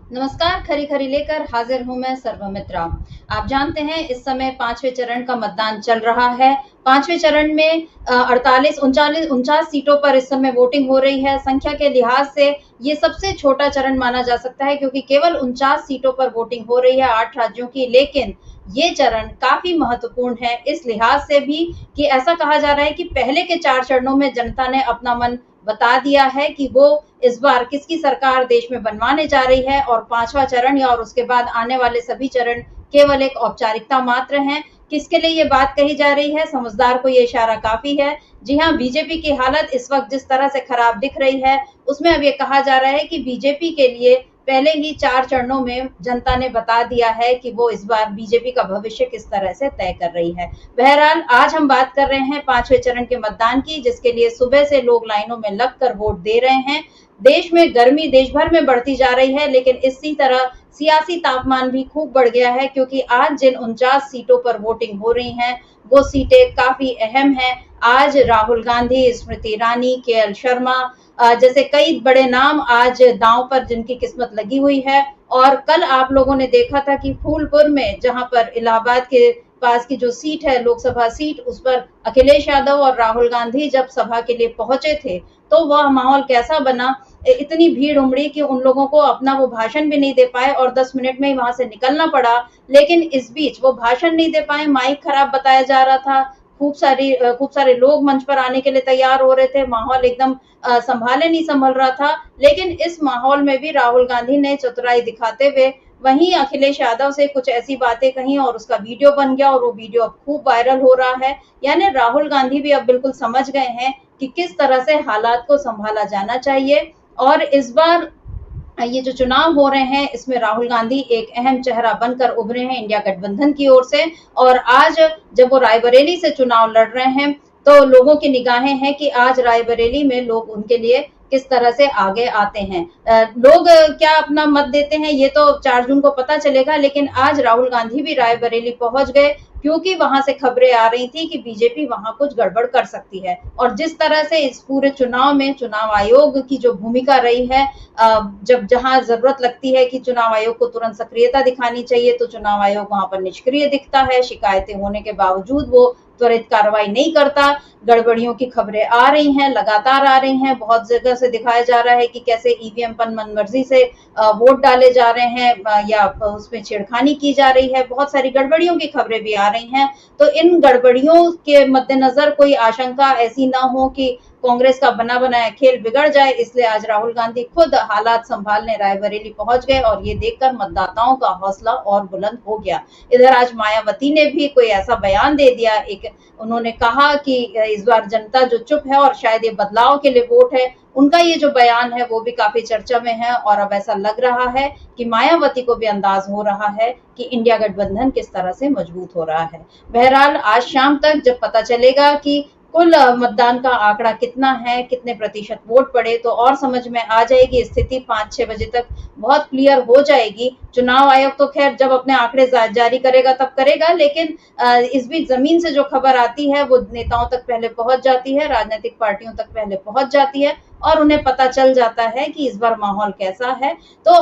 नमस्कार। खरी खरी लेकर हाजिर हूं मैं सर्वमित्रा। आप जानते हैं इस समय पांचवें चरण का मतदान चल रहा है। पांचवें चरण में 49 सीटों पर इस समय वोटिंग हो रही है। संख्या के लिहाज से ये सबसे छोटा चरण माना जा सकता है क्योंकि केवल 49 सीटों पर वोटिंग हो रही है 8 राज्यों की। लेकिन ये चरण काफी महत्वपूर्ण है इस लिहाज से भी कि ऐसा कहा जा रहा है कि पहले के 4 चरणों में जनता ने अपना मन बता दिया है कि वो इस बार किसकी सरकार देश में बनवाने जा रही है और पांचवा चरण या और उसके बाद आने वाले सभी चरण केवल एक औपचारिकता मात्र हैं। किसके लिए ये बात कही जा रही है? समझदार को ये इशारा काफी है। जी हाँ, बीजेपी की हालत इस वक्त जिस तरह से खराब दिख रही है उसमें अब ये कहा जा रहा है कि बीजेपी के लिए पहले ही 4 चरणों में जनता ने बता दिया है कि वो इस बार बीजेपी का भविष्य किस तरह से तय कर रही है। बहरहाल आज हम बात कर रहे हैं पांचवें चरण के मतदान की, जिसके लिए सुबह से लोग लाइनों में लगकर वोट दे रहे हैं। देश में गर्मी देश भर में बढ़ती जा रही है, लेकिन इसी तरह सियासी तापमान भी खूब बढ़ गया है क्योंकि आज जिन 49 सीटों पर वोटिंग हो रही हैं वो सीटें काफी अहम हैं। आज राहुल गांधी, स्मृति ईरानी, केएल शर्मा जैसे कई बड़े नाम आज दांव पर जिनकी किस्मत लगी हुई है। और कल आप लोगों ने देखा था कि फूलपुर में, जहां पर इलाहाबाद के पास की जो सीट है लोकसभा सीट, उस पर अखिलेश यादव और राहुल गांधी जब सभा के लिए पहुंचे थे तो वह माहौल कैसा बना। इतनी भीड़ उमड़ी कि उन लोगों को अपना वो भाषण भी नहीं दे पाए और 10 मिनट में ही वहां से निकलना पड़ा। लेकिन इस बीच वो भाषण नहीं दे पाए, माइक खराब बताया जा रहा था। खूब सारे लोग मंच पर आने के लिए तैयार हो रहे थे। माहौल एकदम संभाले नहीं संभल रहा था। लेकिन इस माहौल में भी राहुल गांधी ने चतुराई दिखाते हुए वहीं अखिलेश यादव से कुछ ऐसी बातें कही और उसका वीडियो बन गया और वो वीडियो अब खूब वायरल हो रहा है। यानी राहुल गांधी भी अब बिल्कुल समझ गए हैं कि किस तरह से हालात को संभाला जाना चाहिए। और इस बार ये जो चुनाव हो रहे हैं इसमें राहुल गांधी एक अहम चेहरा बनकर उभरे हैं इंडिया गठबंधन की ओर से। और आज जब वो रायबरेली से चुनाव लड़ रहे हैं तो लोगों की निगाहें हैं कि आज रायबरेली में लोग उनके लिए किस तरह से आगे आते हैं। लोग क्या अपना मत देते हैं ये तो 4 जून को पता चलेगा। लेकिन आज राहुल गांधी भी रायबरेली पहुंच गए क्योंकि वहां से खबरें आ रही थी कि बीजेपी वहां कुछ गड़बड़ कर सकती है। और जिस तरह से इस पूरे चुनाव में चुनाव आयोग की जो भूमिका रही है, जब जहां जरूरत लगती है कि चुनाव आयोग को तुरंत सक्रियता दिखानी चाहिए तो चुनाव आयोग वहां पर निष्क्रिय दिखता है। शिकायतें होने के बावजूद वो त्वरित कार्रवाई नहीं करता। गड़बड़ियों की खबरें आ रही हैं, लगातार आ रही हैं। बहुत जगह से दिखाया जा रहा है कि कैसे ईवीएम पर मनमर्जी से वोट डाले जा रहे हैं या उसमें छेड़खानी की जा रही है। बहुत सारी गड़बड़ियों की खबरें भी आ रही हैं। तो इन गड़बड़ियों के मद्देनजर कोई आशंका ऐसी ना हो कि कांग्रेस का बना बनाया खेल बिगड़ जाए, इसलिए आज राहुल गांधी खुद हालात संभालने रायबरेली पहुंच गए और ये देखकर मतदाताओं का हौसला और बुलंद हो गया। इधर आज मायावती ने भी कोई ऐसा बयान दे दिया। उन्होंने कहा कि इस बार जनता जो चुप है और शायद ये बदलाव के लिए वोट है। उनका ये जो बयान है वो भी काफी चर्चा में है और अब ऐसा लग रहा है कि मायावती को भी अंदाज हो रहा है कि इंडिया गठबंधन किस तरह से मजबूत हो रहा है। बहरहाल आज शाम तक जब पता चलेगा कि कुल मतदान का आंकड़ा कितना है, कितने प्रतिशत वोट पड़े, तो और समझ में आ जाएगी। स्थिति 5-6 बजे तक बहुत क्लियर हो जाएगी। चुनाव आयोग तो खैर जब अपने आंकड़े जारी करेगा तब करेगा, लेकिन इस बीच जमीन से जो खबर आती है वो नेताओं तक पहले पहुंच जाती है, राजनीतिक पार्टियों तक पहले पहुंच जाती है और उन्हें पता चल जाता है कि इस बार माहौल कैसा है। तो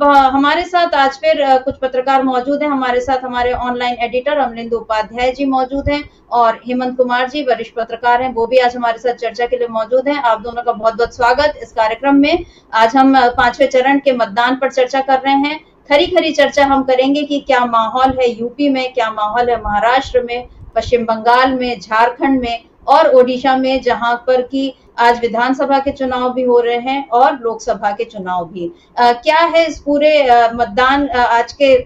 हमारे साथ आज फिर कुछ पत्रकार मौजूद हैं। हमारे साथ हमारे ऑनलाइन एडिटर अमरिंदु उपाध्याय जी मौजूद हैं और हेमंत कुमार जी वरिष्ठ पत्रकार हैं, वो भी आज हमारे साथ चर्चा के लिए मौजूद हैं। आप दोनों का बहुत बहुत स्वागत इस कार्यक्रम में। आज हम पांचवें चरण के मतदान पर चर्चा कर रहे हैं। खरी खरी चर्चा हम करेंगे कि क्या माहौल है यूपी में, क्या माहौल है महाराष्ट्र में, पश्चिम बंगाल में, झारखंड में और ओडिशा में, जहां पर कि आज विधानसभा के चुनाव भी हो रहे हैं और लोकसभा के चुनाव भी। क्या है इस पूरे मतदान आज के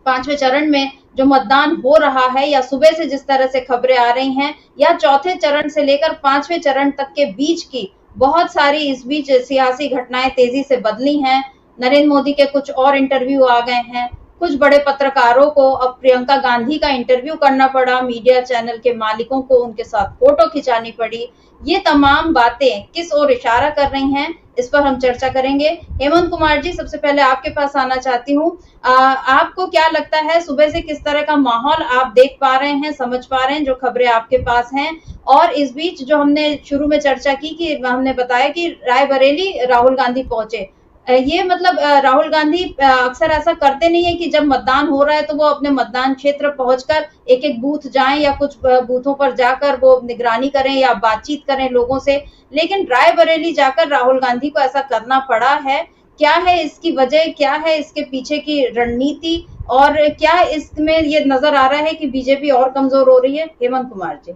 पांचवें चरण में जो मतदान हो रहा है, या सुबह से जिस तरह से खबरें आ रही हैं, या चौथे चरण से लेकर पांचवें चरण तक के बीच की बहुत सारी इस बीच सियासी घटनाएं तेजी से बदली हैं। नरेंद्र मोदी के कुछ और इंटरव्यू आ गए हैं। कुछ बड़े पत्रकारों को अब प्रियंका गांधी का इंटरव्यू करना पड़ा। मीडिया चैनल के मालिकों को उनके साथ फोटो खिंचानी पड़ी। ये तमाम बातें किस ओर इशारा कर रही हैं, इस पर हम चर्चा करेंगे। हेमंत कुमार जी, सबसे पहले आपके पास आना चाहती हूँ। आपको क्या लगता है सुबह से किस तरह का माहौल आप देख पा रहे हैं, समझ पा रहे हैं, जो खबरें आपके पास हैं? और इस बीच जो हमने शुरू में चर्चा की कि हमने बताया कि रायबरेली राहुल गांधी पहुंचे, ये मतलब राहुल गांधी अक्सर ऐसा करते नहीं है कि जब मतदान हो रहा है तो वो अपने मतदान क्षेत्र पहुंचकर एक-एक बूथ जाएं या कुछ बूथों पर जाकर वो निगरानी करें या बातचीत करें लोगों से। लेकिन रायबरेली जाकर राहुल गांधी को ऐसा करना पड़ा है। क्या है इसकी वजह? क्या है इसके पीछे की रणनीति? और क्या इसमें ये नजर आ रहा है कि बीजेपी और कमजोर हो रही है? हेमंत कुमार जी।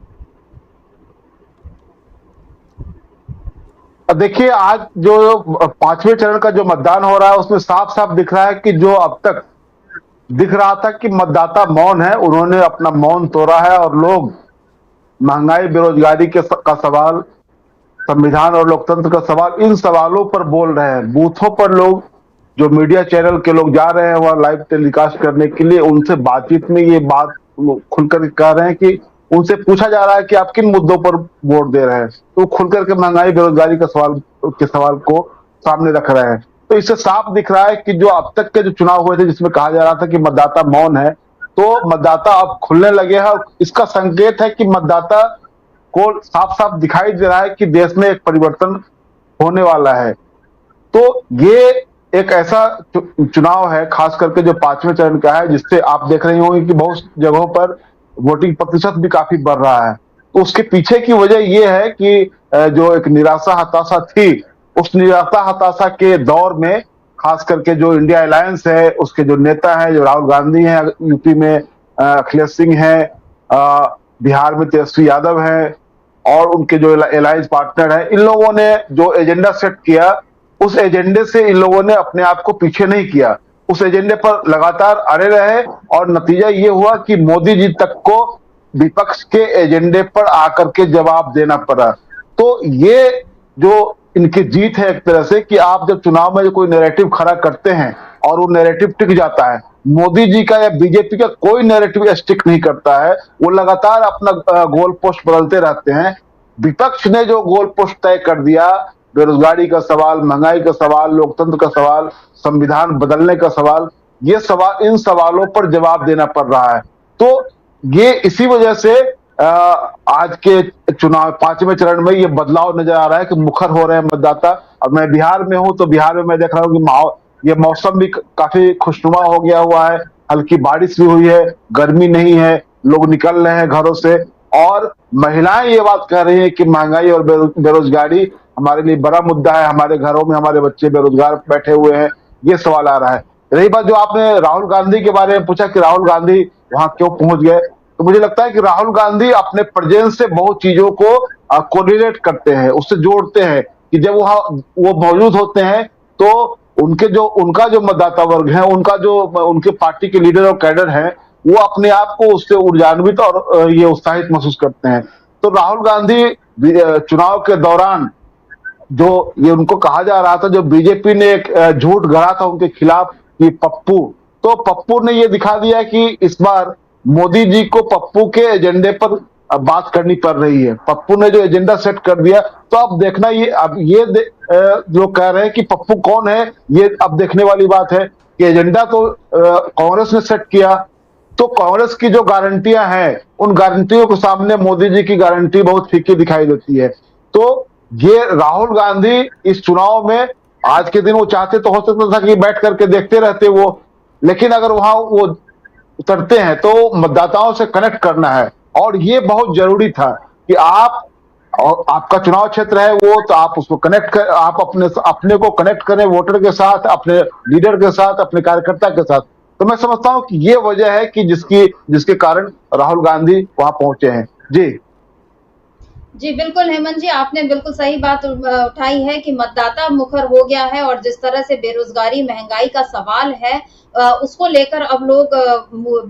देखिए, आज जो पांचवें चरण का जो मतदान हो रहा है उसमें साफ साफ दिख रहा है कि जो अब तक दिख रहा था कि मतदाता मौन है, उन्होंने अपना मौन तोड़ा है और लोग महंगाई, बेरोजगारी का सवाल, संविधान और लोकतंत्र का सवाल, इन सवालों पर बोल रहे हैं। बूथों पर लोग, जो मीडिया चैनल के लोग जा रहे हैं वहां लाइव टेलीकास्ट करने के लिए, उनसे बातचीत में ये बात खुलकर कह रहे हैं कि उनसे पूछा जा रहा है कि आप किन मुद्दों पर वोट दे रहे हैं, तो खुलकर के महंगाई, बेरोजगारी का सवाल को सामने रख रहे हैं। तो इससे साफ दिख रहा है कि जो अब तक के जो चुनाव हुए थे जिसमें कहा जा रहा था कि मतदाता मौन है, तो मतदाता अब खुलने लगे हैं। इसका संकेत है कि मतदाता को साफ साफ दिखाई दे रहा है कि देश में एक परिवर्तन होने वाला है। तो ये एक ऐसा चुनाव है, खास करके जो पांचवें चरण का है, जिससे आप देख रहे होंगे कि बहुत जगहों पर वोटिंग प्रतिशत भी काफी बढ़ रहा है। तो उसके पीछे की वजह ये है कि जो एक निराशा हताशा थी, उस निराशा हताशा के दौर में खास करके जो इंडिया अलायंस है, उसके जो नेता हैं, जो राहुल गांधी हैं, यूपी में अखिलेश सिंह हैं, बिहार में तेजस्वी यादव हैं, और उनके जो अलायंस पार्टनर हैं, इन लोगों ने जो एजेंडा सेट किया, उस एजेंडे से इन लोगों ने अपने आप को पीछे नहीं किया, उस एजेंडे पर लगातार अड़े रहे। और नतीजा ये हुआ कि मोदी जी तक को विपक्ष के एजेंडे पर आकर के जवाब देना पड़ा। तो ये जो इनकी जीत है एक तरह से, कि आप जब चुनाव में कोई नैरेटिव खड़ा करते हैं और वो नैरेटिव टिक जाता है, मोदी जी का या बीजेपी का कोई नैरेटिव स्टिक नहीं करता है, वो लगातार अपना गोल पोस्ट बदलते रहते हैं। विपक्ष ने जो गोल पोस्ट तय कर दिया, बेरोजगारी का सवाल, महंगाई का सवाल, लोकतंत्र का सवाल, संविधान बदलने का सवाल, ये सवाल, इन सवालों पर जवाब देना पड़ रहा है। तो ये इसी वजह से आज के चुनाव पांचवें चरण में ये बदलाव नजर आ रहा है कि मुखर हो रहे हैं मतदाता। अब मैं बिहार में हूं, तो बिहार में मैं देख रहा हूं कि ये मौसम भी काफी खुशनुमा हो गया हुआ है, हल्की बारिश भी हुई है, गर्मी नहीं है, लोग निकल रहे हैं घरों से, और महिलाएं ये बात कह रही है कि महंगाई और बेरोजगारी हमारे लिए बड़ा मुद्दा है, हमारे घरों में हमारे बच्चे बेरोजगार बैठे हुए हैं, ये सवाल आ रहा है। रही बात जो आपने राहुल गांधी के बारे में पूछा कि राहुल गांधी वहां क्यों पहुंच गए, तो मुझे लगता है कि राहुल गांधी अपने प्रेजेंस से बहुत चीजों को कोरिलेट करते हैं, उससे जोड़ते हैं, कि जब वहां वो मौजूद होते हैं तो उनका जो मतदाता वर्ग है, उनके पार्टी के लीडर और कैडर हैं, वो अपने आप को उससे ऊर्जान्वित और ये उत्साहित महसूस करते हैं। तो राहुल गांधी चुनाव के दौरान जो ये उनको कहा जा रहा था, जो बीजेपी ने एक झूठ गढ़ा था उनके खिलाफ कि पप्पू, तो पप्पू ने ये दिखा दिया कि इस बार मोदी जी को पप्पू के एजेंडे पर बात करनी पड़ रही है। पप्पू ने जो एजेंडा सेट कर दिया, तो अब देखना ये जो कह रहे हैं कि पप्पू कौन है, ये अब देखने वाली बात है कि एजेंडा तो कांग्रेस ने सेट किया, तो कांग्रेस की जो गारंटियां हैं, उन गारंटियों के सामने मोदी जी की गारंटी बहुत फीकी दिखाई देती है। तो ये राहुल गांधी इस चुनाव में, आज के दिन वो चाहते तो हो सकता था कि बैठ करके देखते रहते वो, लेकिन अगर वहां वो उतरते हैं तो मतदाताओं से कनेक्ट करना है, और ये बहुत जरूरी था कि और आपका चुनाव क्षेत्र है वो, तो आप उसको आप अपने को कनेक्ट करें वोटर के साथ, अपने लीडर के साथ, अपने कार्यकर्ता के साथ। तो मैं समझता हूं कि ये वजह है कि जिसके कारण राहुल गांधी वहां पहुंचे हैं। जी जी, बिल्कुल हेमंत जी, आपने बिल्कुल सही बात उठाई है कि मतदाता मुखर हो गया है और जिस तरह से बेरोजगारी, महंगाई का सवाल है, उसको लेकर अब लोग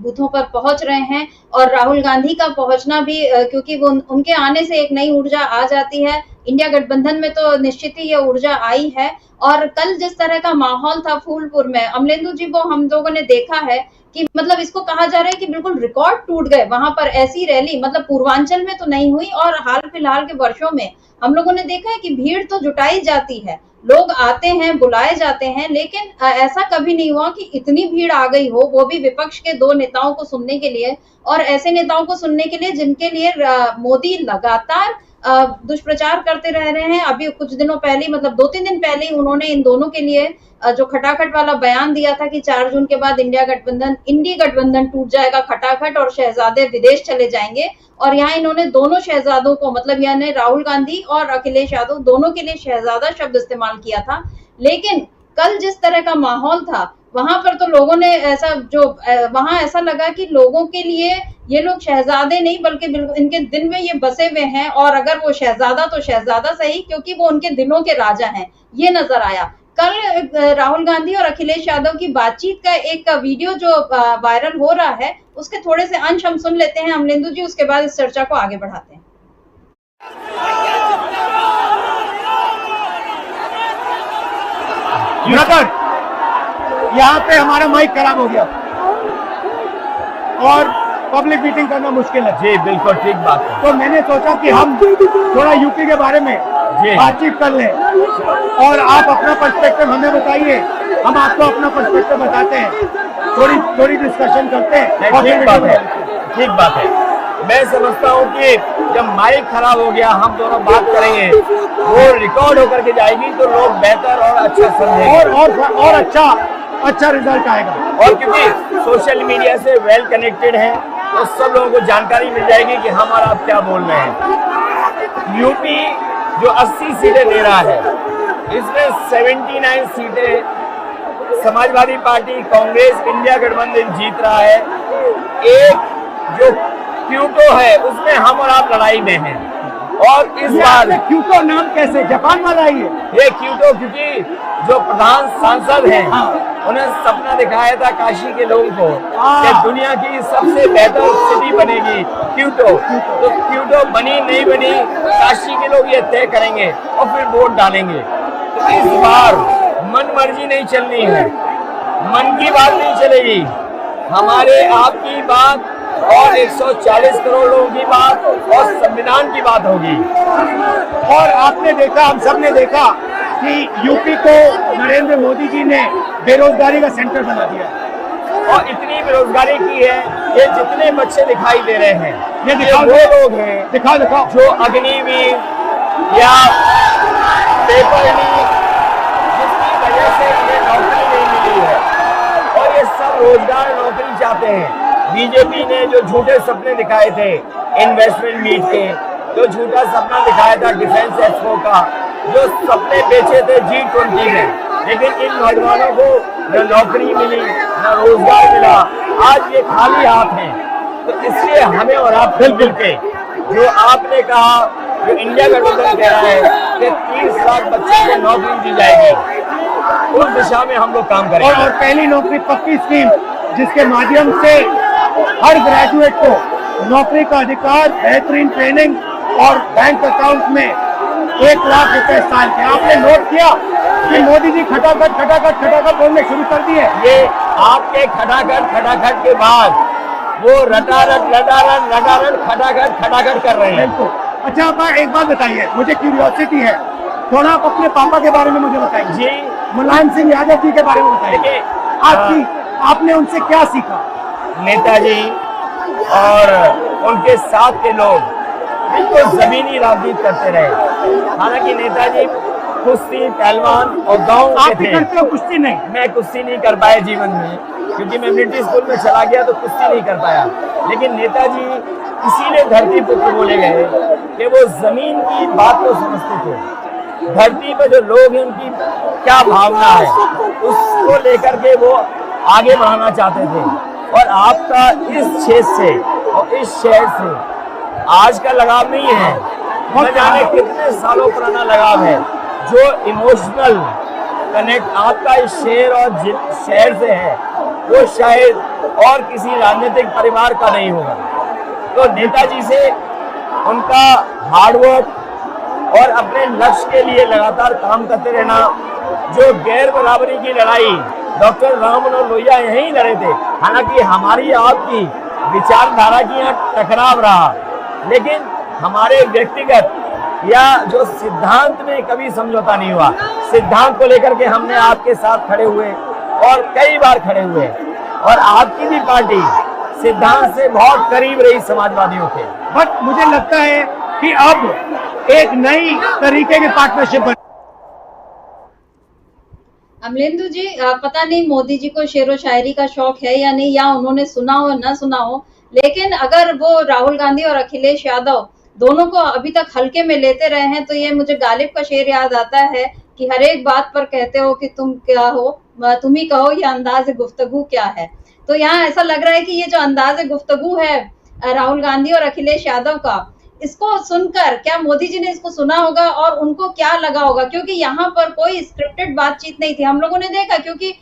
बूथों पर पहुंच रहे हैं। और राहुल गांधी का पहुंचना भी, क्योंकि वो उनके आने से एक नई ऊर्जा आ जाती है। इंडिया गठबंधन में तो निश्चित ही ये ऊर्जा आई है। और कल जिस तरह का माहौल था फूलपुर में, अमलेंदु जी, वो हम लोगों ने देखा है कि मतलब इसको कहा जा रहा है कि बिल्कुल रिकॉर्ड टूट गए। वहां पर ऐसी रैली मतलब पूर्वांचल में तो नहीं हुई, और हाल फिलहाल के वर्षों में हम लोगों ने देखा है कि भीड़ तो जुटाई जाती है, लोग आते हैं, बुलाए जाते हैं, लेकिन ऐसा कभी नहीं हुआ कि इतनी भीड़ आ गई हो, वो भी विपक्ष के 2 नेताओं को सुनने के लिए, और ऐसे नेताओं को सुनने के लिए जिनके लिए मोदी लगातार दुष्प्रचार करते रह रहे हैं। अभी कुछ दिनों पहले, मतलब 2-3 दिन पहले ही उन्होंने इन दोनों के लिए जो खटाखट वाला बयान दिया था कि 4 जून के बाद इंडी गठबंधन टूट जाएगा खटाखट और शहजादे विदेश चले जाएंगे। और यहाँ इन्होंने दोनों शहजादों को, मतलब यानी राहुल गांधी और अखिलेश यादव दोनों के लिए शहजादा शब्द इस्तेमाल किया था। लेकिन कल जिस तरह का माहौल था वहां पर तो लोगों ने वहां ऐसा लगा कि लोगों के लिए ये लोग शहजादे नहीं बल्कि इनके दिल में ये बसे हुए हैं, और अगर वो शहजादा तो शहजादा सही, क्योंकि वो उनके दिलों के राजा हैं, ये नजर आया। कल राहुल गांधी और अखिलेश यादव की बातचीत का एक वीडियो जो वायरल हो रहा है, उसके थोड़े से अंश हम सुन लेते हैं अमलेंदु जी, उसके बाद इस चर्चा को आगे बढ़ाते हैं। यहाँ पे हमारा माइक खराब हो गया और पब्लिक मीटिंग करना मुश्किल है। जी बिल्कुल ठीक बात है। तो मैंने सोचा कि हम थोड़ा यूपी के बारे में बातचीत कर लें और आप अपना पर्सपेक्टिव हमें बताइए, हम आपको अपना पर्सपेक्टिव बताते हैं, थोड़ी डिस्कशन करते हैं। ठीक बात है। मैं समझता हूँ कि जब माइक खराब हो गया हम दोनों बात करेंगे, वो रिकॉर्ड होकर के जाएगी तो लोग बेहतर और अच्छा समझेंगे और अच्छा रिजल्ट आएगा। और क्योंकि सोशल मीडिया से वेल कनेक्टेड है तो सब लोगों को जानकारी मिल जाएगी कि हम और आप क्या बोल रहे हैं। यूपी जो 80 सीटें दे रहा है, इसमें 79 सीटें समाजवादी पार्टी, कांग्रेस, इंडिया गठबंधन जीत रहा है। एक जो क्यूटो है उसमें हम और आप लड़ाई में हैं। और इस बार क्यूटो नाम कैसे, जापान वाला ही है ये क्यूटो, क्योंकि जो प्रधान सांसद हैं उन्हें सपना दिखाया था काशी के लोगों को कि दुनिया की सबसे बेहतर सिटी बनेगी क्यूटो। तो क्यूटो बनी नहीं बनी, काशी के लोग ये तय करेंगे और फिर वोट डालेंगे। तो इस बार मन मर्जी नहीं चलनी है, मन की बात नहीं चलेगी, हमारे आपकी बात और 140 करोड़ लोगों की बात और संविधान की बात होगी। और आपने देखा, हम सब ने देखा कि यूपी को नरेंद्र मोदी जी ने बेरोजगारी का सेंटर बना दिया और इतनी बेरोजगारी की है। ये जितने बच्चे दिखाई दे रहे हैं, ये वो लोग हैं दिखाओ जो अग्निवीर या पेपर लीक, जिसकी वजह से इन्हें नौकरी नहीं मिली है और ये सब रोजगार नौकरी चाहते हैं। बीजेपी ने जो झूठे सपने दिखाए थे इन्वेस्टमेंट मीट के, जो झूठा सपना दिखाया था डिफेंस एक्सपो का, जो सपने बेचे थे G20 में, लेकिन इन नौजवानों को न नौकरी मिली न रोजगार मिला, आज ये खाली हाथ हैं। तो इसलिए हमें और आप मिल के, जो आपने कहा, जो इंडिया गठबंधन कह रहा है कि 30 लाख बच्चों को नौकरी दी जाएगी, उस दिशा में हम लोग काम करेंगे। और पहली नौकरी पक्की स्कीम, जिसके माध्यम से हर ग्रेजुएट को नौकरी का अधिकार, बेहतरीन ट्रेनिंग और बैंक अकाउंट में 1 लाख रुपए साल के। आपने नोट किया कि मोदी जी खटाखट बोलने शुरू कर दिए। ये आपके खटाखट के बाद वो रटारट खटाखट कर रहे हैं। अच्छा, आप एक बात बताइए, मुझे क्यूरियोसिटी है, थोड़ा आप अपने पापा के बारे में मुझे बताइए जी। मुलायम सिंह यादव जी के बारे में बताइए, आपने उनसे क्या सीखा? नेताजी और उनके साथ के लोग बिल्कुल जमीनी राजनीति करते रहे। हालांकि नेताजी कुश्ती, पहलवान और गांव के थे। करते हो कुश्ती? नहीं, मैं कुश्ती नहीं कर पाया जीवन में, क्योंकि मैं मिलिट्री स्कूल में चला गया तो कुश्ती नहीं कर पाया। लेकिन नेताजी इसीलिए धरती पुत्र बोले गए कि वो जमीन की बात को समझते थे। धरती पर जो लोग हैं उनकी क्या भावना है, उसको लेकर के वो आगे बढ़ाना चाहते थे। और आपका इस क्षेत्र से और इस शहर से आज का लगाव नहीं है, न जाने कितने सालों पुराना लगाव है। जो इमोशनल कनेक्ट आपका इस शहर और शहर से है, वो शायद और किसी राजनीतिक परिवार का नहीं होगा। तो नेताजी से उनका हार्डवर्क और अपने लक्ष्य के लिए लगातार काम करते रहना, जो गैर बराबरी की लड़ाई डॉक्टर राम मनोहर लोहिया यहीं लड़े थे। हालांकि हमारी आपकी विचारधारा की यहाँ टकराव रहा, लेकिन हमारे व्यक्तिगत या जो सिद्धांत में कभी समझौता नहीं हुआ। सिद्धांत को लेकर के हमने आपके साथ खड़े हुए और कई बार खड़े हुए, और आपकी भी पार्टी सिद्धांत से बहुत करीब रही समाजवादियों के। बट मुझे लगता है कि अब एक नई तरीके की पार्टनरशिप बनी। अमलेंदु जी, पता नहीं मोदी जी को शेरो शायरी का शौक है या नहीं, या उन्होंने सुना हो ना सुना हो, लेकिन अगर वो राहुल गांधी और अखिलेश यादव दोनों को अभी तक हल्के में लेते रहे हैं तो ये मुझे गालिब का शेर याद आता है कि हर एक बात पर कहते हो कि तुम क्या हो, तुम ही कहो ये अंदाज गुफ्तगू क्या है। तो यहाँ ऐसा लग रहा है कि ये जो अंदाज गुफ्तगू है राहुल गांधी और अखिलेश यादव का, इसको सुनकर क्या मोदी जी ने इसको सुना होगा और उनको क्या लगा होगा, क्योंकि यहाँ पर कोई स्क्रिप्टेड बातचीत नहीं थी। हम लोगों ने देखा क्योंकि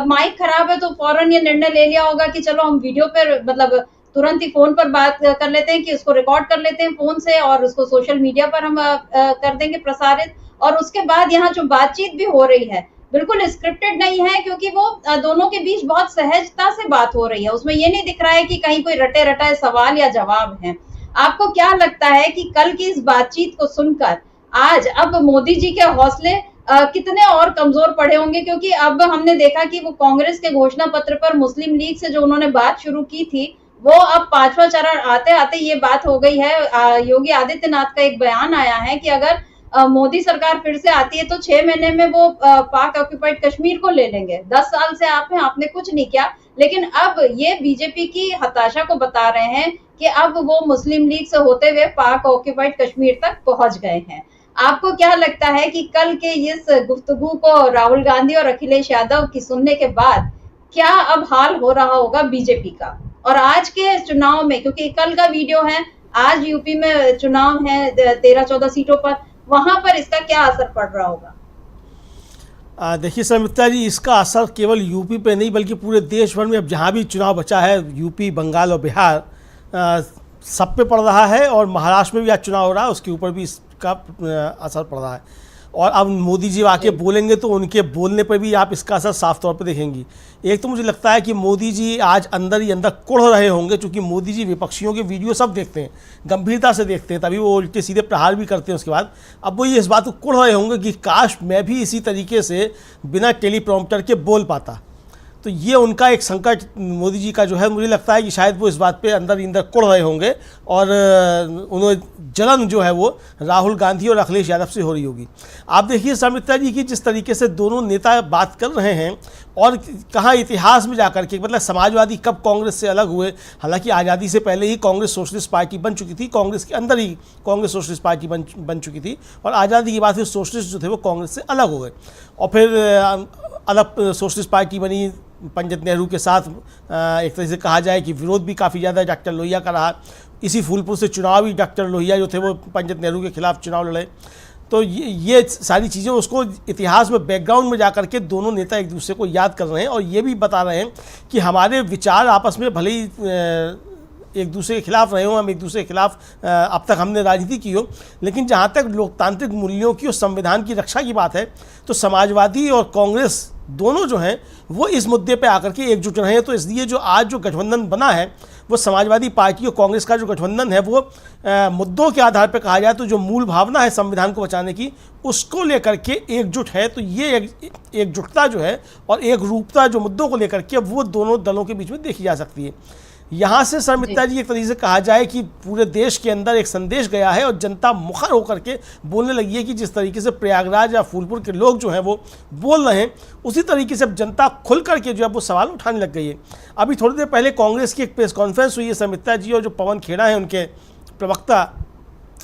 माइक खराब है तो फौरन ये निर्णय ले लिया होगा कि चलो हम वीडियो पर मतलब तुरंत ही फोन पर बात कर लेते हैं कि उसको रिकॉर्ड कर लेते हैं फोन से और उसको सोशल मीडिया पर हम कर देंगे प्रसारित। और उसके बाद यहाँ जो बातचीत भी हो रही है बिल्कुल स्क्रिप्टेड नहीं है, क्योंकि वो दोनों के बीच बहुत सहजता से बात हो रही है। उसमें ये नहीं दिख रहा है कि कहीं कोई रटे रटाए सवाल या जवाब है। आपको क्या लगता है कि कल की इस बातचीत को सुनकर आज अब मोदी जी के हौसले कितने और कमजोर पड़े होंगे? क्योंकि अब हमने देखा कि वो कांग्रेस के घोषणा पत्र पर मुस्लिम लीग से जो उन्होंने बात शुरू की थी वो अब 5वां चरण आते आते ये बात हो गई है। योगी आदित्यनाथ का एक बयान आया है कि अगर मोदी सरकार फिर से आती है तो 6 महीने में वो पाक ऑक्यूपाइड कश्मीर को ले लेंगे। 10 साल से आपने कुछ नहीं किया, लेकिन अब ये बीजेपी की हताशा को बता रहे हैं कि अब वो मुस्लिम लीग से होते हुए पाक ऑक्यूपाइड कश्मीर तक पहुंच गए हैं। आपको क्या लगता है कि कल के इस गुफ्तगू को राहुल गांधी और अखिलेश यादव की सुनने के बाद क्या अब हाल हो रहा होगा बीजेपी का? और आज के चुनाव में, क्योंकि कल का वीडियो है, आज यूपी में चुनाव है 13-14 सीटों पर, वहां पर इसका क्या असर पड़ रहा होगा? देखिए संयुक्ता जी, इसका असर केवल यूपी पे नहीं बल्कि पूरे देश भर में अब जहाँ भी चुनाव बचा है, यूपी, बंगाल और बिहार, सब पे पड़ रहा है। और महाराष्ट्र में भी आज चुनाव हो रहा है, उसके ऊपर भी इसका असर पड़ रहा है। और अब मोदी जी आके बोलेंगे तो उनके बोलने पर भी आप इसका असर साफ तौर पर देखेंगी। एक तो मुझे लगता है कि मोदी जी आज अंदर ही अंदर कुढ़ रहे होंगे, क्योंकि मोदी जी विपक्षियों के वीडियो सब देखते हैं, गंभीरता से देखते हैं, तभी वो उल्टे सीधे प्रहार भी करते हैं उसके बाद। अब वो ये इस बात को कुढ़ रहे होंगे कि काश मैं भी इसी तरीके से बिना टेलीप्रॉम्प्टर के बोल पाता। तो ये उनका एक संकट मोदी जी का जो है, मुझे लगता है कि शायद वो इस बात पे अंदर ही अंदर कुढ़ रहे होंगे और उन्हें जलन जो है वो राहुल गांधी और अखिलेश यादव से हो रही होगी। आप देखिए समिता जी की जिस तरीके से दोनों नेता बात कर रहे हैं और कहाँ इतिहास में जाकर के, मतलब समाजवादी कब कांग्रेस से अलग हुए, हालांकि आज़ादी से पहले ही कांग्रेस सोशलिस्ट पार्टी बन चुकी थी, कांग्रेस के अंदर ही कांग्रेस सोशलिस्ट पार्टी बन चुकी थी, और आज़ादी के बाद फिर सोशलिस्ट जो थे वो कांग्रेस से अलग हो गए और फिर अलग सोशलिस्ट पार्टी बनी पंडित नेहरू के साथ। एक तरह से कहा जाए कि विरोध भी काफ़ी ज़्यादा डॉक्टर लोहिया का रहा। इसी फूलपुर से चुनाव ही डॉक्टर लोहिया जो थे वो पंडित नेहरू के खिलाफ चुनाव लड़े। तो ये सारी चीज़ें उसको इतिहास में बैकग्राउंड में जाकर के दोनों नेता एक दूसरे को याद कर रहे हैं और ये भी बता रहे हैं कि हमारे विचार आपस में भले ही एक दूसरे के खिलाफ रहे हो, हम एक दूसरे के खिलाफ अब तक हमने राजनीति की हो, लेकिन जहाँ तक लोकतांत्रिक मूल्यों की और संविधान की रक्षा की बात है तो समाजवादी और कांग्रेस दोनों जो हैं वो इस मुद्दे पे आकर के एकजुट रहे हैं। तो इसलिए जो आज जो गठबंधन बना है वो समाजवादी पार्टी और कांग्रेस का जो गठबंधन है वो मुद्दों के आधार पर कहा जाए तो जो मूल भावना है संविधान को बचाने की, उसको लेकर के एकजुट है। तो ये एकजुटता जो है और एक रूपता जो मुद्दों को लेकर के वो दोनों दलों के बीच में देखी जा सकती है। यहाँ से शर्मिष्ठा जी एक तरीके से कहा जाए कि पूरे देश के अंदर एक संदेश गया है और जनता मुखर होकर के बोलने लगी है कि जिस तरीके से प्रयागराज या फूलपुर के लोग जो हैं वो बोल रहे हैं, उसी तरीके से अब जनता खुल करके जो है वो सवाल उठाने लग गई है। अभी थोड़ी देर पहले कांग्रेस की एक प्रेस कॉन्फ्रेंस हुई है शर्मिष्ठा जी, और जो पवन खेड़ा है उनके प्रवक्ता,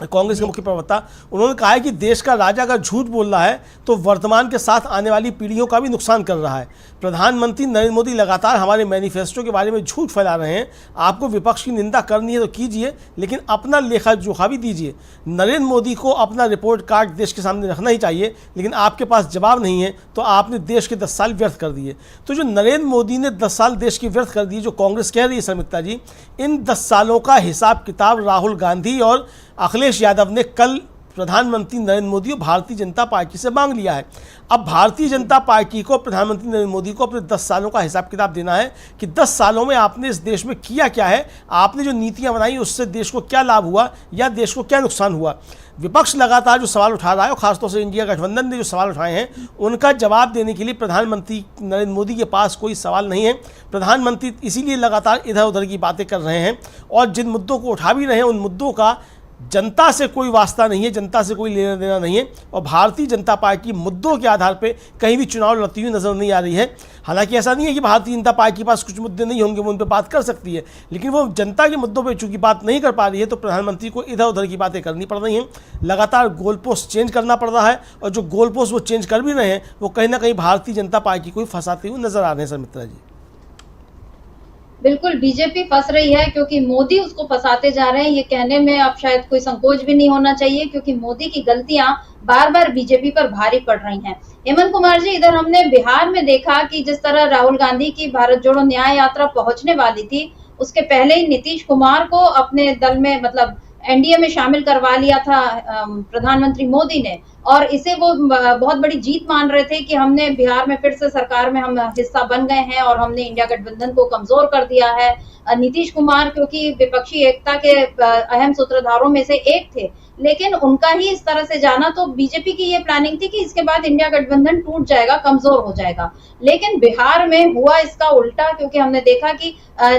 कांग्रेस के मुख्य प्रवक्ता, उन्होंने कहा है कि देश का राजा अगर झूठ बोल रहा है तो वर्तमान के साथ आने वाली पीढ़ियों का भी नुकसान कर रहा है। प्रधानमंत्री नरेंद्र मोदी लगातार हमारे मैनिफेस्टो के बारे में झूठ फैला रहे हैं। आपको विपक्ष की निंदा करनी है तो कीजिए, लेकिन अपना लेखा जोखा भी दीजिए। नरेंद्र मोदी को अपना रिपोर्ट कार्ड देश के सामने रखना ही चाहिए, लेकिन आपके पास जवाब नहीं है तो आपने देश के 10 साल व्यर्थ कर दिए। तो जो नरेंद्र मोदी ने 10 साल देश के व्यर्थ कर दिए, जो कांग्रेस कह रही है शर्मिष्ठा जी, इन 10 सालों का हिसाब किताब राहुल गांधी और अखिलेश यादव ने कल प्रधानमंत्री नरेंद्र मोदी और भारतीय जनता पार्टी से मांग लिया है। अब भारतीय जनता पार्टी को प्रधानमंत्री नरेंद्र मोदी को अपने 10 सालों का हिसाब किताब देना है कि 10 सालों में आपने इस देश में किया क्या है, आपने जो नीतियां बनाई उससे देश को क्या लाभ हुआ या देश को क्या नुकसान हुआ। विपक्ष लगातार जो सवाल उठा रहा है और खासतौर से इंडिया गठबंधन ने जो सवाल उठाए हैं उनका जवाब देने के लिए प्रधानमंत्री नरेंद्र मोदी के पास कोई सवाल नहीं है। प्रधानमंत्री इसीलिए लगातार इधर उधर की बातें कर रहे हैं और जिन मुद्दों को उठा भी रहे हैं उन मुद्दों का जनता से कोई वास्ता नहीं है, जनता से कोई लेना देना नहीं है और भारतीय जनता पार्टी मुद्दों के आधार पे कहीं भी चुनाव लड़ती हुई नजर नहीं आ रही है। हालांकि ऐसा नहीं है कि भारतीय जनता पार्टी के पास कुछ मुद्दे नहीं होंगे, वो उन पर बात कर सकती है, लेकिन वो जनता के मुद्दों पे चूंकि बात नहीं कर पा रही है तो प्रधानमंत्री को इधर उधर की बातें करनी पड़ रही हैं। लगातार गोल पोस्ट चेंज करना पड़ रहा है और जो गोल पोस्ट वो चेंज कर भी रहे हैं वो कहीं ना कहीं भारतीय जनता पार्टी को फंसाते हुए नजर आ रहे हैं। सर मित्रा जी, बिल्कुल बीजेपी फंस रही है क्योंकि मोदी उसको फंसाते जा रहे हैं। ये कहने में अब शायद कोई संकोच भी नहीं होना चाहिए क्योंकि मोदी की गलतियां बार बार बीजेपी पर भारी पड़ रही हैं। हेमंत कुमार जी, इधर हमने बिहार में देखा कि जिस तरह राहुल गांधी की भारत जोड़ो न्याय यात्रा पहुंचने वाली थी, उसके पहले ही नीतीश कुमार को अपने दल में मतलब एनडीए में शामिल करवा लिया था प्रधानमंत्री मोदी ने, और इसे वो बहुत बड़ी जीत मान रहे थे कि हमने बिहार में फिर से सरकार में हम हिस्सा बन गए हैं और हमने इंडिया गठबंधन को कमजोर कर दिया है। नीतीश कुमार क्योंकि विपक्षी एकता के अहम सूत्रधारों में से एक थे, लेकिन उनका ही इस तरह से जाना, तो बीजेपी की ये प्लानिंग थी कि इसके बाद इंडिया गठबंधन टूट जाएगा, कमजोर हो जाएगा। लेकिन बिहार में हुआ इसका उल्टा, क्योंकि हमने देखा कि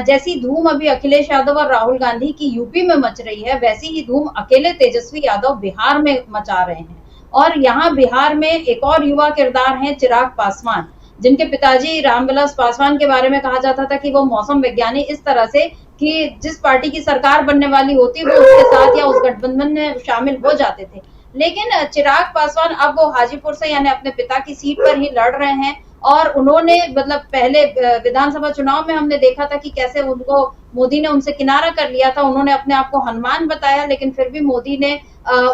जैसी धूम अभी अखिलेश यादव और राहुल गांधी की यूपी में मच रही है, वैसी ही धूम अकेले तेजस्वी यादव बिहार में मचा रहे हैं। और यहाँ बिहार में एक और युवा किरदार हैं चिराग पासवान, जिनके पिताजी रामविलास पासवान के बारे में कहा जाता था कि वो मौसम वैज्ञानिक इस तरह से कि जिस पार्टी की सरकार बनने वाली होती वो उसके साथ या उस गठबंधन में शामिल हो जाते थे। लेकिन चिराग पासवान अब वो हाजीपुर से यानी अपने पिता की सीट पर ही लड़ रहे हैं और उन्होंने मतलब पहले विधानसभा चुनाव में हमने देखा था कि कैसे उनको मोदी ने उनसे किनारा कर लिया था, उन्होंने अपने आप को हनुमान बताया, लेकिन फिर भी मोदी ने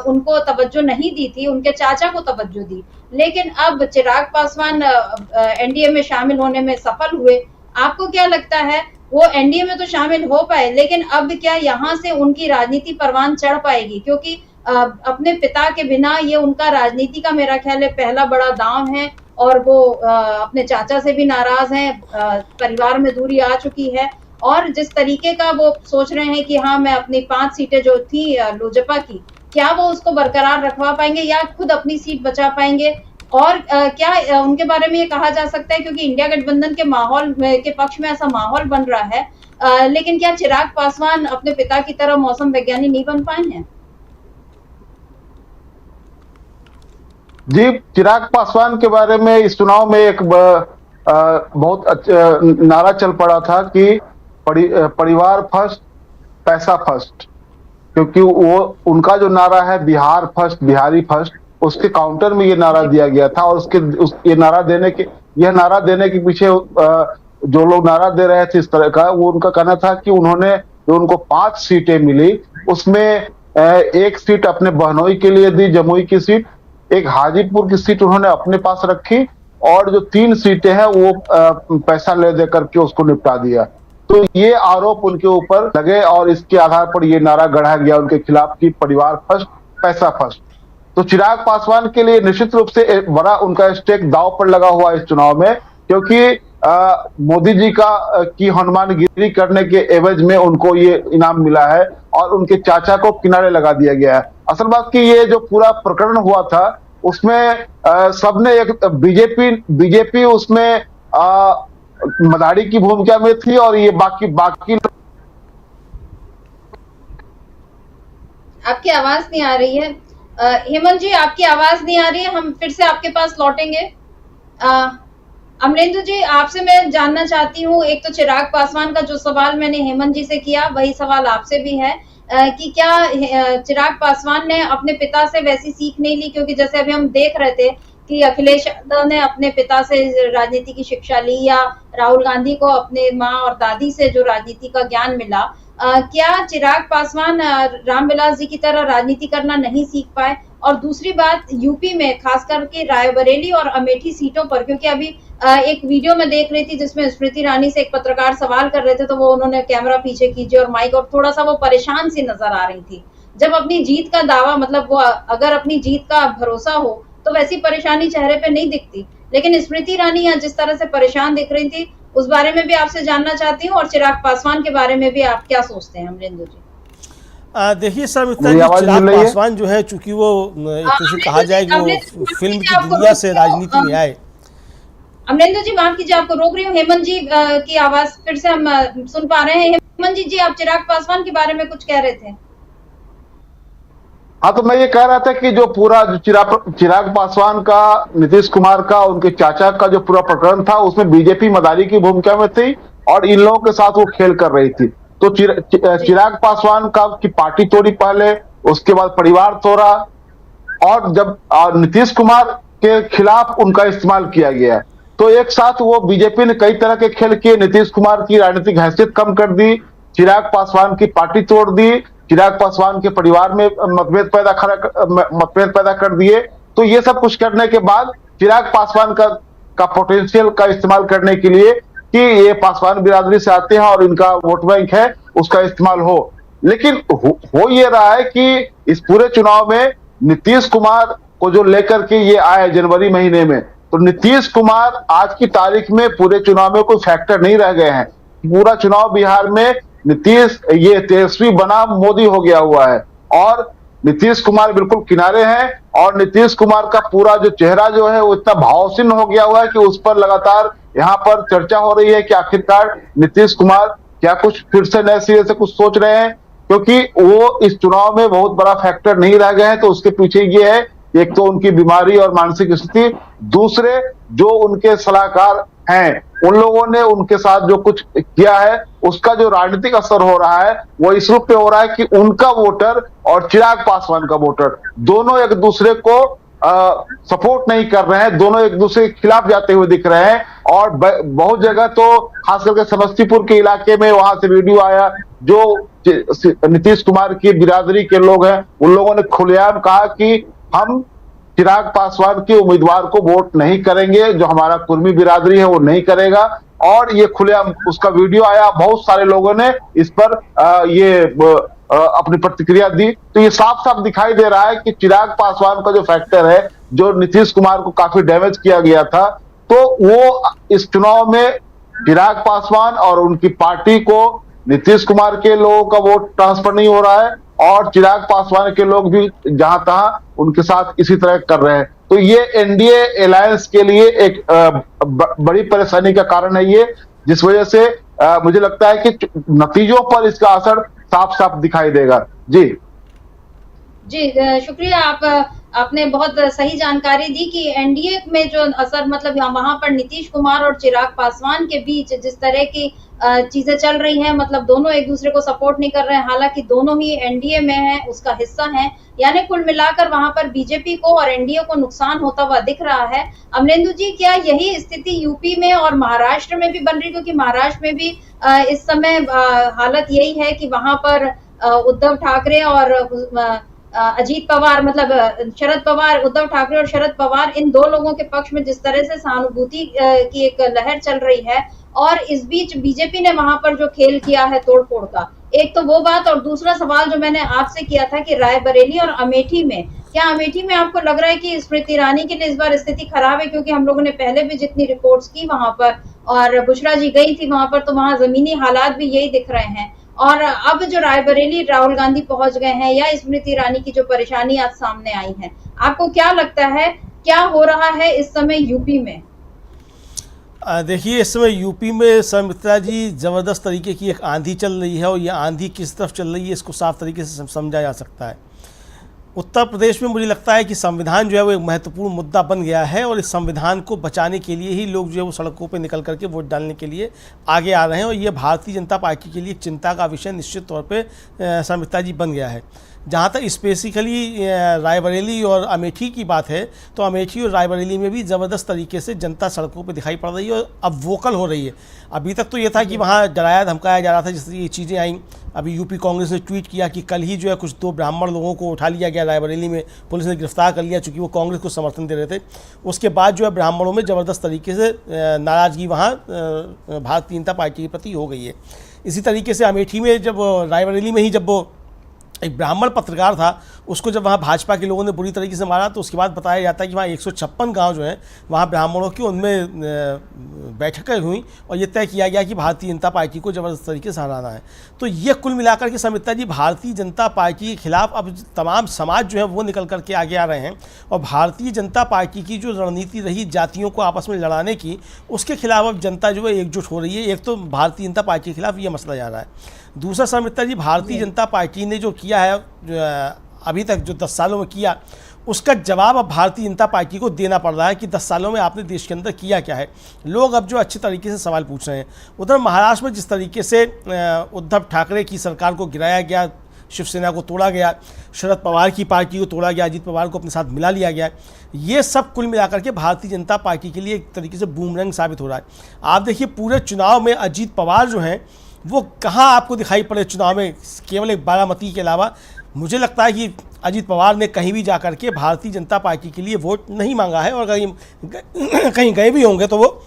उनको तवज्जो नहीं दी थी, उनके चाचा को तवज्जो दी। लेकिन अब चिराग पासवान एनडीए में शामिल होने में सफल हुए। आपको क्या लगता है, वो एनडीए में तो शामिल हो पाए, लेकिन अब क्या यहाँ से उनकी राजनीति परवान चढ़ पाएगी? क्योंकि अपने पिता के बिना ये उनका राजनीति का मेरा ख्याल है पहला बड़ा दांव है और वो अपने चाचा से भी नाराज हैं, परिवार में दूरी आ चुकी है और जिस तरीके का वो सोच रहे हैं कि हाँ मैं अपनी 5 सीटें जो थी लोजपा की, क्या वो उसको बरकरार रखवा पाएंगे या खुद अपनी सीट बचा पाएंगे? और क्या उनके बारे में ये कहा जा सकता है, क्योंकि इंडिया गठबंधन के माहौल के पक्ष में ऐसा माहौल बन रहा है, लेकिन क्या चिराग पासवान अपने पिता की तरह मौसम वैज्ञानिक नहीं बन पाए हैं? जी, चिराग पासवान के बारे में इस चुनाव में एक बहुत नारा चल पड़ा था कि परिवार फर्स्ट, पैसा फर्स्ट, क्योंकि वो उनका जो नारा है बिहार फर्स्ट, बिहारी फर्स्ट, उसके काउंटर में ये नारा दिया गया था। और ये नारा देने के पीछे जो लोग नारा दे रहे थे इस तरह का, वो उनका कहना था कि उन्होंने जो उनको 5 सीटें मिली उसमें 1 सीट अपने बहनोई के लिए दी, जमुई की सीट, एक हाजीपुर की सीट उन्होंने अपने पास रखी और जो 3 सीटें हैं वो पैसा ले दे करके उसको निपटा दिया। तो ये आरोप उनके ऊपर लगे और इसके आधार पर ये नारा गढ़ा गया उनके खिलाफ कि परिवार फर्स्ट, पैसा फर्स्ट। तो चिराग पासवान के लिए निश्चित रूप से एक बड़ा उनका स्टेक दांव पर लगा हुआ इस चुनाव में, क्योंकि मोदी जी की हनुमानगिरी करने के एवज में उनको ये इनाम मिला है और उनके चाचा को किनारे लगा दिया गया है। असल बात कि ये जो पूरा प्रकरण हुआ था उसमें सबने एक बीजेपी उसमें मदारी की भूमिका में थी और ये बाकी आपकी आवाज नहीं आ रही है हेमंत जी, आपकी आवाज नहीं आ रही है, हम फिर से आपके पास लौटेंगे। अमरेंद्र जी, आपसे मैं जानना चाहती हूँ, एक तो चिराग पासवान का जो सवाल मैंने हेमंत जी से किया वही सवाल आपसे भी है कि क्या चिराग पासवान ने अपने पिता से वैसी सीख नहीं ली? क्योंकि जैसे अभी हम देख रहे थे कि अखिलेश यादव ने अपने पिता से राजनीति की शिक्षा ली या राहुल गांधी को अपने माँ और दादी से जो राजनीति का ज्ञान मिला, क्या चिराग पासवान रामविलास जी की तरह राजनीति करना नहीं सीख पाए? और दूसरी बात, यूपी में खास करके रायबरेली और अमेठी सीटों पर, क्योंकि अभी एक वीडियो में देख रही थी जिसमें स्मृति ईरानी से एक पत्रकार सवाल कर रहे थे, तो वो उन्होंने कैमरा पीछे कीजिए और माइक, और थोड़ा सा वो परेशान सी नजर आ रही थी। जब अपनी जीत का दावा, मतलब वो अगर अपनी जीत का भरोसा हो तो वैसी परेशानी चेहरे पे नहीं दिखती, लेकिन स्मृति ईरानी यहाँ जिस तरह से परेशान दिख रही थी उस बारे में भी आपसे जानना चाहती हूँ, और चिराग पासवान के बारे में भी आप क्या सोचते हैं अमरेंद्र जी? देखिए सर, चिराग पासवान जो है, चूंकि वो कहा जाए कि वो फिल्म की दुनिया से राजनीति में आए। अमरेंद्र जी माफ कीजिए, आपको रोक रही हूँ। हेमंत जी की आवाज फिर से हम सुन पा रहे हैं। हेमंत जी, आप चिराग पासवान के बारे में कुछ कह रहे थे। हाँ, तो मैं ये कह रहा था कि जो पूरा जो चिराग पासवान का, नीतीश कुमार का, उनके चाचा का जो पूरा प्रकरण था, उसमें बीजेपी मदारी की भूमिका में थी और इन लोगों के साथ वो खेल कर रही थी। तो चिराग पासवान का की पार्टी तोड़ी पहले, उसके बाद परिवार तोड़ा, और जब नीतीश कुमार के खिलाफ उनका इस्तेमाल किया गया, तो एक साथ वो बीजेपी ने कई तरह के खेल किए। नीतीश कुमार की राजनीतिक हैसियत कम कर दी, चिराग पासवान की पार्टी तोड़ दी, चिराग पासवान के परिवार में मतभेद पैदा कर दिए। तो ये सब कुछ करने के बाद चिराग पासवान का पोटेंशियल का इस्तेमाल करने के लिए कि ये पासवान बिरादरी से आते हैं और इनका वोट बैंक है, उसका इस्तेमाल हो। लेकिन हो ये रहा है कि इस पूरे चुनाव में नीतीश कुमार को जो लेकर के ये आए जनवरी महीने में, तो नीतीश कुमार आज की तारीख में पूरे चुनाव में कोई फैक्टर नहीं रह गए हैं। पूरा चुनाव बिहार में नीतीश ये तेजस्वी बनाम मोदी हो गया हुआ है और नीतीश कुमार बिल्कुल किनारे हैं। और नीतीश कुमार का पूरा जो चेहरा जो है वो इतना भावशील हो गया हुआ है कि उस पर लगातार यहाँ पर चर्चा हो रही है कि आखिरकार नीतीश कुमार क्या कुछ फिर से नए सिरे से कुछ सोच रहे हैं, क्योंकि वो इस चुनाव में बहुत बड़ा फैक्टर नहीं रह गए हैं। तो उसके पीछे ये है, एक तो उनकी बीमारी और मानसिक स्थिति, दूसरे जो उनके सलाहकार हैं उन लोगों ने उनके साथ जो कुछ किया है उसका जो राजनीतिक असर हो रहा है वो इस रूप में हो रहा है कि उनका वोटर और चिराग पासवान का वोटर दोनों एक दूसरे को सपोर्ट नहीं कर रहे हैं, दोनों एक दूसरे के खिलाफ जाते हुए दिख रहे हैं। और बहुत जगह तो खास करके समस्तीपुर के इलाके में वहां से वीडियो आया, जो नीतीश कुमार की बिरादरी के लोग हैं उन लोगों ने खुलेआम कहा कि हम चिराग पासवान के उम्मीदवार को वोट नहीं करेंगे, जो हमारा कुर्मी बिरादरी है वो नहीं करेगा। और ये खुलेआम उसका वीडियो आया, बहुत सारे लोगों ने इस पर अपनी प्रतिक्रिया दी। तो ये साफ साफ दिखाई दे रहा है कि चिराग पासवान का जो फैक्टर है, जो नीतीश कुमार को काफी डैमेज किया गया था, तो वो इस चुनाव में चिराग पासवान और उनकी पार्टी को नीतीश कुमार के लोगों का वोट ट्रांसफर नहीं हो रहा है और चिराग पासवान के लोग भी जहां तहां उनके साथ इसी तरह कर रहे हैं। तो ये एनडीए अलायंस के लिए एक बड़ी परेशानी का कारण है ये, जिस वजह से मुझे लगता है कि नतीजों पर इसका असर साफ साफ दिखाई देगा। जी शुक्रिया। आपने बहुत सही जानकारी दी कि एनडीए में जो असर, मतलब वहां पर नीतीश कुमार और चिराग पासवान के बीच जिस तरह की चीजें चल रही हैं, मतलब दोनों एक दूसरे को सपोर्ट नहीं कर रहे हैं, हालांकि दोनों ही एनडीए में हैं, उसका हिस्सा हैं। यानी कुल मिलाकर वहां पर बीजेपी को और एनडीए को नुकसान होता हुआ दिख रहा है। अमलेंदु जी, क्या यही स्थिति यूपी में और महाराष्ट्र में भी बन रही, क्योंकि महाराष्ट्र में भी इस समय हालत यही है कि वहां पर उद्धव ठाकरे और अजीत पवार, मतलब शरद पवार, उद्धव ठाकरे और शरद पवार, इन दो लोगों के पक्ष में जिस तरह से सहानुभूति की एक लहर चल रही है, और इस बीच बीजेपी ने वहां पर जो खेल किया है तोड़फोड़ का, एक तो वो बात, और दूसरा सवाल जो मैंने आपसे किया था कि रायबरेली और अमेठी में, क्या अमेठी में आपको लग रहा है कि स्मृति ईरानी के लिए इस बार स्थिति खराब है? क्योंकि हम लोगों ने पहले भी जितनी रिपोर्ट्स की वहां पर, और बुशरा जी गई थी वहां पर, तो वहां जमीनी हालात भी यही दिख रहे हैं। और अब जो रायबरेली राहुल गांधी पहुंच गए हैं, या स्मृति ईरानी की जो परेशानी आज सामने आई है, आपको क्या लगता है क्या हो रहा है इस समय यूपी में? देखिए, इस समय यूपी में सुमित्रा जी ज़बरदस्त तरीके की एक आंधी चल रही है, और ये आंधी किस तरफ चल रही है इसको साफ तरीके से समझा जा सकता है। उत्तर प्रदेश में मुझे लगता है कि संविधान जो है वो एक महत्वपूर्ण मुद्दा बन गया है, और इस संविधान को बचाने के लिए ही लोग जो है वो सड़कों पे निकल करके वोट डालने के लिए आगे आ रहे हैं, और ये भारतीय जनता पार्टी के लिए चिंता का विषय निश्चित तौर पे सुमित्रा जी बन गया है। जहाँ तक स्पेसिकली रायबरेली और अमेठी की बात है, तो अमेठी और रायबरेली में भी ज़बरदस्त तरीके से जनता सड़कों पे दिखाई पड़ रही है और अब वोकल हो रही है। अभी तक तो ये था कि वहाँ डराया धमकाया जा रहा था, जिस ये चीज़ें आई। अभी यूपी कांग्रेस ने ट्वीट किया कि कल ही जो है कुछ 2 ब्राह्मण लोगों को उठा लिया गया रायबरेली में, पुलिस ने गिरफ्तार कर लिया, चूँकि वो कांग्रेस को समर्थन दे रहे थे। उसके बाद जो है ब्राह्मणों में ज़बरदस्त तरीके से नाराज़गी वहाँ भारतीय जनता पार्टी के प्रति हो गई है। इसी तरीके से अमेठी में जब रायबरेली में ही जब वो एक ब्राह्मण पत्रकार था, उसको जब वहाँ भाजपा के लोगों ने बुरी तरीके से मारा, तो उसके बाद बताया जाता है कि वहाँ 156 गांव जो हैं वहाँ ब्राह्मणों की, उनमें बैठकें हुई और ये तय किया गया कि भारतीय जनता पार्टी को ज़बरदस्त तरीके से हराना है। तो ये कुल मिलाकर के सुमित्रा जी, भारतीय जनता पार्टी के खिलाफ अब तमाम समाज जो है वो निकल करके आगे आ रहे हैं, और भारतीय जनता पार्टी की जो रणनीति रही जातियों को आपस में लड़ाने की, उसके खिलाफ अब जनता जो है एकजुट हो रही है। एक तो भारतीय जनता पार्टी के खिलाफ ये मसला जा रहा है, दूसरा सुमित्रा जी, भारतीय जनता पार्टी ने जो किया है अभी तक जो 10 सालों में किया, उसका जवाब अब भारतीय जनता पार्टी को देना पड़ रहा है कि 10 सालों में आपने देश के अंदर किया क्या है। लोग अब जो अच्छे तरीके से सवाल पूछ रहे हैं। उधर महाराष्ट्र में जिस तरीके से उद्धव ठाकरे की सरकार को गिराया गया, शिवसेना को तोड़ा गया, शरद पवार की पार्टी को तोड़ा गया, अजीत पवार को अपने साथ मिला लिया गया, ये सब कुल मिलाकर के भारतीय जनता पार्टी के लिए एक तरीके से बूमरंग साबित हो रहा है। आप देखिए पूरे चुनाव में अजीत पवार जो हैं वो कहाँ आपको दिखाई पड़े चुनाव में, केवल एक बारामती के अलावा। मुझे लगता है कि अजीत पवार ने कहीं भी जाकर के भारतीय जनता पार्टी के लिए वोट नहीं मांगा है, और कहीं गए भी होंगे तो वो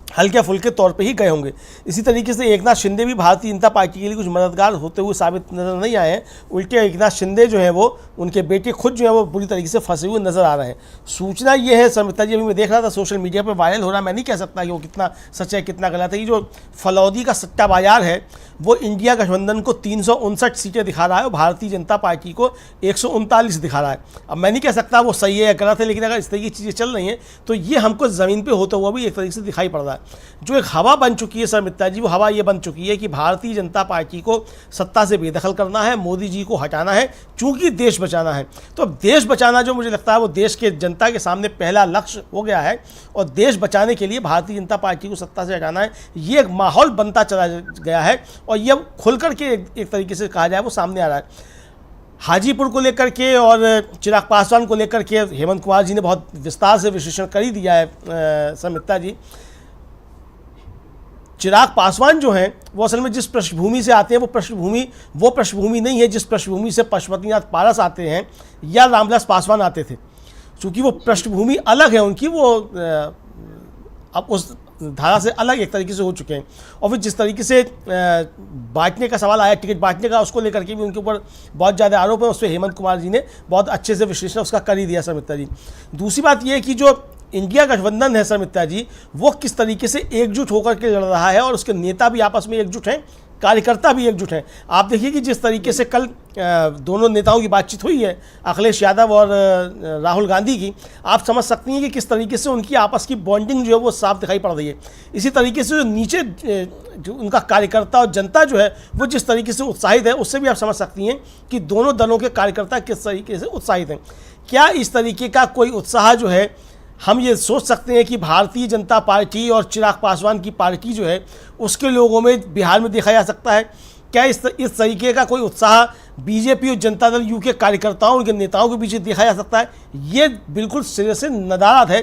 हल्के फुल्के तौर पे ही गए होंगे। इसी तरीके से एकनाथ शिंदे भी भारतीय जनता पार्टी के लिए कुछ मददगार होते हुए साबित नजर नहीं आए हैं। उल्टे एकनाथ शिंदे जो है वो, उनके बेटे खुद जो है वो बुरी तरीके से फंसे हुए नजर आ रहे हैं। सूचना ये है समिता जी, अभी मैं देख रहा था सोशल मीडिया पर वायरल हो रहा, मैं नहीं कह सकता कि वो कितना सच है कितना गलत है। ये जो फलौदी का सट्टा बाजार है वो इंडिया गठबंधन को 359 सीटें दिखा रहा है और भारतीय जनता पार्टी को 139 दिखा रहा है। अब मैं नहीं कह सकता वो सही है या गलत है, लेकिन अगर इस तरीके की चीज़ें चल रही हैं तो ये हमको ज़मीन पे होता हुआ भी एक तरीके से दिखाई पड़ रहा है। जो एक हवा बन चुकी है सर मित्रा जी, वो हवा ये बन चुकी है कि भारतीय जनता पार्टी को सत्ता से बेदखल करना है, मोदी जी को हटाना है, चूँकि देश बचाना है। तो अब देश बचाना जो मुझे लगता है वो देश के जनता के सामने पहला लक्ष्य हो गया है, और देश बचाने के लिए भारतीय जनता पार्टी को सत्ता से हटाना है। ये एक माहौल बनता चला गया है और ये अब खुल करके एक तरीके से कहा जाए वो सामने आ रहा है। हाजीपुर को लेकर के और चिराग पासवान को लेकर के हेमंत कुमार जी ने बहुत विस्तार से विश्लेषण कर ही दिया है समिता जी। चिराग पासवान जो हैं वो असल में जिस पृष्ठभूमि से आते हैं वो पृष्ठभूमि नहीं है जिस पृष्ठभूमि से पशुपतिनाथ पारस आते हैं या रामविलास पासवान आते थे। चूँकि वो पृष्ठभूमि अलग है उनकी, वो अब उस धारा से अलग एक तरीके से हो चुके हैं। और फिर जिस तरीके से बांटने का सवाल आया, टिकट बांटने का, उसको लेकर के भी उनके ऊपर बहुत ज़्यादा आरोप है। उस पर हेमंत कुमार जी ने बहुत अच्छे से विश्लेषण उसका कर ही दिया सर मित्रा जी। दूसरी बात यह है कि जो इंडिया गठबंधन है सर मित्रा जी, वो किस तरीके से एकजुट होकर के लड़ रहा है और उसके नेता भी आपस में एकजुट हैं, कार्यकर्ता भी एकजुट हैं। आप देखिए कि जिस तरीके से कल दोनों नेताओं की बातचीत हुई है, अखिलेश यादव और राहुल गांधी की, आप समझ सकती हैं कि किस तरीके से उनकी आपस की बॉन्डिंग जो है वो साफ दिखाई पड़ रही है। इसी तरीके से जो नीचे जो उनका कार्यकर्ता और जनता जो है वो जिस तरीके से उत्साहित है, उससे भी आप समझ सकती हैं कि दोनों दलों के कार्यकर्ता किस तरीके से उत्साहित हैं। क्या इस तरीके का कोई उत्साह जो है, हम ये सोच सकते हैं कि भारतीय जनता पार्टी और चिराग पासवान की पार्टी जो है उसके लोगों में बिहार में देखा जा सकता है? क्या इस तरीके का कोई उत्साह बीजेपी और जनता दल यू के कार्यकर्ताओं, उनके नेताओं के पीछे देखा जा सकता है? ये बिल्कुल सिरे से नदारत है।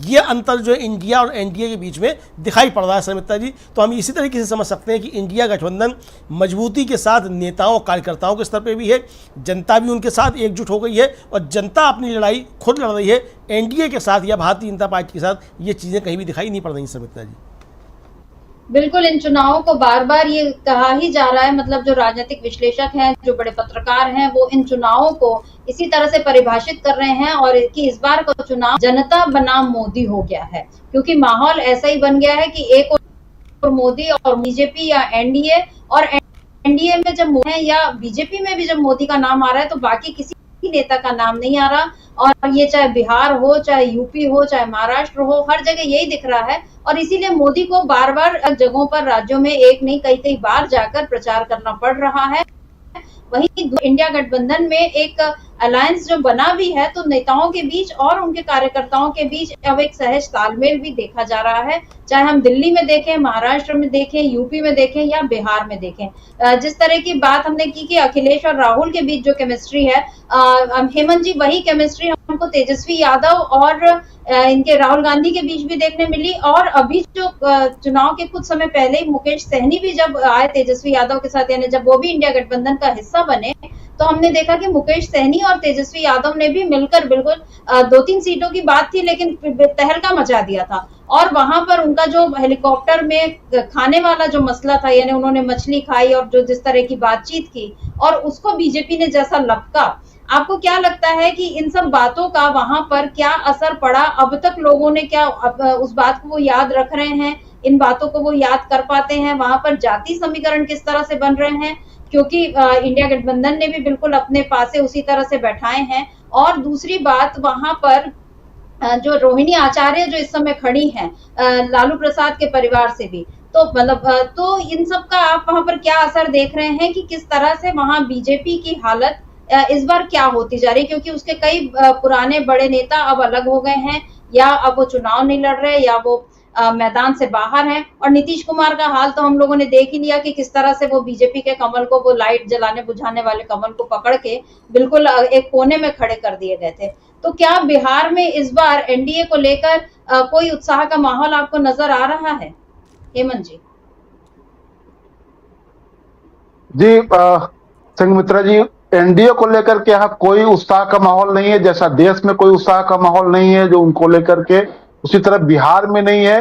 ये अंतर जो है इंडिया और एनडीए के बीच में दिखाई पड़ रहा है समिता जी। तो हम इसी तरीके से समझ सकते हैं कि इंडिया गठबंधन मजबूती के साथ नेताओं और कार्यकर्ताओं के स्तर पर भी है, जनता भी उनके साथ एकजुट हो गई है और जनता अपनी लड़ाई खुद लड़ रही है एनडीए के साथ या भारतीय जनता पार्टी के साथ। ये चीज़ें कहीं भी दिखाई नहीं पड़ रही समिता जी। बिल्कुल, इन चुनावों को बार बार ये कहा ही जा रहा है, मतलब जो राजनीतिक विश्लेषक हैं, जो बड़े पत्रकार हैं, वो इन चुनावों को इसी तरह से परिभाषित कर रहे हैं और कि इस बार का चुनाव जनता बनाम मोदी हो गया है, क्योंकि माहौल ऐसा ही बन गया है कि एक और मोदी और बीजेपी या एनडीए, और एनडीए में जब है या बीजेपी में भी जब मोदी का नाम आ रहा है तो बाकी किसी नेता का नाम नहीं आ रहा। और ये चाहे बिहार हो, चाहे यूपी हो, चाहे महाराष्ट्र हो, हर जगह यही दिख रहा है। और इसीलिए मोदी को बार बार जगहों पर, राज्यों में एक नहीं कई बार जाकर प्रचार करना पड़ रहा है। वहीं इंडिया गठबंधन में एक अलायंस जो बना भी है, तो नेताओं के बीच और उनके कार्यकर्ताओं के बीच अब एक सहज तालमेल भी देखा जा रहा है, चाहे हम दिल्ली में देखें, महाराष्ट्र में देखें, यूपी में देखें या बिहार में देखें। जिस तरह की बात हमने की कि अखिलेश और राहुल के बीच जो केमिस्ट्री है, हेमंत जी, वही केमिस्ट्री हमको तेजस्वी यादव और इनके राहुल गांधी के बीच भी देखने मिली। और अभी जो चुनाव के कुछ समय पहले ही मुकेश सहनी भी जब आए तेजस्वी यादव के साथ, यानी जब वो भी इंडिया गठबंधन का हिस्सा बने, तो हमने देखा कि मुकेश सहनी और तेजस्वी यादव ने भी मिलकर, बिल्कुल 2-3 सीटों की बात थी लेकिन तहलका मचा दिया था। और वहां पर उनका जो हेलीकॉप्टर में खाने वाला जो मसला था, यानी उन्होंने मछली खाई और जो जिस तरह की बातचीत की, और उसको बीजेपी ने जैसा लपका, आपको क्या लगता है कि इन सब बातों का वहां पर क्या असर पड़ा? अब तक लोगों ने क्या उस बात को वो याद रख रहे हैं, इन बातों को वो याद कर पाते हैं? वहां पर जाति समीकरण किस तरह से बन रहे हैं? क्योंकि इंडिया गठबंधन ने भी बिल्कुल अपने पासे उसी तरह से बैठाए हैं। और दूसरी बात, वहां पर जो रोहिणी आचार्य जो इस समय खड़ी हैं लालू प्रसाद के परिवार से भी, तो मतलब तो इन सब का आप वहां पर क्या असर देख रहे हैं कि किस तरह से वहां बीजेपी की हालत इस बार क्या होती जा रही है, क्योंकि उसके कई पुराने बड़े नेता अब अलग हो गए हैं, या अब वो चुनाव नहीं लड़ रहे, या वो मैदान से बाहर हैं। और नीतीश कुमार का हाल तो हम लोगों ने देख ही लिया कि किस तरह से वो बीजेपी के कमल को, वो लाइट जलाने बुझाने वाले कमल को पकड़ के बिल्कुल एक कोने में खड़े कर दिए गए थे। तो क्या बिहार में इस बार एनडीए को लेकर कोई उत्साह का माहौल आपको नजर आ रहा है, हेमंत जी? जी संघमित्रा जी, एनडीए को लेकर के यहाँ कोई उत्साह का माहौल नहीं है। जैसा देश में कोई उत्साह का माहौल नहीं है जो उनको लेकर के, उसी तरह बिहार में नहीं है।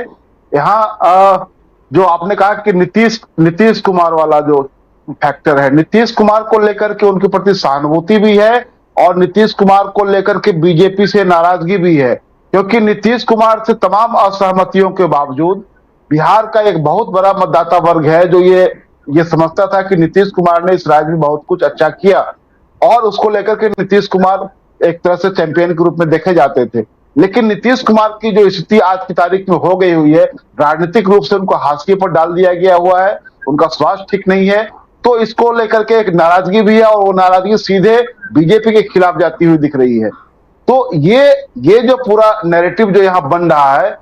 यहाँ जो आपने कहा कि नीतीश कुमार वाला जो फैक्टर है, नीतीश कुमार को लेकर के उनके प्रति सहानुभूति भी है और नीतीश कुमार को लेकर के बीजेपी से नाराजगी भी है, क्योंकि नीतीश कुमार से तमाम असहमतियों के बावजूद बिहार का एक बहुत बड़ा मतदाता वर्ग है जो ये समझता था कि नीतीश कुमार ने इस राज्य में बहुत कुछ अच्छा किया और उसको लेकर के नीतीश कुमार एक तरह से चैंपियन के रूप में देखे जाते थे। लेकिन नीतीश कुमार की जो स्थिति आज की तारीख में हो गई हुई है, राजनीतिक रूप से उनको हाशिए पर डाल दिया गया हुआ है, उनका स्वास्थ्य ठीक नहीं है, तो इसको लेकर के एक नाराजगी भी है और वो नाराजगी सीधे बीजेपी के खिलाफ जाती हुई दिख रही है। तो ये जो पूरा नैरेटिव जो यहाँ बन रहा है,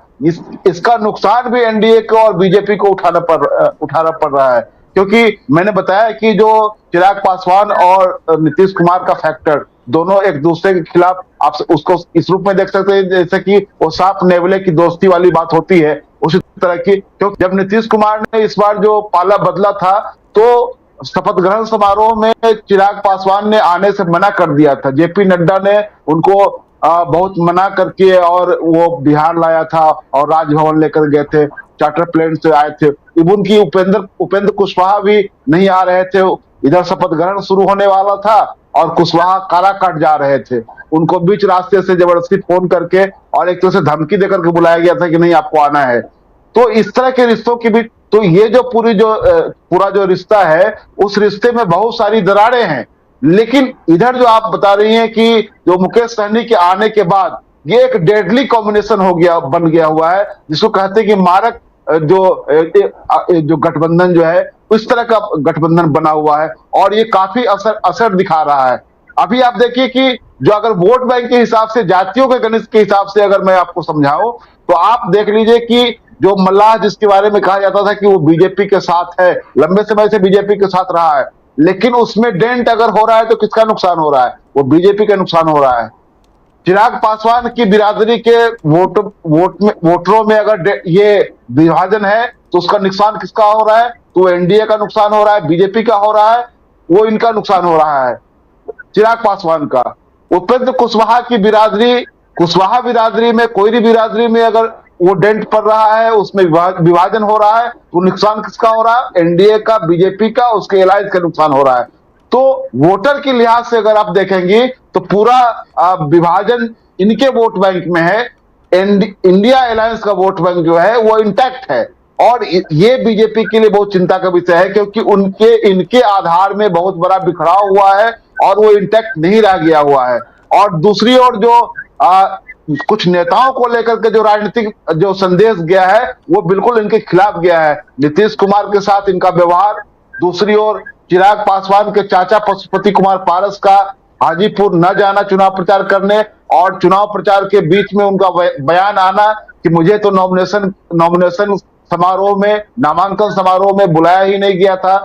इसका नुकसान भी एनडीए को और बीजेपी को उठाना पड़ रहा है, क्योंकि मैंने बताया कि जो चिराग पासवान और नीतीश कुमार का फैक्टर दोनों एक दूसरे के खिलाफ, आप उसको इस रूप में देख सकते हैं जैसे कि वो सांप नेवले की दोस्ती वाली बात होती है, उसी तरह की। क्योंकि जब नीतीश कुमार ने इस बार जो पाला बदला था तो शपथ ग्रहण समारोह में चिराग पासवान ने आने से मना कर दिया था। जेपी नड्डा ने उनको बहुत मना करके और वो बिहार लाया था और राजभवन लेकर गए थे, चार्टर प्लेन से आए थे। इवन की उपेंद्र कुशवाहा भी नहीं आ रहे थे। इधर शपथ ग्रहण शुरू होने वाला था और कुशवाहा काराकाट जा रहे थे, उनको बीच रास्ते से जबरदस्ती फोन करके और एक तरह से धमकी देकर के बुलाया गया था कि नहीं आपको आना है। तो इस तरह के रिश्तों की भी, तो ये जो पूरा जो रिश्ता है, उस रिश्ते में बहुत सारी दरारें हैं। लेकिन इधर जो आप बता रही हैं कि जो मुकेश सहनी के आने के बाद ये एक डेडली कॉम्बिनेशन बन गया हुआ है, जिसको कहते हैं कि मारक जो गठबंधन जो है, उस तरह का गठबंधन बना हुआ है और ये काफी असर दिखा रहा है। अभी आप देखिए कि जो अगर वोट बैंक के हिसाब से, जातियों के गणित के हिसाब से अगर मैं आपको समझाऊं, तो आप देख लीजिए कि जो मल्लाह, जिसके बारे में कहा जाता था कि वो बीजेपी के साथ है, लंबे समय से बीजेपी के साथ रहा है, लेकिन उसमें डेंट अगर हो रहा है तो किसका नुकसान हो रहा है? वो बीजेपी का नुकसान हो रहा है। चिराग पासवान की बिरादरी के वोटरों में अगर ये विभाजन है तो उसका नुकसान किसका हो रहा है? तो एनडीए का नुकसान हो रहा है, बीजेपी का हो रहा है, वो इनका नुकसान हो रहा है, चिराग पासवान का। उपेंद्र कुशवाहा की कुशवाहा बिरादरी में, कोई बिरादरी में अगर वो डेंट पड़ रहा है, उसमें विभाजन हो रहा है, तो नुकसान किसका हो रहा है? एनडीए का, बीजेपी का, उसके एलायंस का नुकसान हो रहा है। तो वोटर के लिहाज से अगर आप देखेंगे तो पूरा विभाजन इनके वोट बैंक में है। इंडिया अलायंस का वोट बैंक जो है वो इंटैक्ट है और ये बीजेपी के लिए बहुत चिंता का विषय है, क्योंकि इनके आधार में बहुत बड़ा बिखराव हुआ है और वो इंटैक्ट नहीं रह गया हुआ है। और दूसरी ओर जो कुछ नेताओं को लेकर के जो राजनीतिक जो संदेश गया है, वो बिल्कुल इनके खिलाफ गया है। नीतीश कुमार के साथ इनका व्यवहार, दूसरी ओर चिराग पासवान के चाचा पशुपति कुमार पारस का हाजीपुर न जाना चुनाव प्रचार करने और चुनाव प्रचार के बीच में उनका बयान आना कि मुझे तो नॉमिनेशन समारोह में, नामांकन समारोह में बुलाया ही नहीं गया था।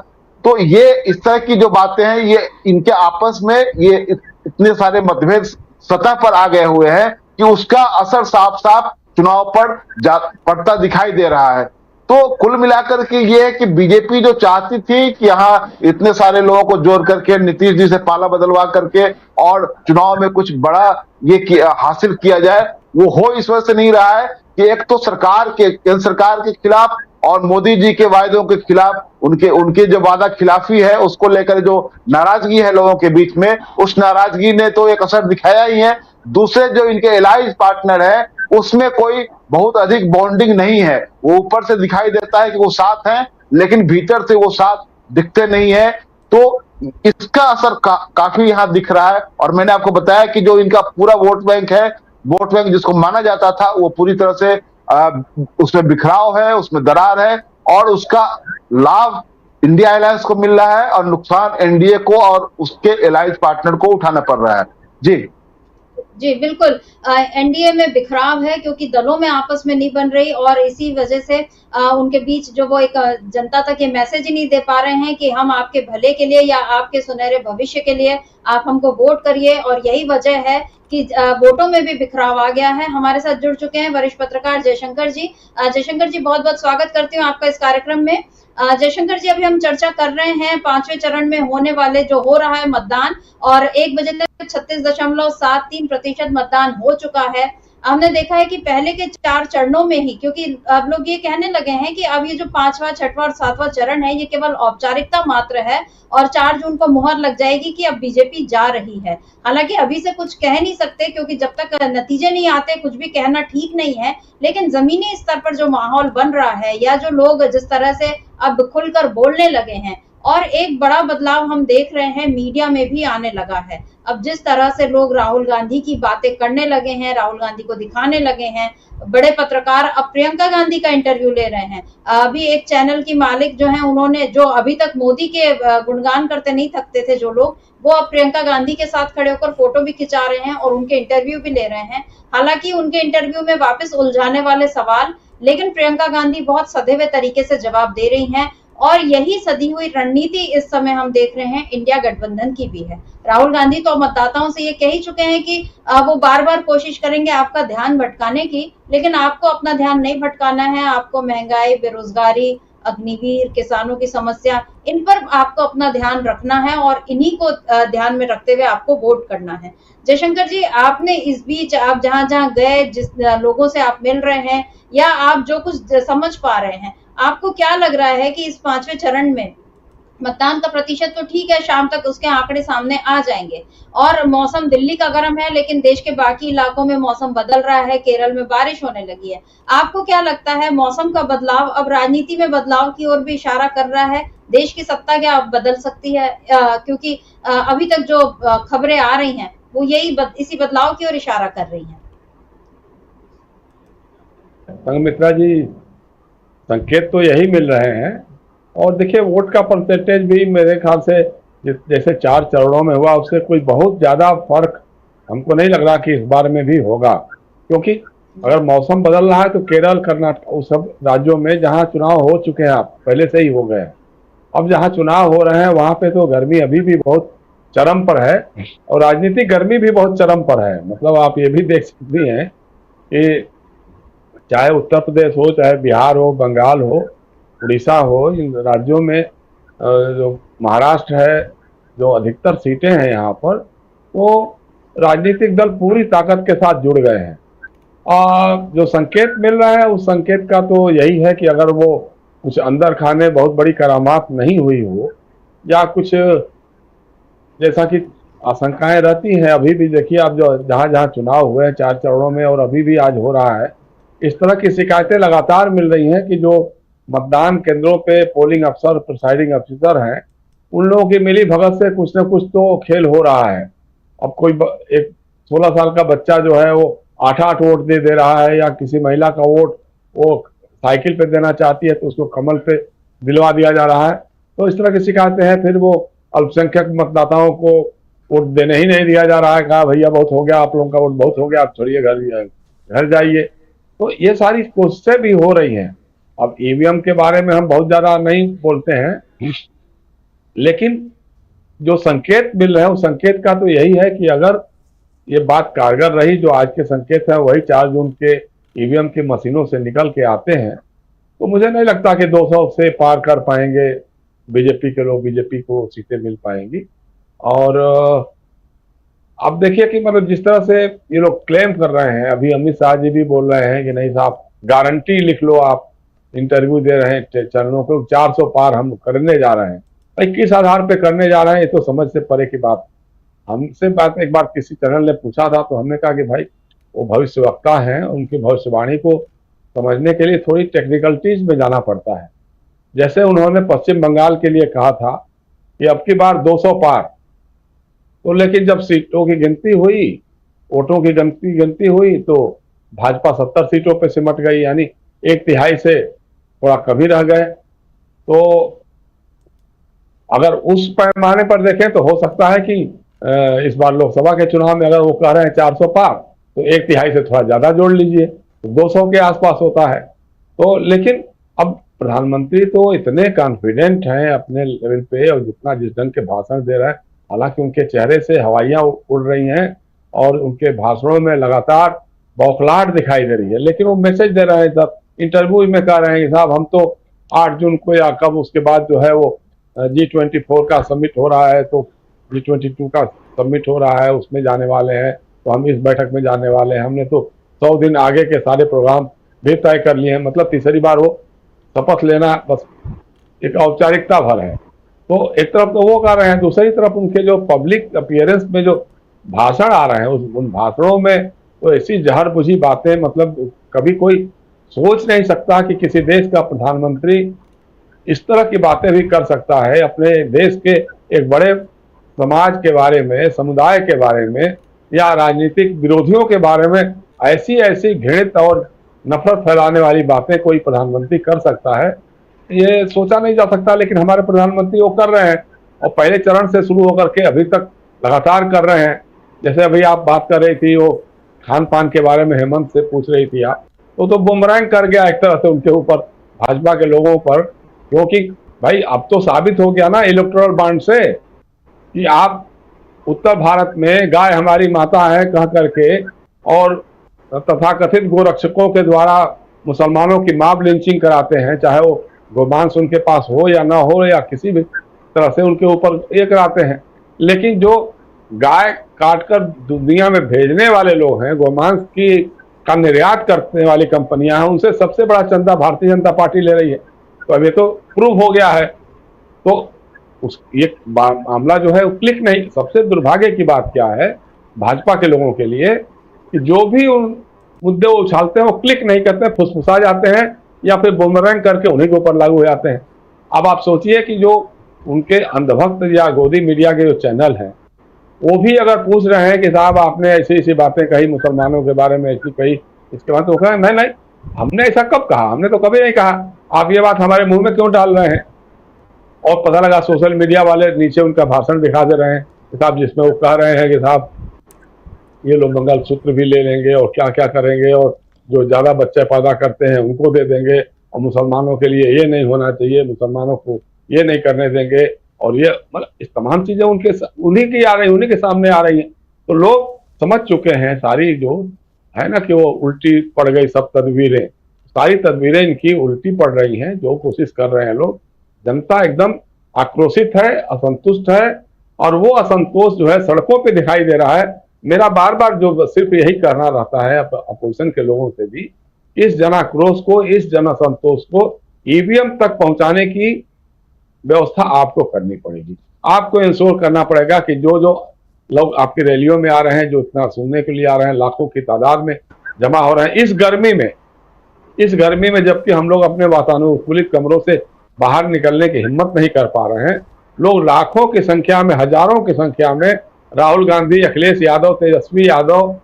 तो ये इस तरह की जो बातें हैं, ये इनके आपस में ये इतने सारे मतभेद सतह पर आ गए हुए हैं कि उसका असर साफ साफ चुनाव पर पड़ता दिखाई दे रहा है। तो कुल मिलाकर के ये है कि बीजेपी जो चाहती थी कि यहाँ इतने सारे लोगों को जोड़ करके नीतीश जी से पाला बदलवा करके और चुनाव में कुछ बड़ा ये हासिल किया जाए, वो हो इस वजह से नहीं रहा है कि एक तो केंद्र सरकार के खिलाफ और मोदी जी के वायदों के खिलाफ, उनके जो वादा खिलाफी है उसको लेकर जो नाराजगी है लोगों के बीच में, उस नाराजगी ने तो एक असर दिखाया ही है। दूसरे जो इनके एलाइज पार्टनर है, उसमें कोई बहुत अधिक बॉन्डिंग नहीं है। वो ऊपर से दिखाई देता है कि वो साथ हैं, लेकिन भीतर से वो साथ दिखते नहीं है। तो इसका असर काफी यहाँ दिख रहा है। और मैंने आपको बताया कि जो इनका पूरा वोट बैंक जिसको माना जाता था, वो पूरी तरह से उसमें बिखराव है, उसमें दरार है और उसका लाभ इंडिया अलायंस को मिल रहा है और नुकसान एनडीए को और उसके अलायंस पार्टनर को उठाना पड़ रहा है। जी जी बिल्कुल, एनडीए में बिखराव है क्योंकि दलों में आपस में नहीं बन रही और इसी वजह से उनके बीच जो वो एक जनता तक ये मैसेज ही नहीं दे पा रहे हैं कि हम आपके भले के लिए या आपके सुनहरे भविष्य के लिए आप हमको वोट करिए, और यही वजह है कि वोटों में भी बिखराव आ गया है। हमारे साथ जुड़ चुके हैं वरिष्ठ पत्रकार जयशंकर जी। जयशंकर जी, बहुत बहुत स्वागत करती हूँ आपका इस कार्यक्रम में। जयशंकर जी, अभी हम चर्चा कर रहे हैं 5वें चरण में होने वाले जो हो रहा है मतदान, और 1 बजे तक 36.73% मतदान हो चुका है। हमने देखा है कि पहले के 4 चरणों में ही, क्योंकि अब लोग ये कहने लगे हैं कि अब ये जो 5वां, 6वां और 7वां चरण है ये केवल औपचारिकता मात्र है और 4 जून को मुहर लग जाएगी कि अब बीजेपी जा रही है। हालांकि अभी से कुछ कह नहीं सकते क्योंकि जब तक नतीजे नहीं आते कुछ भी कहना ठीक नहीं है, लेकिन जमीनी स्तर पर जो माहौल बन रहा है या जो लोग जिस तरह से अब खुलकर बोलने लगे हैं, और एक बड़ा बदलाव हम देख रहे हैं मीडिया में भी आने लगा है। अब जिस तरह से लोग राहुल गांधी की बातें करने लगे हैं, राहुल गांधी को दिखाने लगे हैं, बड़े पत्रकार अब प्रियंका गांधी का इंटरव्यू ले रहे हैं। अभी एक चैनल की मालिक जो है, उन्होंने, जो अभी तक मोदी के गुणगान करते नहीं थकते थे जो लोग, वो अब प्रियंका गांधी के साथ खड़े होकर फोटो भी खिंचा रहे हैं और उनके इंटरव्यू भी ले रहे हैं। हालांकि उनके इंटरव्यू में वापस उलझाने वाले सवाल, लेकिन प्रियंका गांधी बहुत सधे हुए तरीके से जवाब दे रही हैं, और यही सदी हुई रणनीति इस समय हम देख रहे हैं इंडिया गठबंधन की भी है। राहुल गांधी तो मतदाताओं से ये कह ही चुके हैं कि वो बार बार कोशिश करेंगे आपका ध्यान भटकाने की, लेकिन आपको अपना ध्यान नहीं भटकाना है। आपको महंगाई, बेरोजगारी, अग्निवीर, किसानों की समस्या, इन पर आपको अपना ध्यान रखना है और इन्हीं को ध्यान में रखते हुए आपको वोट करना है। जयशंकर जी, आपने इस बीच आप जहां जहां गए, जिस लोगों से आप मिल रहे हैं या आप जो कुछ समझ पा रहे हैं, आपको क्या लग रहा है कि इस 5वें चरण में मतदान का प्रतिशत तो ठीक है, शाम तक उसके आंकड़े सामने आ जाएंगे, और मौसम दिल्ली का गर्म है लेकिन देश के बाकी इलाकों में मौसम बदल रहा है, केरल में बारिश होने लगी है। आपको क्या लगता है, मौसम का बदलाव अब राजनीति में बदलाव की ओर भी इशारा कर रहा है? देश की सत्ता क्या बदल सकती है? क्योंकि अभी तक जो खबरें आ रही हैं वो इसी बदलाव की ओर इशारा कर रही है। संघमित्रा जी, संकेत तो यही मिल रहे हैं। और देखिए, वोट का परसेंटेज भी मेरे ख्याल से जैसे 4 चरणों में हुआ उससे कोई बहुत ज़्यादा फर्क हमको नहीं लग रहा कि इस बार में भी होगा, क्योंकि अगर मौसम बदल रहा है तो केरल, कर्नाटक, उस सब राज्यों में जहां चुनाव हो चुके हैं पहले से ही हो गए, अब जहां चुनाव हो रहे हैं वहां पे तो गर्मी अभी भी बहुत चरम पर है, और राजनीतिक गर्मी भी बहुत चरम पर है। मतलब आप ये भी देख सकती हैं कि चाहे उत्तर प्रदेश हो, चाहे बिहार हो, बंगाल हो, उड़ीसा हो, इन राज्यों में जो महाराष्ट्र है, जो अधिकतर सीटें हैं यहाँ पर, वो राजनीतिक दल पूरी ताकत के साथ जुड़ गए हैं। और जो संकेत मिल रहा है उस संकेत का तो यही है कि अगर वो कुछ अंदर खाने बहुत बड़ी करामात नहीं हुई हो, या कुछ जैसा कि आशंकाएं रहती हैं, अभी भी देखिए आप जो जहाँ जहाँ चुनाव हुए हैं 4 चरणों में और अभी भी आज हो रहा है, इस तरह की शिकायतें लगातार मिल रही हैं कि जो मतदान केंद्रों पे पोलिंग अफसर, प्रिसाइडिंग अफसर हैं, उन लोगों की मिली भगत से कुछ न कुछ तो खेल हो रहा है। अब कोई एक 16 साल का बच्चा जो है वो 8-8 वोट दे रहा है, या किसी महिला का वोट वो साइकिल पे देना चाहती है तो उसको कमल पे दिलवा दिया जा रहा है। तो इस तरह की शिकायतें हैं। फिर वो अल्पसंख्यक मतदाताओं को वोट देने ही नहीं दिया जा रहा है, कहा भैया बहुत हो गया, आप लोगों का वोट बहुत हो गया, आप छोड़िए, घर जाइए। तो ये सारी कोशिशें भी हो रही हैं। अब ईवीएम के बारे में हम बहुत ज्यादा नहीं बोलते हैं, लेकिन जो संकेत मिल रहे हैं उस संकेत का तो यही है कि अगर ये बात कारगर रही, जो आज के संकेत है वही 4 जून के ईवीएम की मशीनों से निकल के आते हैं, तो मुझे नहीं लगता कि 200 से पार कर पाएंगे बीजेपी के लोग, बीजेपी को सीटें मिल पाएंगी। और अब देखिए कि मतलब जिस तरह से ये लोग क्लेम कर रहे हैं, अभी अमित शाह जी भी बोल रहे हैं कि नहीं साहब गारंटी लिख लो, आप इंटरव्यू दे रहे हैं चरणों को, 400 पार हम करने जा रहे हैं। भाई किस आधार पे करने जा रहे हैं, ये तो समझ से परे की बात। हमसे बात एक बार किसी चैनल ने पूछा था तो हमने कहा कि भाई वो भविष्यवक्ता हैं, उनकी भविष्यवाणी को समझने के लिए थोड़ी टेक्निकलिटीज में जाना पड़ता है। जैसे उन्होंने पश्चिम बंगाल के लिए कहा था कि अब की बार 200 पार, तो लेकिन जब सीटों की गिनती हुई, वोटों की गिनती हुई, तो भाजपा 70 सीटों पे सिमट गई, यानी 1/3 से थोड़ा कम ही रह गए। तो अगर उस पैमाने पर देखें तो हो सकता है कि इस बार लोकसभा के चुनाव में अगर वो कह रहे हैं 400 पार, तो 1/3 से थोड़ा ज्यादा जोड़ लीजिए तो 200 के आसपास होता है। तो लेकिन अब प्रधानमंत्री तो इतने कॉन्फिडेंट हैं अपने लेवल पे, और जितना जिस ढंग के भाषण दे रहे हैं, हालांकि उनके चेहरे से हवाइयां उड़ रही हैं और उनके भाषणों में लगातार बौखलाहट दिखाई दे रही है, लेकिन वो मैसेज दे रहे हैं। सब इंटरव्यू में कह रहे हैं कि साहब हम तो 8 जून को या कब उसके बाद जो है वो G24 का समिट हो रहा है, तो G22 का समिट हो रहा है, उसमें जाने वाले हैं, तो हम इस बैठक में जाने वाले हैं। हमने तो 100 दिन आगे के सारे प्रोग्राम भी तय कर लिए हैं। मतलब तीसरी बार वो शपथ लेना बस एक औपचारिकता भर है। तो एक तरफ तो वो कर रहे हैं, दूसरी तरफ उनके जो पब्लिक अपीयरेंस में जो भाषण आ रहे हैं, उन भाषणों में तो ऐसी जहर बुझी बातें, मतलब कभी कोई सोच नहीं सकता कि किसी देश का प्रधानमंत्री इस तरह की बातें भी कर सकता है अपने देश के एक बड़े समाज के बारे में, समुदाय के बारे में, या राजनीतिक विरोधियों के बारे में ऐसी ऐसी घृणित और नफरत फैलाने वाली बातें कोई प्रधानमंत्री कर सकता है, ये सोचा नहीं जा सकता। लेकिन हमारे प्रधानमंत्री वो कर रहे हैं, और पहले चरण से शुरू होकर के अभी तक लगातार कर रहे हैं। जैसे अभी आप बात कर रही थी, वो खान पान के बारे में हेमंत से पूछ रही थी आप, तो बुमरैंग कर गया एक तरह से उनके ऊपर, भाजपा के लोगों पर, क्योंकि भाई अब तो साबित हो गया ना इलेक्टोरल बॉन्ड से कि आप उत्तर भारत में गाय हमारी माता है कह करके, और तथाकथित गोरक्षकों के द्वारा मुसलमानों की मॉब लिंचिंग कराते हैं, चाहे वो गोमांस उनके पास हो या ना हो, या किसी भी तरह से उनके ऊपर ये कराते हैं। लेकिन जो गाय काटकर दुनिया में भेजने वाले लोग हैं, गोमांस का निर्यात करने वाली कंपनियां हैं, उनसे सबसे बड़ा चंदा भारतीय जनता पार्टी ले रही है। तो अब ये तो प्रूव हो गया है। तो ये मामला जो है वो क्लिक नहीं। सबसे दुर्भाग्य की बात क्या है भाजपा के लोगों के लिए कि जो भी उन मुद्दे उछालते हैं वो क्लिक नहीं करते हैं, फुसफुसा जाते हैं, या फिर बुमरैंग करके उन्हीं के ऊपर लागू हो जाते हैं। अब आप सोचिए कि जो उनके अंधभक्त या गोदी मीडिया के जो चैनल हैं, वो भी अगर पूछ रहे हैं कि साहब आपने ऐसी ऐसी बातें कही मुसलमानों के बारे में, ऐसी कही, इसके बाद तो कहें नहीं हमने ऐसा कब कहा, हमने तो कभी नहीं कहा, आप ये बात हमारे मुंह में क्यों डाल रहे हैं। और पता लगा सोशल मीडिया वाले नीचे उनका भाषण दिखा दे रहे हैं साहब, जिसमें वो कह रहे हैं कि साहब ये लोग मंगलसूत्र भी ले लेंगे और क्या क्या करेंगे, और जो ज्यादा बच्चे पैदा करते हैं उनको दे देंगे, और मुसलमानों के लिए ये नहीं होना चाहिए, मुसलमानों को ये नहीं करने देंगे, और ये मतलब इस तमाम चीजें उन्हीं की आ रही, उन्हीं के सामने आ रही हैं। तो लोग समझ चुके हैं सारी जो है ना कि वो उल्टी पड़ गई सब तदबीरें, सारी तदबीरें इनकी उल्टी पड़ रही हैं। जो कोशिश कर रहे हैं लोग, जनता एकदम आक्रोशित है, असंतुष्ट है, और वो असंतोष जो है सड़कों पे दिखाई दे रहा है। मेरा बार बार जो सिर्फ यही करना रहता है अपोजिशन के लोगों से भी, इस जन आक्रोश को, इस जन असंतोष को ईवीएम तक पहुंचाने की व्यवस्था आपको करनी पड़ेगी। आपको इंश्योर करना पड़ेगा कि जो जो लोग आपकी रैलियों में आ रहे हैं, जो इतना सुनने के लिए आ रहे हैं, लाखों की तादाद में जमा हो रहे हैं इस गर्मी में जबकि हम लोग अपने वातानुकूलित कमरों से बाहर निकलने की हिम्मत नहीं कर पा रहे हैं, लोग लाखों की संख्या में, हजारों की संख्या में राहुल गांधी, अखिलेश यादव, तेजस्वी यादव,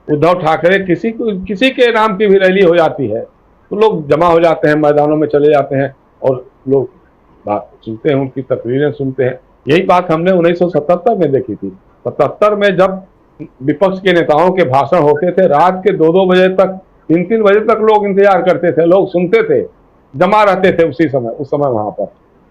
उद्धव ठाकरे, किसी के नाम की भी रैली हो जाती है तो लोग जमा हो जाते हैं, मैदानों में चले जाते हैं, और लोग बात सुनते हैं, उनकी तकरीरें सुनते हैं। यही बात हमने 1977 में देखी थी। 77 में जब विपक्ष के नेताओं के भाषण होते थे, रात के 2-2 बजे तक, 3-3 बजे तक लोग इंतजार करते थे, लोग सुनते थे, जमा रहते थे उस समय वहां पर।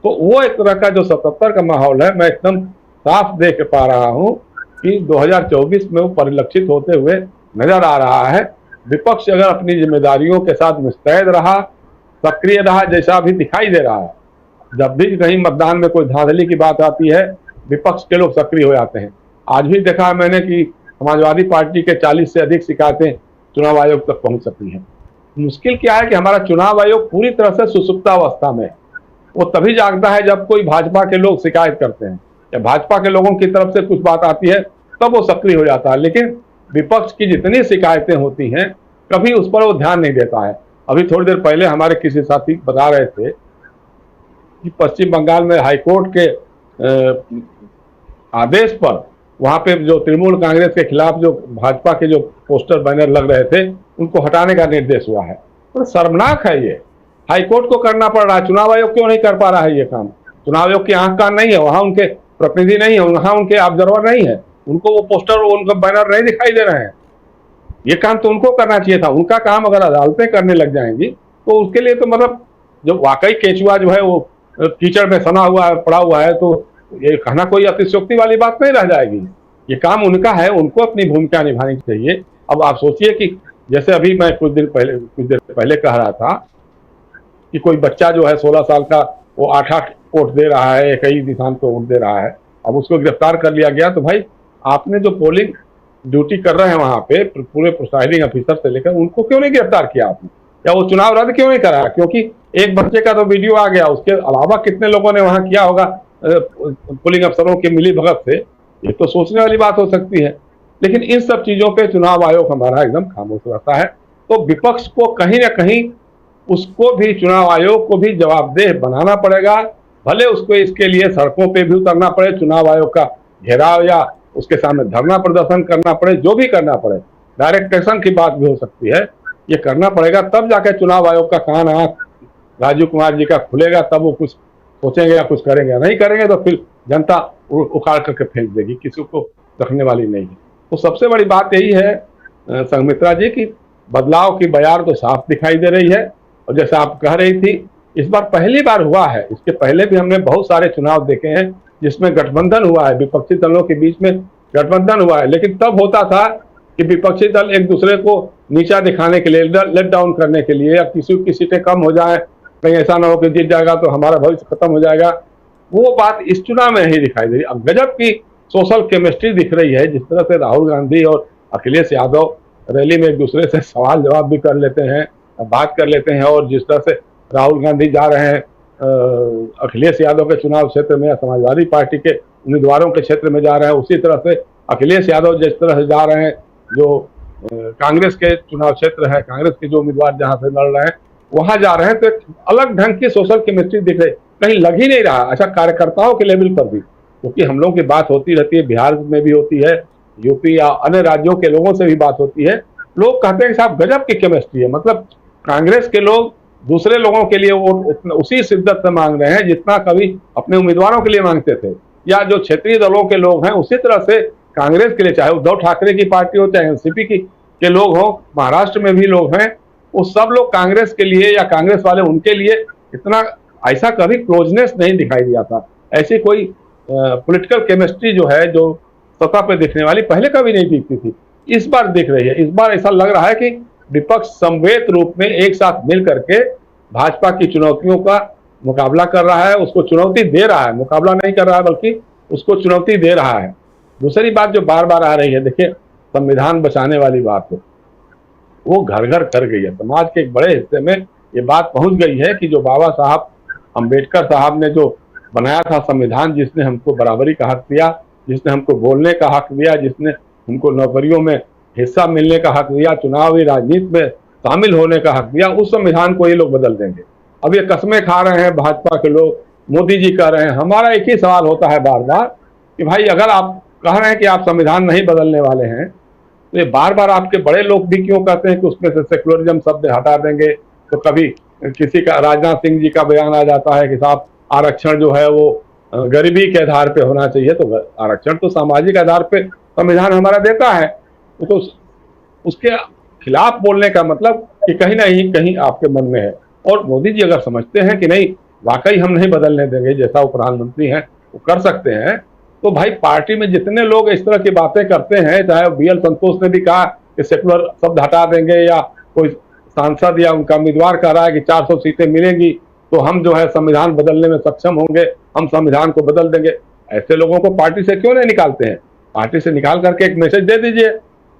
तो वो एक तरह का जो 77 का माहौल है, मैं एकदम साफ देख पा रहा हूं कि 2024 में वो परिलक्षित होते हुए नजर आ रहा है। विपक्ष अगर अपनी जिम्मेदारियों के साथ मुस्तैद रहा, सक्रिय रहा, जैसा अभी दिखाई दे रहा है, जब भी कहीं मतदान में कोई धांधली की बात आती है, विपक्ष के लोग सक्रिय हो जाते हैं। आज भी देखा मैंने कि समाजवादी पार्टी के 40 से अधिक शिकायतें चुनाव आयोग तक पहुंच सकती हैं। मुश्किल क्या है कि हमारा चुनाव आयोग पूरी तरह से सुसुप्तावस्था में है। वो तभी जागता है जब कोई भाजपा के लोग शिकायत करते हैं या भाजपा के लोगों की तरफ से कुछ बात आती है, तब वो सक्रिय हो जाता है। लेकिन विपक्ष की जितनी शिकायतें होती हैं, कभी उस पर वो ध्यान नहीं देता है। अभी थोड़ी देर पहले हमारे किसी साथी बता रहे थे कि पश्चिम बंगाल में हाईकोर्ट के आदेश पर वहां पे जो तृणमूल कांग्रेस के खिलाफ जो भाजपा के जो पोस्टर बैनर लग रहे थे, उनको हटाने का निर्देश हुआ है। तो शर्मनाक है ये, हाईकोर्ट को करना पड़ रहा है, चुनाव आयोग क्यों नहीं कर पा रहा है ये काम। चुनाव आयोग की आंख कान नहीं है, वहां उनके प्रतिनिधि नहीं है, वहां उनके ऑब्जर्वर नहीं है, उनको वो पोस्टर उनका बैनर नहीं दिखाई दे रहे हैं। ये काम तो उनको करना चाहिए था। उनका काम अगर अदालतें करने लग जाएंगी तो उसके लिए तो मतलब जो वाकई केचुआ जो है वो कीचड़ में सना हुआ है, पड़ा हुआ है, तो ये कहना कोई अतिशयोक्ति वाली बात नहीं रह जाएगी। ये काम उनका है, उनको अपनी भूमिका निभानी चाहिए। अब आप सोचिए कि जैसे अभी मैं कुछ देर पहले कह रहा था कि कोई बच्चा जो है 16 साल का, वो 8-8 वोट दे रहा है, कई दिशान को वोट दे रहा है, अब उसको गिरफ्तार कर लिया गया। तो भाई आपने जो पोलिंग ड्यूटी कर रहे हैं वहां पे पूरे प्रिसाइडिंग ऑफिसर से लेकर, उनको क्यों नहीं गिरफ्तार किया आपने, या वो चुनाव रद्द क्यों नहीं कराया? क्योंकि एक बच्चे का तो वीडियो आ गया, उसके अलावा कितने लोगों ने वहां किया होगा पोलिंग अफसरों की मिली भगत से, ये तो सोचने वाली बात हो सकती है। लेकिन इन सब चीजों पे चुनाव आयोग हमारा एकदम खामोश रहता है। तो विपक्ष को कहीं ना कहीं उसको भी, चुनाव आयोग को भी जवाबदेह बनाना पड़ेगा। भले उसको इसके लिए सड़कों पे भी उतरना पड़े, चुनाव आयोग का घेराव या उसके सामने धरना प्रदर्शन करना पड़े, जो भी करना पड़े, डायरेक्ट एक्शन की बात भी हो सकती है, ये करना पड़ेगा। तब जाके चुनाव आयोग का कान आंख राजीव कुमार जी का खुलेगा, तब वो कुछ सोचेंगे या कुछ करेंगे। नहीं करेंगे तो फिर जनता उखाड़ करके फेंक देगी, किसी को रखने वाली नहीं है। तो सबसे बड़ी बात यही है संघमित्रा जी की बदलाव की बयार तो साफ दिखाई दे रही है। और जैसे आप कह रही थी, इस बार पहली बार हुआ है, इसके पहले भी हमने बहुत सारे चुनाव देखे हैं जिसमें गठबंधन हुआ है, विपक्षी दलों के बीच में गठबंधन हुआ है, लेकिन तब होता था कि विपक्षी दल एक दूसरे को नीचा दिखाने के लिए, लेट डाउन करने के लिए, या किसी की सीटें कम हो जाए, कहीं ऐसा ना हो कि जीत जाएगा तो हमारा भविष्य खत्म हो जाएगा। वो बात इस चुनाव में नहीं दिखाई दे रही। अब गजब की सोशल केमिस्ट्री दिख रही है, जिस तरह से राहुल गांधी और अखिलेश यादव रैली में एक दूसरे से सवाल जवाब भी कर लेते हैं, बात कर लेते हैं, और जिस तरह से राहुल गांधी जा रहे हैं अखिलेश यादव के चुनाव क्षेत्र में, या समाजवादी पार्टी के उम्मीदवारों के क्षेत्र में जा रहे हैं, उसी तरह से अखिलेश यादव जिस तरह से जा रहे हैं, जो कांग्रेस के चुनाव क्षेत्र है, कांग्रेस के जो उम्मीदवार जहां से लड़ रहे हैं वहां जा रहे हैं, तो एक अलग ढंग की सोशल केमिस्ट्री दिख रही, कहीं लग ही नहीं रहा। अच्छा, कार्यकर्ताओं के लेवल पर भी, क्योंकि हम लोगों की बात होती रहती है, बिहार में भी होती है, यूपी या अन्य राज्यों के लोगों से भी बात होती है, लोग कहते हैं कि साहब गजब की केमिस्ट्री है। मतलब कांग्रेस के लोग दूसरे लोगों के लिए वोट उसी शिद्दत से मांग रहे हैं जितना कभी अपने उम्मीदवारों के लिए मांगते थे, या जो क्षेत्रीय दलों के लोग हैं उसी तरह से कांग्रेस के लिए, चाहे उद्धव ठाकरे की पार्टी हो, चाहे एनसीपी के लोग हो, महाराष्ट्र में भी लोग हैं, वो सब लोग कांग्रेस के लिए या कांग्रेस वाले उनके लिए इतना, ऐसा कभी क्लोजनेस नहीं दिखाई दिया था। ऐसी कोई पॉलिटिकल केमिस्ट्री जो है, जो सतह पे दिखने वाली, पहले कभी नहीं दिखती थी, इस बार दिख रही है। इस बार ऐसा लग रहा है कि विपक्ष समवेत रूप में एक साथ मिल करके भाजपा की चुनौतियों का मुकाबला कर रहा है, उसको चुनौती दे रहा है, मुकाबला नहीं कर रहा है बल्कि उसको चुनौती दे रहा है। दूसरी बात जो बार बार आ रही है, देखिए संविधान बचाने वाली बात है, वो घर घर कर गई है, समाज के एक बड़े हिस्से में ये बात पहुंच गई है कि जो बाबा साहब अम्बेडकर साहब ने जो बनाया था संविधान, जिसने हमको बराबरी का हक दिया, जिसने हमको बोलने का हक दिया, जिसने हमको नौकरियों में हिस्सा मिलने का हक दिया, चुनावी राजनीति में शामिल होने का हक दिया, उस संविधान को ये लोग बदल देंगे। अब ये कस्में खा रहे हैं भाजपा के लोग, मोदी जी कह रहे हैं। हमारा एक ही सवाल होता है बार बार कि भाई अगर आप कह रहे हैं कि आप संविधान नहीं बदलने वाले हैं, तो ये बार बार आपके बड़े लोग भी क्यों कहते हैं कि उसमें से सेकुलरिज्म शब्द हटा देंगे। तो कभी किसी का, राजनाथ सिंह जी का बयान आ जाता है कि साहब आरक्षण जो है वो गरीबी के आधार पे होना चाहिए, तो आरक्षण तो सामाजिक आधार पे संविधान हमारा देता है, तो उसके खिलाफ बोलने का मतलब कि कहीं ना कहीं आपके मन में है। और मोदी जी अगर समझते हैं कि नहीं वाकई हम नहीं बदलने देंगे, जैसा वो प्रधानमंत्री हैं वो कर सकते हैं, तो भाई पार्टी में जितने लोग इस तरह की बातें करते हैं, चाहे BL संतोष ने भी कहा कि सेकुलर शब्द हटा देंगे, या कोई सांसद या उनका उम्मीदवार कह रहा है कि 400 सीटें मिलेंगी तो हम जो है संविधान बदलने में सक्षम होंगे, हम संविधान को बदल देंगे। ऐसे लोगों को पार्टी से क्यों नहीं निकालते हैं? पार्टी से निकाल करके एक मैसेज दे दीजिए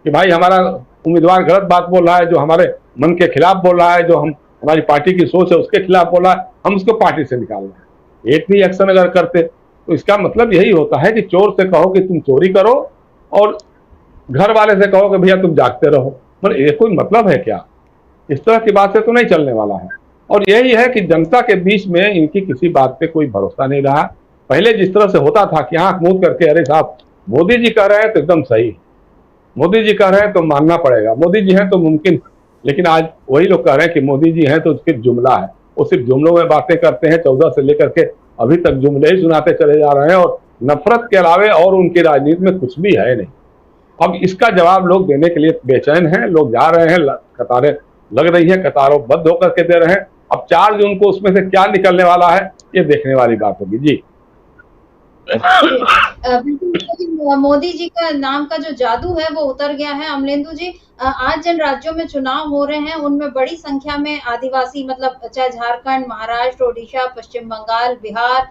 कि भाई हमारा उम्मीदवार गलत बात बोल रहा है, जो हमारे मन के खिलाफ बोल रहा है, जो हमारी पार्टी की सोच है उसके खिलाफ बोल रहा है, हम उसको पार्टी से निकाल रहे हैं। एक भी एक्शन अगर करते तो इसका मतलब यही होता है कि चोर से कहो कि तुम चोरी करो और घर वाले से कहो कि भैया तुम जागते रहो। मतलब ये कोई मतलब है क्या? इस तरह की बात से तो नहीं चलने वाला है। और यही है कि जनता के बीच में इनकी किसी बात पे कोई भरोसा नहीं रहा। पहले जिस तरह से होता था कि आंख मूंद करके अरे साहब मोदी जी कह रहे हैं तो एकदम सही, मोदी जी कह रहे हैं तो मानना पड़ेगा, मोदी जी हैं तो मुमकिन। लेकिन आज वही लोग कह रहे हैं कि मोदी जी हैं तो सिर्फ जुमला है, वो सिर्फ जुमलों में बातें करते हैं, 14 से लेकर के अभी तक जुमले ही सुनाते चले जा रहे हैं और नफरत के अलावे और उनकी राजनीति में कुछ भी है नहीं। अब इसका जवाब लोग देने के लिए बेचैन हैं, लोग जा रहे हैं, कतारें लग रही हैं, कतारों बद्ध होकर के दे रहे हैं। अब 4 जून को उसमें से क्या निकलने वाला है ये देखने वाली बात होगी। जी बिल्कुल, मोदी जी का नाम का जो जादू है वो उतर गया है। अमलेंदु जी, आज जिन राज्यों में चुनाव हो रहे हैं उनमें बड़ी संख्या में आदिवासी, मतलब चाहे झारखंड, महाराष्ट्र, ओडिशा, पश्चिम बंगाल, बिहार,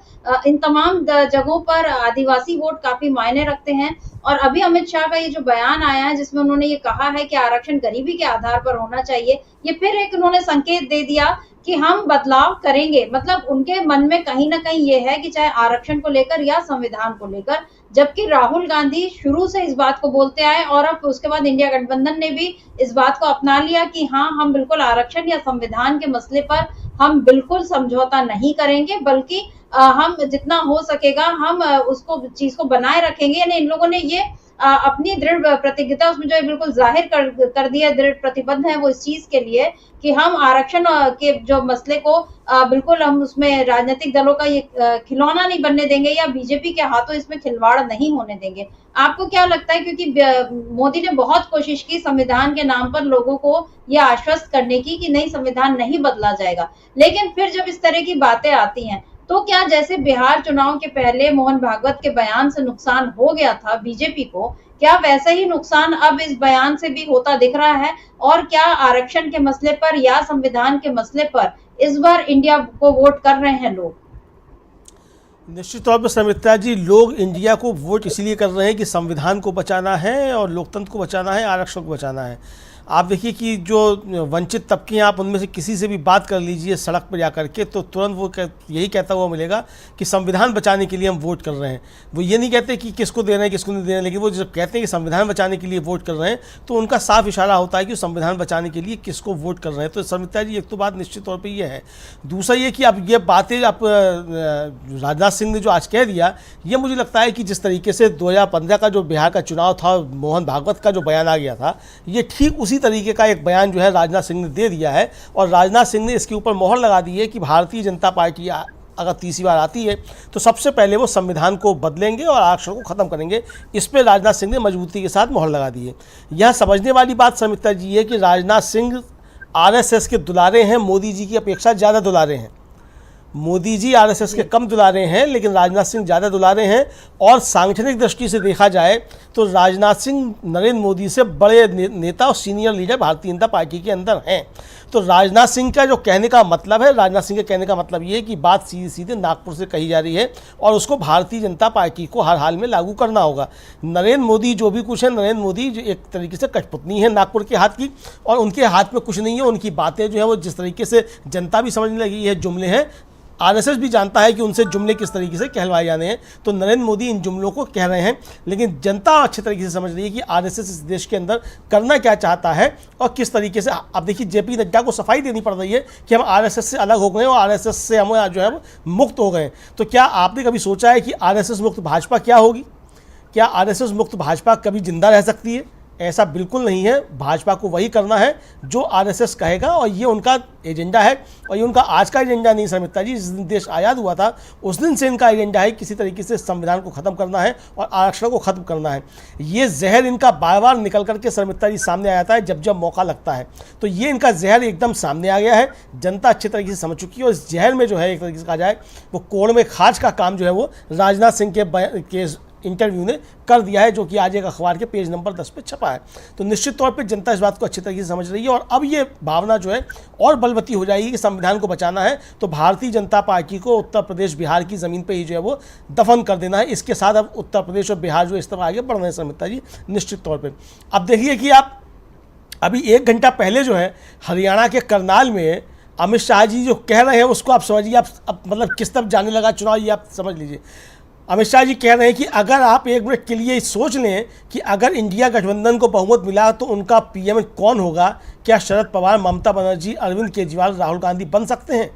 इन तमाम जगहों पर आदिवासी वोट काफी मायने रखते हैं। और अभी अमित शाह का ये जो बयान आया है जिसमें उन्होंने ये कहा है कि आरक्षण गरीबी के आधार पर होना चाहिए, ये फिर एक उन्होंने संकेत दे दिया कि हम बदलाव करेंगे। मतलब उनके मन में कहीं ना कहीं ये है कि चाहे आरक्षण को लेकर या संविधान को लेकर, जबकि राहुल गांधी शुरू से इस बात को बोलते आए और अब उसके बाद इंडिया गठबंधन ने भी इस बात को अपना लिया कि हाँ, हम बिल्कुल आरक्षण या संविधान के मसले पर हम बिल्कुल समझौता नहीं करेंगे, बल्कि हम जितना हो सकेगा हम उसको चीज को बनाए रखेंगे। यानी इन लोगों ने ये अपनी दृढ़ प्रतिज्ञता उसमें जो है बिल्कुल जाहिर कर दिया, दृढ़ प्रतिबद्ध है वो इस चीज के लिए कि हम आरक्षण के जो मसले को बिल्कुल हम उसमें राजनीतिक दलों का ये खिलौना नहीं बनने देंगे या बीजेपी के हाथों इसमें खिलवाड़ नहीं होने देंगे। आपको क्या लगता है, क्योंकि मोदी ने बहुत कोशिश की संविधान के नाम पर लोगों को ये आश्वस्त करने की कि नहीं, संविधान नहीं बदला जाएगा, लेकिन फिर जब इस तरह की बातें आती हैं तो क्या जैसे बिहार चुनाव के पहले मोहन भागवत के बयान से नुकसान हो गया था बीजेपी को, क्या वैसा ही नुकसान अब इस बयान से भी होता दिख रहा है? और क्या आरक्षण के मसले पर या संविधान के मसले पर इस बार इंडिया को वोट कर रहे हैं लोग? निश्चित तौर पर समिता जी, लोग इंडिया को वोट इसलिए कर रहे हैं कि संविधान को बचाना है और लोकतंत्र को बचाना है, आरक्षण को बचाना है। आप देखिए कि जो वंचित तबके हैं, आप उनमें से किसी से भी बात कर लीजिए सड़क पर जा करके, तो तुरंत वो यही कहता हुआ मिलेगा कि संविधान बचाने के लिए हम वोट कर रहे हैं। वो ये नहीं कहते कि किसको दे रहे हैं किसको नहीं दे रहे हैं, लेकिन वो जब कहते हैं कि संविधान बचाने के लिए वोट कर रहे हैं तो उनका साफ इशारा होता है कि संविधान बचाने के लिए किसको वोट कर रहे हैं। तो समिता जी, एक तो बात निश्चित तौर पर यह है। दूसरा ये कि अब ये बातें आप राजनाथ सिंह ने जो आज कह दिया, ये मुझे लगता है कि जिस तरीके से 2015 का जो बिहार का चुनाव था, मोहन भागवत का जो बयान आ गया था, ये ठीक उसी तरीके का एक बयान जो है राजनाथ सिंह ने दे दिया है। और राजनाथ सिंह ने इसके ऊपर मोहर लगा दी है कि भारतीय जनता पार्टी अगर तीसरी बार आती है तो सबसे पहले वो संविधान को बदलेंगे और आरक्षण को ख़त्म करेंगे। इस पर राजनाथ सिंह ने मजबूती के साथ मोहर लगा दी है। यह समझने वाली बात समिता जी है कि राजनाथ सिंह आरएसएस के दुलारे हैं, मोदी जी की अपेक्षा ज़्यादा दुलारे हैं। मोदी जी आरएसएस के कम दुलारे हैं, लेकिन राजनाथ सिंह ज़्यादा दुलारे हैं। और सांगठनिक दृष्टि से देखा जाए तो राजनाथ सिंह नरेंद्र मोदी से बड़े नेता और senior leader Bharatiya Janata party के अंदर हैं। तो राजनाथ सिंह का जो कहने का मतलब है, राजनाथ सिंह के कहने का मतलब ये है कि बात सीधे सीधे नागपुर से कही जा रही है और उसको भारतीय जनता पार्टी को हर हाल में लागू करना होगा। नरेंद्र मोदी जो भी कुछ है, नरेंद्र मोदी जो एक तरीके से कठपुतली है नागपुर के हाथ की, और उनके हाथ में कुछ नहीं है। उनकी बातें जो है वो जिस तरीके से जनता भी समझने लगी है जुमले हैं, आरएसएस भी जानता है कि उनसे जुमले किस तरीके से कहलवाए जाने हैं। तो नरेंद्र मोदी इन जुमलों को कह रहे हैं, लेकिन जनता अच्छे तरीके से समझ रही है कि आरएसएस इस देश के अंदर करना क्या चाहता है और किस तरीके से। अब देखिए, जेपी नड्डा को सफाई देनी पड़ रही है कि हम आरएसएस से अलग हो गए और आरएसएस से हम जो है मुक्त हो गए। तो क्या आपने कभी सोचा है कि आरएसएस मुक्त भाजपा क्या होगी? क्या आरएसएस मुक्त भाजपा कभी जिंदा रह सकती है? ऐसा बिल्कुल नहीं है। भाजपा को वही करना है जो आरएसएस कहेगा, और ये उनका एजेंडा है। और ये उनका आज का एजेंडा नहीं समिता जी, जिस दिन देश आज़ाद हुआ था उस दिन से इनका एजेंडा है किसी तरीके से संविधान को ख़त्म करना है और आरक्षण को ख़त्म करना है। ये जहर इनका बार बार निकल करके समिता जी सामने आ जाता है जब जब मौका लगता है। तो ये इनका जहर एकदम सामने आ गया है, जनता अच्छे तरीके से समझ चुकी है। और इस जहर में जो है एक तरीके से कहा जाए वो कोड़ में खाज का काम जो है वो राजनाथ सिंह के इंटरव्यू ने कर दिया है, जो कि आज एक अखबार के पेज नंबर 10 पे छपा है। तो निश्चित तौर पे जनता इस बात को अच्छी तरीके से समझ रही है और अब ये भावना जो है और बलवती हो जाएगी कि संविधान को बचाना है तो भारतीय जनता पार्टी को उत्तर प्रदेश बिहार की ज़मीन पे ही जो है वो दफन कर देना है। इसके साथ अब उत्तर प्रदेश और बिहार जो इस तरह आगे बढ़ रहे हैं समिता जी, निश्चित तौर पर। अब देखिए कि आप अभी 1 घंटा पहले जो है हरियाणा के करनाल में अमित शाह जी जो कह रहे हैं उसको आप समझिए, आप मतलब किस तरफ जाने लगा चुनाव, ये आप समझ लीजिए। अमित शाह जी कह रहे हैं कि अगर आप 1 मिनट के लिए सोच लें कि अगर इंडिया गठबंधन को बहुमत मिला तो उनका पीएम कौन होगा, क्या शरद पवार, ममता बनर्जी, अरविंद केजरीवाल, राहुल गांधी बन सकते हैं?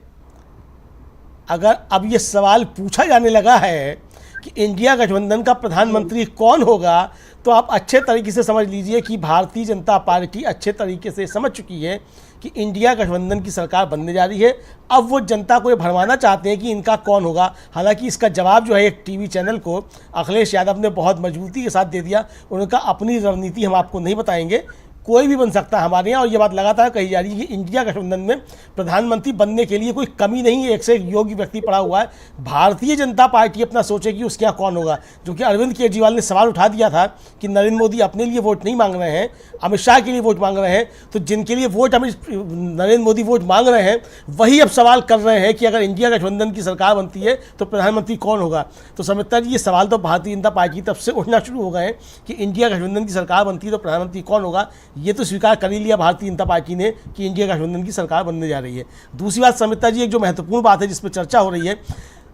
अगर अब ये सवाल पूछा जाने लगा है कि इंडिया गठबंधन का प्रधानमंत्री कौन होगा, तो आप अच्छे तरीके से समझ लीजिए कि भारतीय जनता पार्टी अच्छे तरीके से समझ चुकी है कि इंडिया गठबंधन की सरकार बनने जा रही है। अब वो जनता को ये भरमाना चाहते हैं कि इनका कौन होगा। हालांकि इसका जवाब जो है एक टीवी चैनल को अखिलेश यादव ने बहुत मजबूती के साथ दे दिया। उनका अपनी रणनीति हम आपको नहीं बताएंगे, कोई भी बन सकता है हमारे यहाँ, और ये बात लगातार कही जा रही है कि इंडिया गठबंधन में प्रधानमंत्री बनने के लिए कोई कमी नहीं है, एक से एक योग्य व्यक्ति पड़ा हुआ है। भारतीय जनता पार्टी अपना सोचे कि उसके यहाँ कौन होगा, जो कि अरविंद केजरीवाल ने सवाल उठा दिया था कि नरेंद्र मोदी अपने लिए वोट नहीं मांग रहे हैं, अमित शाह के लिए वोट मांग रहे हैं, तो जिनके लिए नरेंद्र मोदी वोट मांग रहे हैं वही अब सवाल कर रहे हैं कि अगर इंडिया गठबंधन की सरकार बनती है तो प्रधानमंत्री कौन होगा। तो समिता जी, ये सवाल तो भारतीय जनता पार्टी की तरफ से उठना शुरू हो गए हैं कि इंडिया गठबंधन की सरकार बनती है तो प्रधानमंत्री कौन होगा। ये तो स्वीकार कर ही लिया भारतीय जनता पार्टी ने कि इंडिया गठबंधन की सरकार बनने जा रही है। दूसरी बात समिता जी, एक जो महत्वपूर्ण बात है जिस पर चर्चा हो रही है,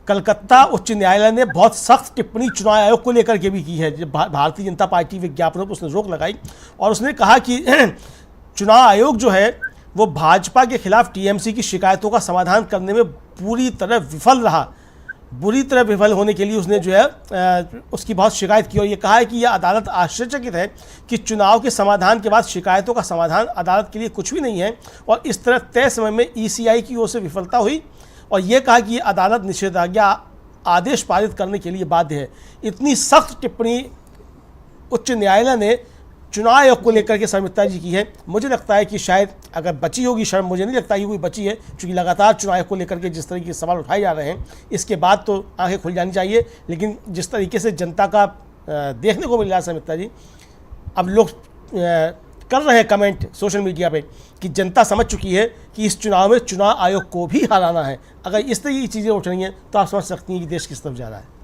कलकत्ता उच्च न्यायालय ने बहुत सख्त टिप्पणी चुनाव आयोग को लेकर के भी की है। जब भारतीय जनता पार्टी विज्ञापनों पर उसने रोक लगाई और उसने कहा कि चुनाव आयोग जो है वो भाजपा के खिलाफ टीएमसी की शिकायतों का समाधान करने में बुरी तरह विफल होने के लिए उसने जो है उसकी बहुत शिकायत की और ये कहा है कि यह अदालत आश्चर्यचकित है कि चुनाव के समाधान के बाद शिकायतों का समाधान अदालत के लिए कुछ भी नहीं है और इस तरह तय समय में ईसीआई की ओर से विफलता हुई, और ये कहा कि ये अदालत निषेधाज्ञा आदेश पारित करने के लिए बाध्य है। इतनी सख्त टिप्पणी उच्च न्यायालय ने चुनाव आयोग को लेकर के समिता जी की है। मुझे लगता है कि शायद अगर बची होगी शर्म, मुझे नहीं लगता कि कोई बची है, क्योंकि लगातार चुनाव आयोग को लेकर के जिस तरीके के सवाल उठाए जा रहे हैं इसके बाद तो आंखें खुल जानी चाहिए। लेकिन जिस तरीके से जनता का देखने को मिल रहा है समिता जी, अब लोग कर रहे हैं कमेंट सोशल मीडिया पे कि जनता समझ चुकी है कि इस चुनाव में चुनाव आयोग को भी हराना है। अगर इस तरह की चीज़ें उठ रही हैं तो आप समझ सकती हैं कि देश किस तरफ जा रहा है।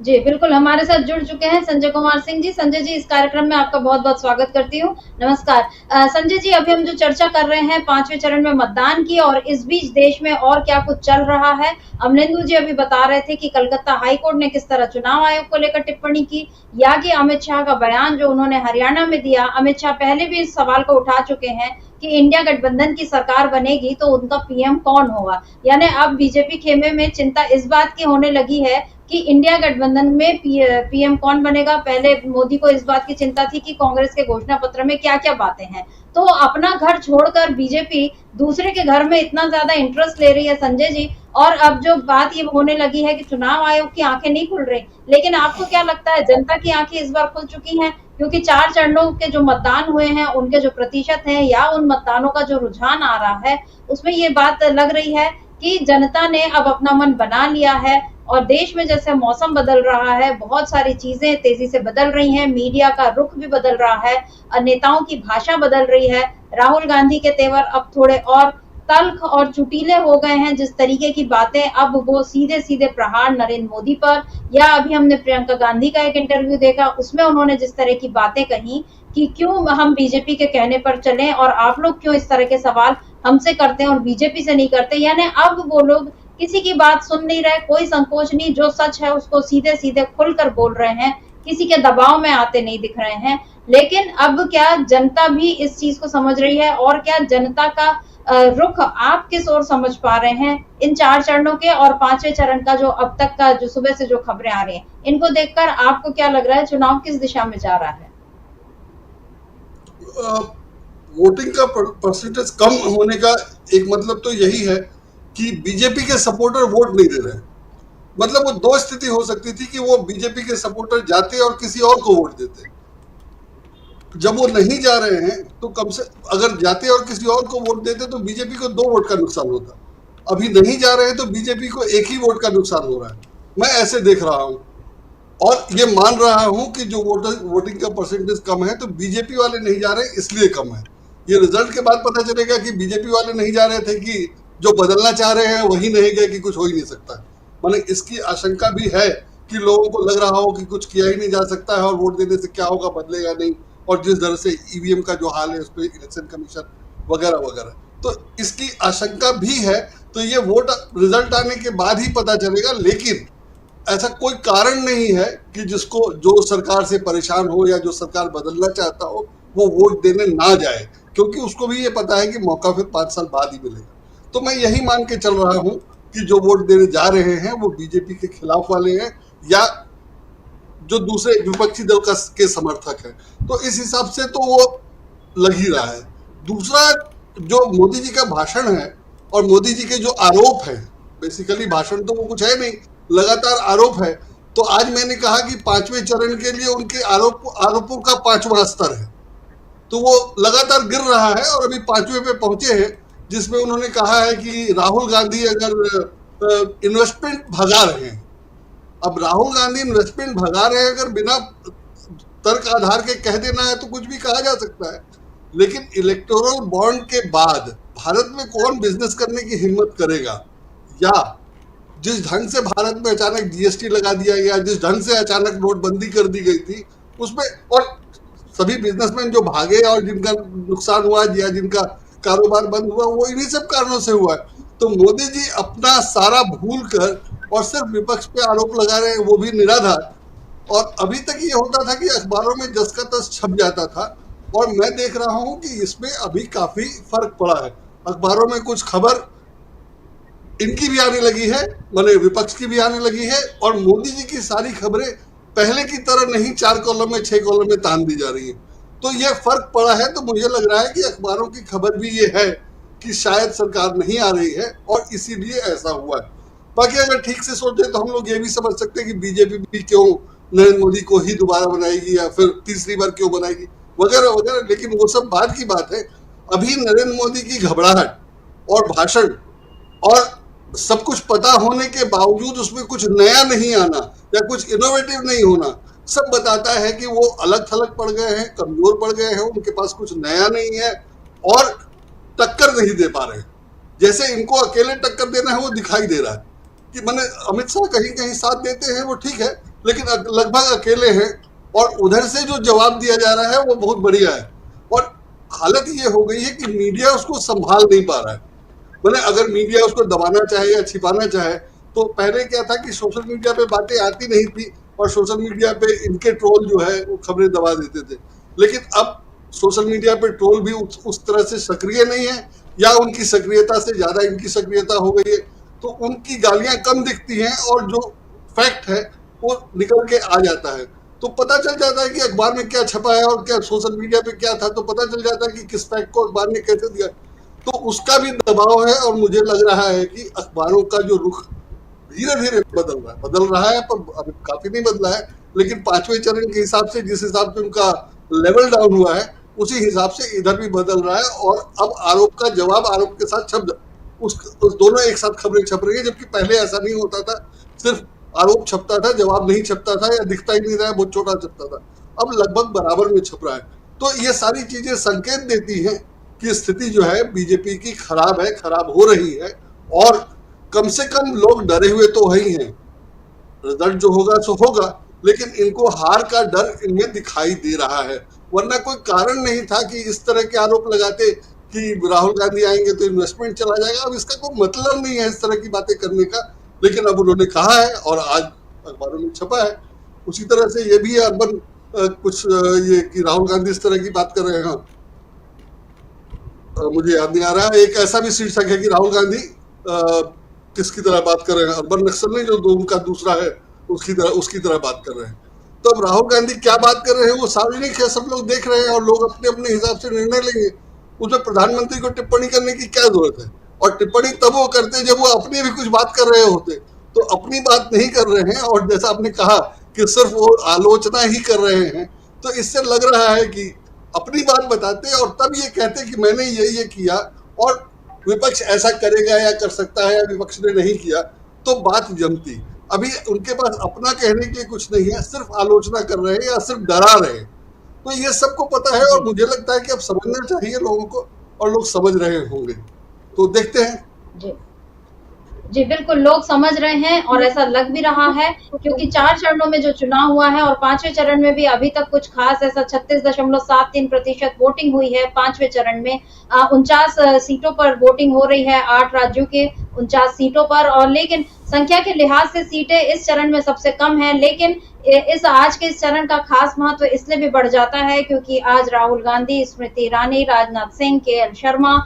जी बिल्कुल, हमारे साथ जुड़ चुके हैं संजय कुमार सिंह जी। संजय जी, इस कार्यक्रम में आपका बहुत बहुत स्वागत करती हूँ। नमस्कार संजय जी, अभी हम जो चर्चा कर रहे हैं 5वें चरण में मतदान की, और इस बीच देश में और क्या कुछ चल रहा है। अमलेंदु जी अभी बता रहे थे कि कलकत्ता हाईकोर्ट ने किस तरह चुनाव आयोग को लेकर टिप्पणी की, या कि अमित शाह का बयान जो उन्होंने हरियाणा में दिया। अमित शाह पहले भी इस सवाल को उठा चुके हैं कि इंडिया गठबंधन की सरकार बनेगी तो उनका पीएम कौन होगा। यानी अब बीजेपी खेमे में चिंता इस बात की होने लगी है कि इंडिया गठबंधन में पीएम कौन बनेगा। पहले मोदी को इस बात की चिंता थी कि कांग्रेस के घोषणा पत्र में क्या क्या बातें हैं। तो अपना घर छोड़कर बीजेपी दूसरे के घर में इतना ज्यादा इंटरेस्ट ले रही है संजय जी, और अब जो बात ये होने लगी है कि चुनाव आयोग की आंखें नहीं खुल रही, लेकिन आपको क्या लगता है जनता की आंखें इस बार खुल चुकी हैं? क्योंकि 4 चरणों के जो मतदान हुए हैं उनके जो प्रतिशत है या उन मतदानों का जो रुझान आ रहा है उसमें ये बात लग रही है कि जनता ने अब अपना मन बना लिया है। और देश में जैसे मौसम बदल रहा है, बहुत सारी चीजें तेजी से बदल रही हैं, मीडिया का रुख भी बदल रहा है, नेताओं की भाषा बदल रही है। राहुल गांधी के तेवर अब थोड़े और तल्ख और चुटीले हो गए हैं, जिस तरीके की बातें अब वो सीधे सीधे प्रहार नरेंद्र मोदी पर, या अभी हमने प्रियंका गांधी का एक इंटरव्यू देखा उसमें उन्होंने जिस तरह की बातें कही कि क्यों हम बीजेपी के कहने पर चलें और आप लोग क्यों इस तरह के सवाल हमसे करते हैं और बीजेपी से नहीं करते। यानी अब वो लोग किसी की बात सुन नहीं रहे, कोई संकोच नहीं, जो सच है उसको सीधे सीधे खुलकर बोल रहे हैं, किसी के दबाव में आते नहीं दिख रहे हैं। लेकिन अब क्या जनता भी इस चीज को समझ रही है, और क्या जनता का रुख आप किस ओर समझ पा रहे हैं इन 4 चरणों के और 5वें चरण का जो अब तक का जो सुबह से जो खबरें आ रही हैं, इनको देखकर आपको क्या लग रहा है चुनाव किस दिशा में जा रहा है? वोटिंग का परसेंटेज कम होने का एक मतलब तो यही है कि बीजेपी के सपोर्टर वोट नहीं दे रहे हैं। मतलब वो 2 स्थिति हो सकती थी कि वो बीजेपी के सपोर्टर जाते और किसी और को वोट देते। जब वो नहीं जा रहे हैं तो कम से अगर जाते और किसी और को वोट देते तो बीजेपी को 2 वोट का नुकसान होता। अभी नहीं जा रहे हैं तो बीजेपी को 1 ही वोट का नुकसान हो रहा है। मैं ऐसे देख रहा हूं और ये मान रहा हूं कि जो वोटिंग का परसेंटेज कम है तो बीजेपी वाले नहीं जा रहे इसलिए कम है। ये रिजल्ट के बाद पता चलेगा कि बीजेपी वाले नहीं जा रहे थे कि जो बदलना चाह रहे हैं वही नहीं गए कि कुछ हो ही नहीं सकता। माने इसकी आशंका भी है कि लोगों को लग रहा हो कि कुछ किया ही नहीं जा सकता है और वोट देने से क्या होगा, बदलेगा नहीं, और जिस तरह से ईवीएम का जो हाल है उस पर इलेक्शन कमीशन वगैरह वगैरह, तो इसकी आशंका भी है। तो ये वोट रिजल्ट आने के बाद ही पता चलेगा। लेकिन ऐसा कोई कारण नहीं है कि जिसको जो सरकार से परेशान हो या जो सरकार बदलना चाहता हो वो वोट देने ना जाए, क्योंकि उसको भी ये पता है कि मौका फिर 5 साल बाद ही मिलेगा। तो मैं यही मान के चल रहा हूं कि जो वोट देने जा रहे हैं वो बीजेपी के खिलाफ वाले हैं, या जो दूसरे विपक्षी दल के समर्थक है। तो इस हिसाब से तो वो लग ही रहा है। दूसरा, जो मोदी जी का भाषण है और मोदी जी के जो आरोप है, बेसिकली भाषण तो वो कुछ है नहीं, लगातार आरोप है। तो आज मैंने कहा कि 5वें चरण के लिए उनके आरोपों का 5वां स्तर है, तो वो लगातार गिर रहा है और अभी 5वें पे पहुंचे हैं, जिसमें उन्होंने कहा है कि राहुल गांधी अगर इन्वेस्टमेंट भगा रहे हैं, अब राहुल गांधी इन्वेस्टमेंट भगा रहे हैं, अगर बिना तर्क आधार के कह देना है तो कुछ भी कहा जा सकता है। लेकिन इलेक्टोरल बॉन्ड के बाद भारत में कौन बिजनेस करने की हिम्मत करेगा, या जिस ढंग से भारत में अचानक जीएसटी लगा दिया गया, जिस ढंग से अचानक नोटबंदी कर दी गई थी, उसमें और सभी बिजनेसमैन जो भागे और जिनका नुकसान हुआ या जिनका कारोबार बंद हुआ, वो इन्हीं सब कारणों से हुआ है। तो मोदी जी अपना सारा भूल कर और सिर्फ विपक्ष पे आरोप लगा रहे हैं, वो भी निराधार। और अभी तक ये होता था कि अखबारों में जस का तस छप जाता था, और मैं देख रहा हूं कि इसमें अभी काफी फर्क पड़ा है। अखबारों में कुछ खबर इनकी भी आने लगी है, माने विपक्ष की भी आने लगी है, और मोदी जी की सारी खबरें पहले की तरह नहीं 4 कॉलम में 6 कॉलम में तान दी जा रही है। तो ये फर्क पड़ा है। तो मुझे लग रहा है कि अखबारों की खबर भी ये है कि शायद सरकार नहीं आ रही है और इसीलिए ऐसा हुआ है। बाकी अगर ठीक से सोचे तो हम लोग ये भी समझ सकते हैं कि बीजेपी भी क्यों नरेंद्र मोदी को ही दोबारा बनाएगी या फिर तीसरी बार क्यों बनाएगी, वगैरह वगैरह, लेकिन वो सब बाद की बात है। अभी नरेंद्र मोदी की घबराहट और भाषण और सब कुछ पता होने के बावजूद उसमें कुछ नया नहीं आना या कुछ इनोवेटिव नहीं होना, सब बताता है कि वो अलग थलग पड़ गए हैं, कमजोर पड़ गए हैं, उनके पास कुछ नया नहीं है और टक्कर नहीं दे पा रहे। जैसे इनको अकेले टक्कर देना है वो दिखाई दे रहा है कि मैंने अमित शाह कहीं कहीं साथ देते हैं, वो ठीक है, लेकिन लगभग अकेले हैं। और उधर से जो जवाब दिया जा रहा है वो बहुत बढ़िया है। और हालत ये हो गई है कि मीडिया उसको संभाल नहीं पा रहा है। मैंने अगर मीडिया उसको दबाना चाहे या छिपाना चाहे, तो पहले क्या था कि सोशल मीडिया पे बातें आती नहीं थी और सोशल मीडिया पे इनके ट्रोल जो है वो खबरें दबा देते थे। लेकिन अब सोशल मीडिया पे ट्रोल भी उस तरह से सक्रिय नहीं है, या उनकी सक्रियता से ज्यादा इनकी सक्रियता हो गई है, तो उनकी गालियां कम दिखती हैं और जो फैक्ट है वो निकल के आ जाता है। तो पता चल जाता है कि अखबार में क्या छपा है और क्या सोशल मीडिया पे क्या था, तो पता चल जाता है कि किस फैक्ट को अखबार ने कैसे दिया। तो उसका भी दबाव है और मुझे लग रहा है कि अखबारों का जो रुख धीरे धीरे बदल रहा है, पर अभी काफी नहीं बदला है, लेकिन 5वें चरण के हिसाब से जिस हिसाब से उनका लेवल डाउन हुआ है उसी हिसाब से इधर भी बदल रहा है। और अब आरोप का जवाब आरोप के साथ छप उस दोनों एक साथ खबरें छप रही है, जबकि पहले ऐसा नहीं होता था, सिर्फ आरोप छपता था, जवाब नहीं छपता था या दिखता ही नहीं रहा, बहुत छोटा छपता था। अब लगभग बराबर में छप रहा है। तो ये सारी चीजें संकेत देती हैं कि स्थिति जो है बीजेपी की खराब है, खराब हो रही है, और कम से कम लोग डरे हुए तो ही हैं। रिजल्ट जो होगा सो होगा, लेकिन इनको हार का डर इनमें दिखाई दे रहा है, वरना कोई कारण नहीं था कि इस तरह के आरोप लगाते कि राहुल गांधी आएंगे तो इन्वेस्टमेंट चला जाएगा। अब इसका कोई मतलब नहीं है इस तरह की बातें करने का, लेकिन अब उन्होंने कहा है और आज अखबारों में छपा है। उसी तरह से ये भी अर्बन कुछ ये कि राहुल गांधी इस तरह की बात कर रहे हैं, मुझे याद नहीं आ रहा है। एक ऐसा भी शीर्षक है कि राहुल गांधी किसकी तरह बात कर रहे हैं, अर्बन नक्सल नहीं, जो उनका दूसरा है उसकी तरह बात कर रहे हैं। तो अब राहुल गांधी क्या बात कर रहे हैं वो सार्वजनिक है, सब लोग देख रहे हैं और लोग अपने अपने हिसाब से निर्णय लेंगे। उसमें प्रधानमंत्री को टिप्पणी करने की क्या जरूरत है, और टिप्पणी तब वो करते जब वो अपनी भी कुछ बात कर रहे होते। तो अपनी बात नहीं कर रहे हैं, और जैसा आपने कहा कि सिर्फ वो आलोचना ही कर रहे हैं, तो इससे लग रहा है कि अपनी बात बताते और तब ये कहते कि मैंने ये किया और विपक्ष ऐसा करेगा या कर सकता है या विपक्ष ने नहीं किया, तो बात जमती। अभी उनके पास अपना कहने के लिए कुछ नहीं है, सिर्फ आलोचना कर रहे हैं या सिर्फ डरा रहे हैं। तो ये सबको पता है और मुझे लगता है कि अब समझना चाहिए लोगों को, और लोग समझ रहे होंगे। तो देखते हैं। जी बिल्कुल, लोग समझ रहे हैं और ऐसा लग भी रहा है, क्योंकि 4 चरणों में जो चुनाव हुआ है और 5वें चरण में भी अभी तक कुछ खास ऐसा 36.73% वोटिंग हुई है। 5वें चरण में 49 सीटों पर वोटिंग हो रही है, 8 राज्यों के 49 सीटों पर, और लेकिन संख्या के लिहाज से सीटें इस चरण में सबसे कम है, लेकिन इस आज के इस चरण का खास महत्व इसलिए भी बढ़ जाता है क्योंकि आज राहुल गांधी, स्मृति ईरानी, राजनाथ सिंह, के.एल. शर्मा,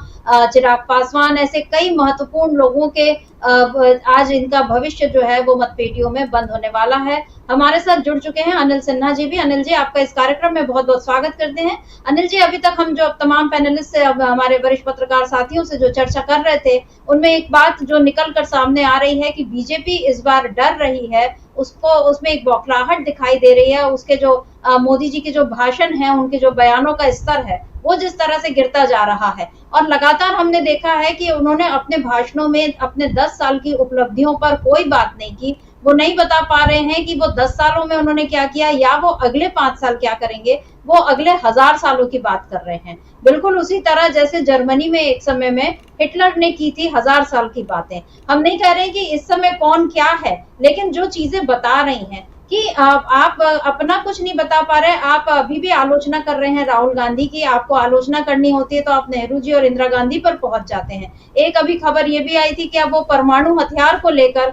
चिराग पासवान ऐसे कई महत्वपूर्ण लोगों के आज इनका भविष्य जो है वो मतपेटियों में बंद होने वाला है। हमारे साथ जुड़ चुके हैं अनिल सिन्हा जी भी। अनिल जी, आपका इस कार्यक्रम में बहुत बहुत स्वागत करते हैं। अनिल जी, अभी तक हम जो तमाम पैनलिस्ट से, अब हमारे वरिष्ठ पत्रकार साथियों से जो चर्चा कर रहे थे, उनमें एक बात जो निकल कर सामने आ रही है कि बीजेपी इस बार डर रही है, उसमें एक बौखलाहट दिखाई दे रही है। उसके जो मोदी जी के जो भाषण है, उनके जो बयानों का स्तर है, वो जिस तरह से गिरता जा रहा है, और लगातार हमने देखा है कि उन्होंने अपने भाषणों में अपने 10 साल की उपलब्धियों पर कोई बात नहीं की। वो नहीं बता पा रहे हैं कि वो 10 सालों में उन्होंने क्या किया या वो अगले 5 साल क्या करेंगे। वो अगले 1000 सालों की बात कर रहे हैं, बिल्कुल उसी तरह जैसे जर्मनी में एक समय में हिटलर ने की थी 1000 साल की बातें। हम नहीं कह रहे कि इस समय कौन क्या है, लेकिन जो चीजें बता रही हैं कि आप अपना कुछ नहीं बता पा रहे। आप अभी भी आलोचना कर रहे हैं राहुल गांधी की। आपको आलोचना करनी होती है तो आप नेहरू जी और इंदिरा गांधी पर पहुंच जाते हैं। एक अभी खबर ये भी आई थी कि अब वो परमाणु हथियार को लेकर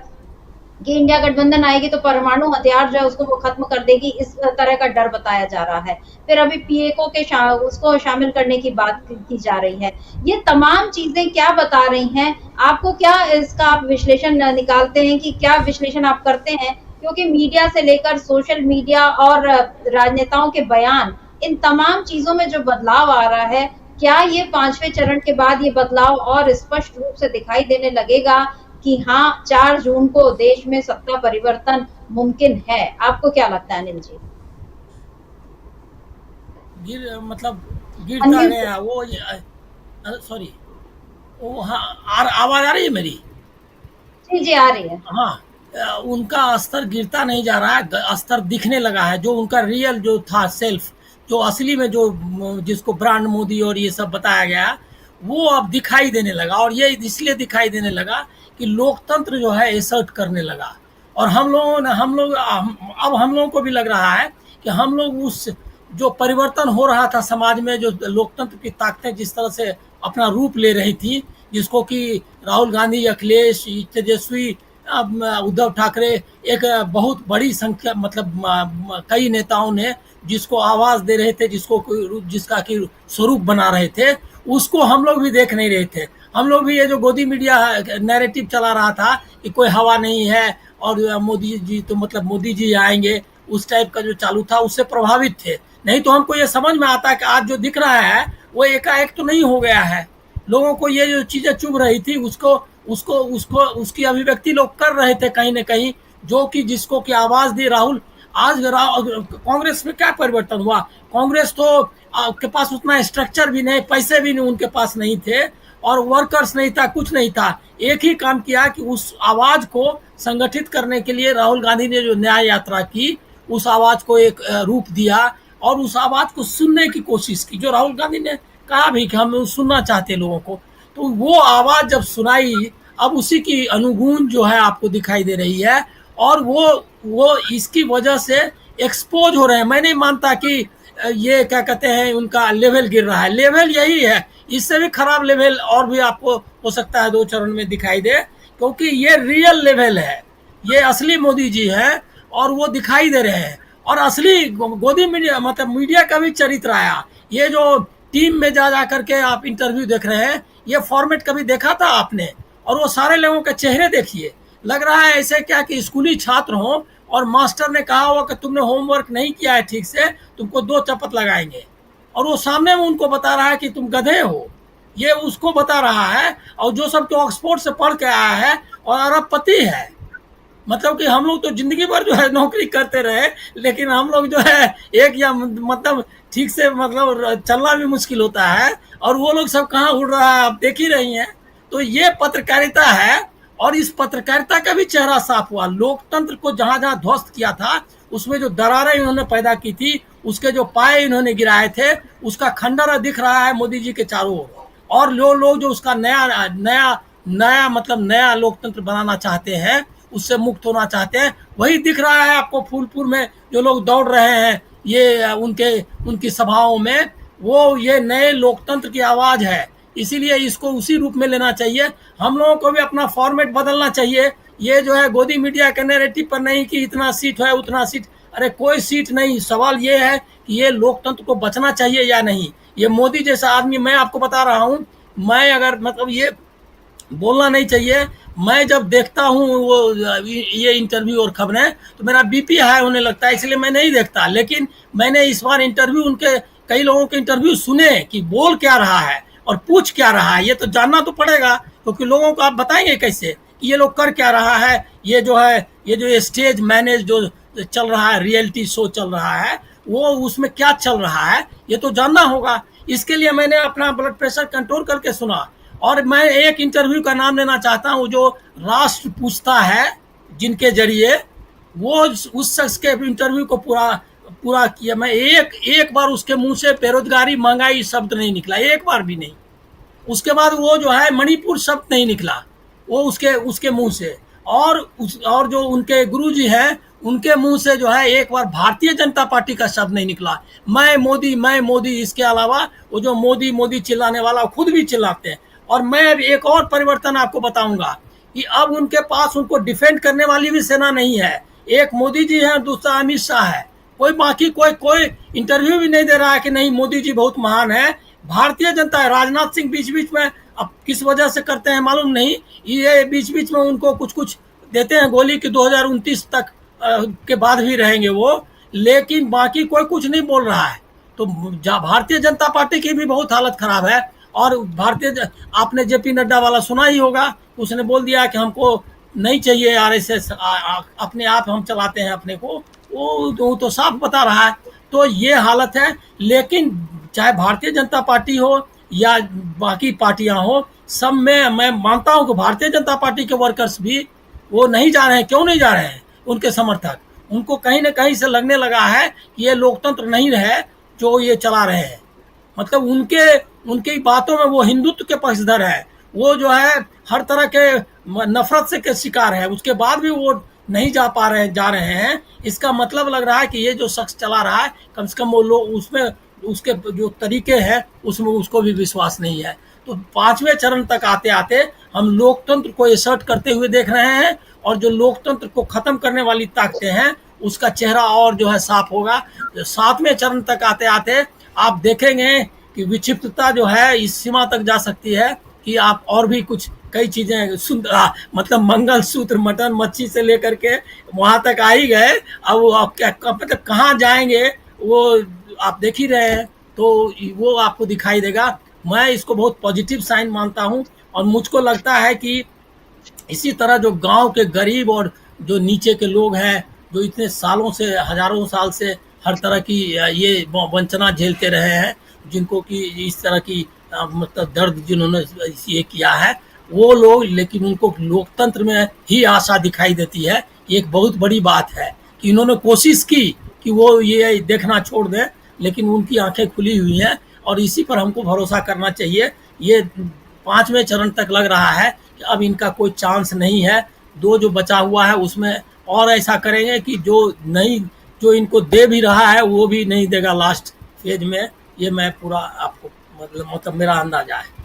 कि इंडिया गठबंधन आएगी तो परमाणु हथियार जो है उसको वो खत्म कर देगी, इस तरह का डर बताया जा रहा है। फिर अभी पीएको के उसको शामिल करने की बात की जा रही है। ये तमाम चीजें क्या बता रही हैं? आपको क्या इसका आप विश्लेषण निकालते हैं कि क्या विश्लेषण आप करते हैं? क्योंकि मीडिया से लेकर सोशल मीडिया और राजनेताओं के बयान, इन तमाम चीजों में जो बदलाव आ रहा है, क्या ये 5वें चरण के बाद ये बदलाव और स्पष्ट रूप से दिखाई देने लगेगा कि हाँ, 4 जून को देश में सत्ता परिवर्तन मुमकिन है? आपको क्या लगता है अनिल जी? गिरता गया वो, सॉरी, वो, हाँ, आवाज आ रही है मेरी? जी जी, आ रही है। हाँ, उनका स्तर गिरता नहीं जा रहा है, स्तर दिखने लगा है। जो उनका रियल जो था सेल्फ, जो असली में जो जिसको ब्रांड मोदी और ये सब बताया गया, वो अब दिखाई देने लगा। और ये इसलिए दिखाई देने लगा कि लोकतंत्र जो है एसर्ट करने लगा। और हम लोगों को भी लग रहा है कि हम लोग उस जो परिवर्तन हो रहा था समाज में, जो लोकतंत्र की ताकतें जिस तरह से अपना रूप ले रही थी, जिसको कि राहुल गांधी, अखिलेश, तेजस्वी, उद्धव ठाकरे, एक बहुत बड़ी संख्या, मतलब कई नेताओं ने जिसको आवाज दे रहे थे, जिसका कि स्वरूप बना रहे थे, उसको हम लोग भी देख नहीं रहे थे। हम लोग भी ये जो गोदी मीडिया नैरेटिव चला रहा था कि कोई हवा नहीं है और मोदी जी तो मतलब मोदी जी आएंगे, उस टाइप का जो चालू था, उससे प्रभावित थे। नहीं तो हमको ये समझ में आता है कि आज जो दिख रहा है वो एकाएक तो नहीं हो गया है। लोगों को ये जो चीजें चुभ रही थी उसकी अभिव्यक्ति लोग कर रहे थे कहीं ना कहीं, जो कि जिसको की आवाज दी राहुल। आज कांग्रेस में क्या परिवर्तन हुआ? कांग्रेस तो के पास उतना स्ट्रक्चर भी नहीं, पैसे भी नहीं उनके पास नहीं थे, और वर्कर्स नहीं था, कुछ नहीं था। एक ही काम किया कि उस आवाज को संगठित करने के लिए राहुल गांधी ने जो न्याय यात्रा की, उस आवाज को एक रूप दिया और उस आवाज को सुनने की कोशिश की, जो राहुल गांधी ने कहा भी कि हम सुनना चाहते लोगों को। तो वो आवाज जब सुनाई, अब उसी की अनुगूंज जो है आपको दिखाई दे रही है, और वो इसकी वजह से एक्सपोज हो रहे हैं। मैं नहीं मानता कि ये क्या कहते हैं उनका लेवल गिर रहा है। लेवल यही है, इससे भी खराब लेवल और भी आपको हो सकता है 2 चरण में दिखाई दे, क्योंकि ये रियल लेवल है, ये असली मोदी जी है और वो दिखाई दे रहे हैं। और असली गोदी मीडिया, मतलब मीडिया का भी चरित्र आया। ये जो टीम में जा करके आप इंटरव्यू देख रहे हैं, ये फॉर्मेट कभी देखा था आपने? और वो सारे लोगों के चेहरे देखिए, लग रहा है ऐसे क्या कि स्कूली छात्र हो और मास्टर ने कहा हुआ कि तुमने होमवर्क नहीं किया है ठीक से, तुमको 2 चपत लगाएंगे, और वो सामने में उनको बता रहा है कि तुम गधे हो। ये उसको बता रहा है, और जो सब तो ऑक्सफोर्ड से पढ़ के आया है और अरबपति है। मतलब कि हम लोग तो जिंदगी भर जो है नौकरी करते रहे, लेकिन हम लोग जो है एक या मतलब ठीक से मतलब चलना भी मुश्किल होता है, और वो लोग सब कहाँ उड़ रहा है आप देख ही रही हैं। तो ये पत्रकारिता है, और इस पत्रकारिता का भी चेहरा साफ हुआ। लोकतंत्र को जहां जहां ध्वस्त किया था, उसमें जो दरारें इन्होंने पैदा की थी, उसके जो पाए इन्होंने गिराए थे, उसका खंडर दिख रहा है मोदी जी के चारों ओर। और लोग जो उसका नया मतलब नया लोकतंत्र बनाना चाहते हैं, उससे मुक्त होना चाहते हैं, वही दिख रहा है आपको। फूलपुर में जो लोग दौड़ रहे हैं ये उनकी सभाओं में, वो ये नए लोकतंत्र की आवाज है। इसीलिए इसको उसी रूप में लेना चाहिए। हम लोगों को भी अपना फॉर्मेट बदलना चाहिए। ये जो है गोदी मीडिया के नैरेटिव पर नहीं कि इतना सीट है उतना सीट, अरे कोई सीट नहीं। सवाल ये है कि ये लोकतंत्र को बचना चाहिए या नहीं। ये मोदी जैसा आदमी, मैं आपको बता रहा हूँ, मैं अगर मतलब ये बोलना नहीं चाहिए, मैं जब देखता हूँ वो ये इंटरव्यू और खबरें तो मेरा बीपी हाई होने लगता है, इसलिए मैं नहीं देखता। लेकिन मैंने इस बार इंटरव्यू, उनके कई लोगों के इंटरव्यू सुने कि बोल क्या रहा है और पूछ क्या रहा है, ये तो जानना तो पड़ेगा, क्योंकि लोगों को आप बताएंगे कैसे कि ये लोग कर क्या रहा है। ये जो है, ये जो स्टेज मैनेज जो चल रहा है, रियलिटी शो चल रहा है, वो उसमें क्या चल रहा है ये तो जानना होगा। इसके लिए मैंने अपना ब्लड प्रेशर कंट्रोल करके सुना। और मैं एक इंटरव्यू का नाम लेना चाहता हूँ, जो राष्ट्र पूछता है, जिनके जरिए वो उस शख्स के इंटरव्यू को पूरा किया। मैं एक बार उसके मुंह से बेरोजगारी महंगाई शब्द नहीं निकला, एक बार भी नहीं। उसके बाद वो जो है मणिपुर शब्द नहीं निकला वो उसके मुंह से। और जो उनके गुरुजी हैं उनके मुंह से जो है एक बार भारतीय जनता पार्टी का शब्द नहीं निकला। मैं मोदी, इसके अलावा वो जो मोदी मोदी चिल्लाने वाला खुद भी चिल्लाते हैं। और मैं अब एक और परिवर्तन आपको बताऊंगा कि अब उनके पास उनको डिफेंड करने वाली भी सेना नहीं है। एक मोदी जी है, दूसरा अमित शाह है, कोई इंटरव्यू भी नहीं दे रहा है कि नहीं मोदी जी बहुत महान है। भारतीय जनता है, राजनाथ सिंह बीच बीच में अब किस वजह से करते हैं मालूम नहीं, ये बीच बीच में उनको कुछ देते हैं गोली कि 2029 तक के बाद भी रहेंगे वो, लेकिन बाकी कोई कुछ नहीं बोल रहा है। तो भारतीय जनता पार्टी की भी बहुत हालत खराब है। और आपने जेपी नड्डा वाला सुना ही होगा, उसने बोल दिया कि हमको नहीं चाहिए आरएसएस, अपने आप हम चलाते हैं अपने को, वो तो साफ बता रहा है। तो ये हालत है। लेकिन चाहे भारतीय जनता पार्टी हो या बाकी पार्टियां हो, सब में मैं मानता हूं कि भारतीय जनता पार्टी के वर्कर्स भी वो नहीं जा रहे हैं। क्यों नहीं जा रहे हैं? उनके समर्थक, उनको कहीं ना कहीं से लगने लगा है कि ये लोकतंत्र नहीं है जो ये चला रहे हैं। मतलब उनके बातों में वो हिंदुत्व के पक्षधर है, वो जो है हर तरह के नफरत से के शिकार है, उसके बाद भी वो नहीं जा रहे हैं। इसका मतलब लग रहा है कि ये जो शख्स चला रहा है, कम से कम वो लोग उसमें उसके जो तरीके हैं उसमें उसको भी विश्वास नहीं है। तो 5वें चरण तक आते आते हम लोकतंत्र को एसर्ट करते हुए देख रहे हैं, और जो लोकतंत्र को खत्म करने वाली ताकतें हैं उसका चेहरा और जो है साफ होगा। 7वें चरण तक आते आते आप देखेंगे कि विक्षिप्तता जो है इस सीमा तक जा सकती है कि आप और भी कुछ कई चीजें मतलब मंगलसूत्र, मटन, मच्छी से लेकर के वहां तक आ ही गए। अब वो कहाँ जाएंगे वो आप देख ही रहे हैं, तो वो आपको दिखाई देगा। मैं इसको बहुत पॉजिटिव साइन मानता हूं। और मुझको लगता है कि इसी तरह जो गांव के गरीब और जो नीचे के लोग हैं, जो इतने सालों से, हजारों साल से हर तरह की ये वंचना झेलते रहे हैं, जिनको कि इस तरह की मतलब दर्द जिन्होंने ये किया है, वो लोग, लेकिन उनको लोकतंत्र में ही आशा दिखाई देती है। ये एक बहुत बड़ी बात है कि इन्होंने कोशिश की कि वो ये देखना छोड़ दें, लेकिन उनकी आंखें खुली हुई हैं। और इसी पर हमको भरोसा करना चाहिए। ये 5वें चरण तक लग रहा है कि अब इनका कोई चांस नहीं है। जो बचा हुआ है उसमें और ऐसा करेंगे कि जो इनको दे भी रहा है वो भी नहीं देगा लास्ट फेज में। ये मैं पूरा आपको मतलब मेरा अंदाजा है।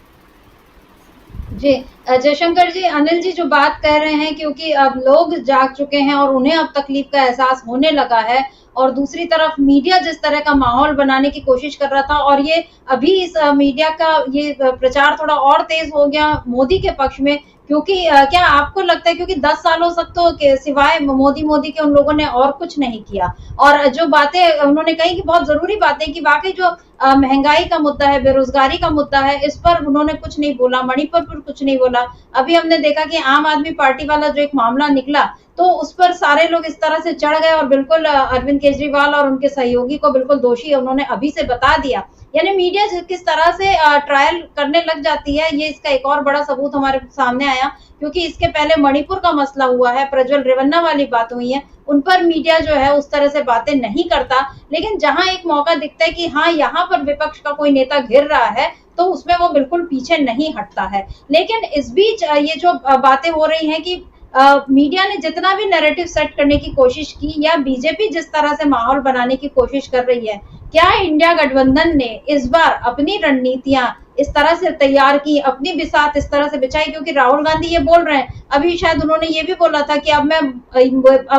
जी जयशंकर जी, अनिल जी जो बात कर रहे हैं, क्योंकि अब लोग जाग चुके हैं और उन्हें अब तकलीफ का एहसास होने लगा है, और दूसरी तरफ मीडिया जिस तरह का माहौल बनाने की कोशिश कर रहा था, और ये अभी इस मीडिया का ये प्रचार थोड़ा और तेज हो गया मोदी के पक्ष में, क्योंकि क्या आपको लगता है, क्योंकि 10 सालों तक तो सिवाय मोदी के उन लोगों ने और कुछ नहीं किया, और जो बातें उन्होंने कही कि बहुत जरूरी बातें कि वाकई जो महंगाई का मुद्दा है, बेरोजगारी का मुद्दा है, इस पर उन्होंने कुछ नहीं बोला, मणिपुर पर कुछ नहीं बोला। अभी हमने देखा कि आम आदमी पार्टी वाला जो एक मामला निकला, तो उस पर सारे लोग इस तरह से चढ़ गए और बिल्कुल अरविंद केजरीवाल और उनके सहयोगी को बिल्कुल दोषी उन्होंने अभी से बता दिया। यानी मीडिया किस तरह से ट्रायल करने लग जाती है, ये इसका एक और बड़ा सबूत हमारे सामने आया। क्योंकि इसके पहले मणिपुर का मसला हुआ है, प्रज्वल रेवन्ना वाली बात हुई है, उन पर मीडिया जो है उस तरह से बातें नहीं करता। लेकिन जहां एक मौका दिखता है कि हाँ यहाँ पर विपक्ष का कोई नेता घिर रहा है, तो उसमें वो बिल्कुल पीछे नहीं हटता है। लेकिन इस बीच ये जो बातें हो रही हैं कि मीडिया ने जितना भी नैरेटिव सेट करने की कोशिश की या बीजेपी जिस तरह से माहौल बनाने की कोशिश कर रही है, क्या इंडिया गठबंधन ने इस बार अपनी रणनीतियां इस तरह से तैयार की, अपनी बिसात इस तरह से बिछाई? क्योंकि राहुल गांधी ये बोल रहे हैं, अभी शायद उन्होंने ये भी बोला था कि अब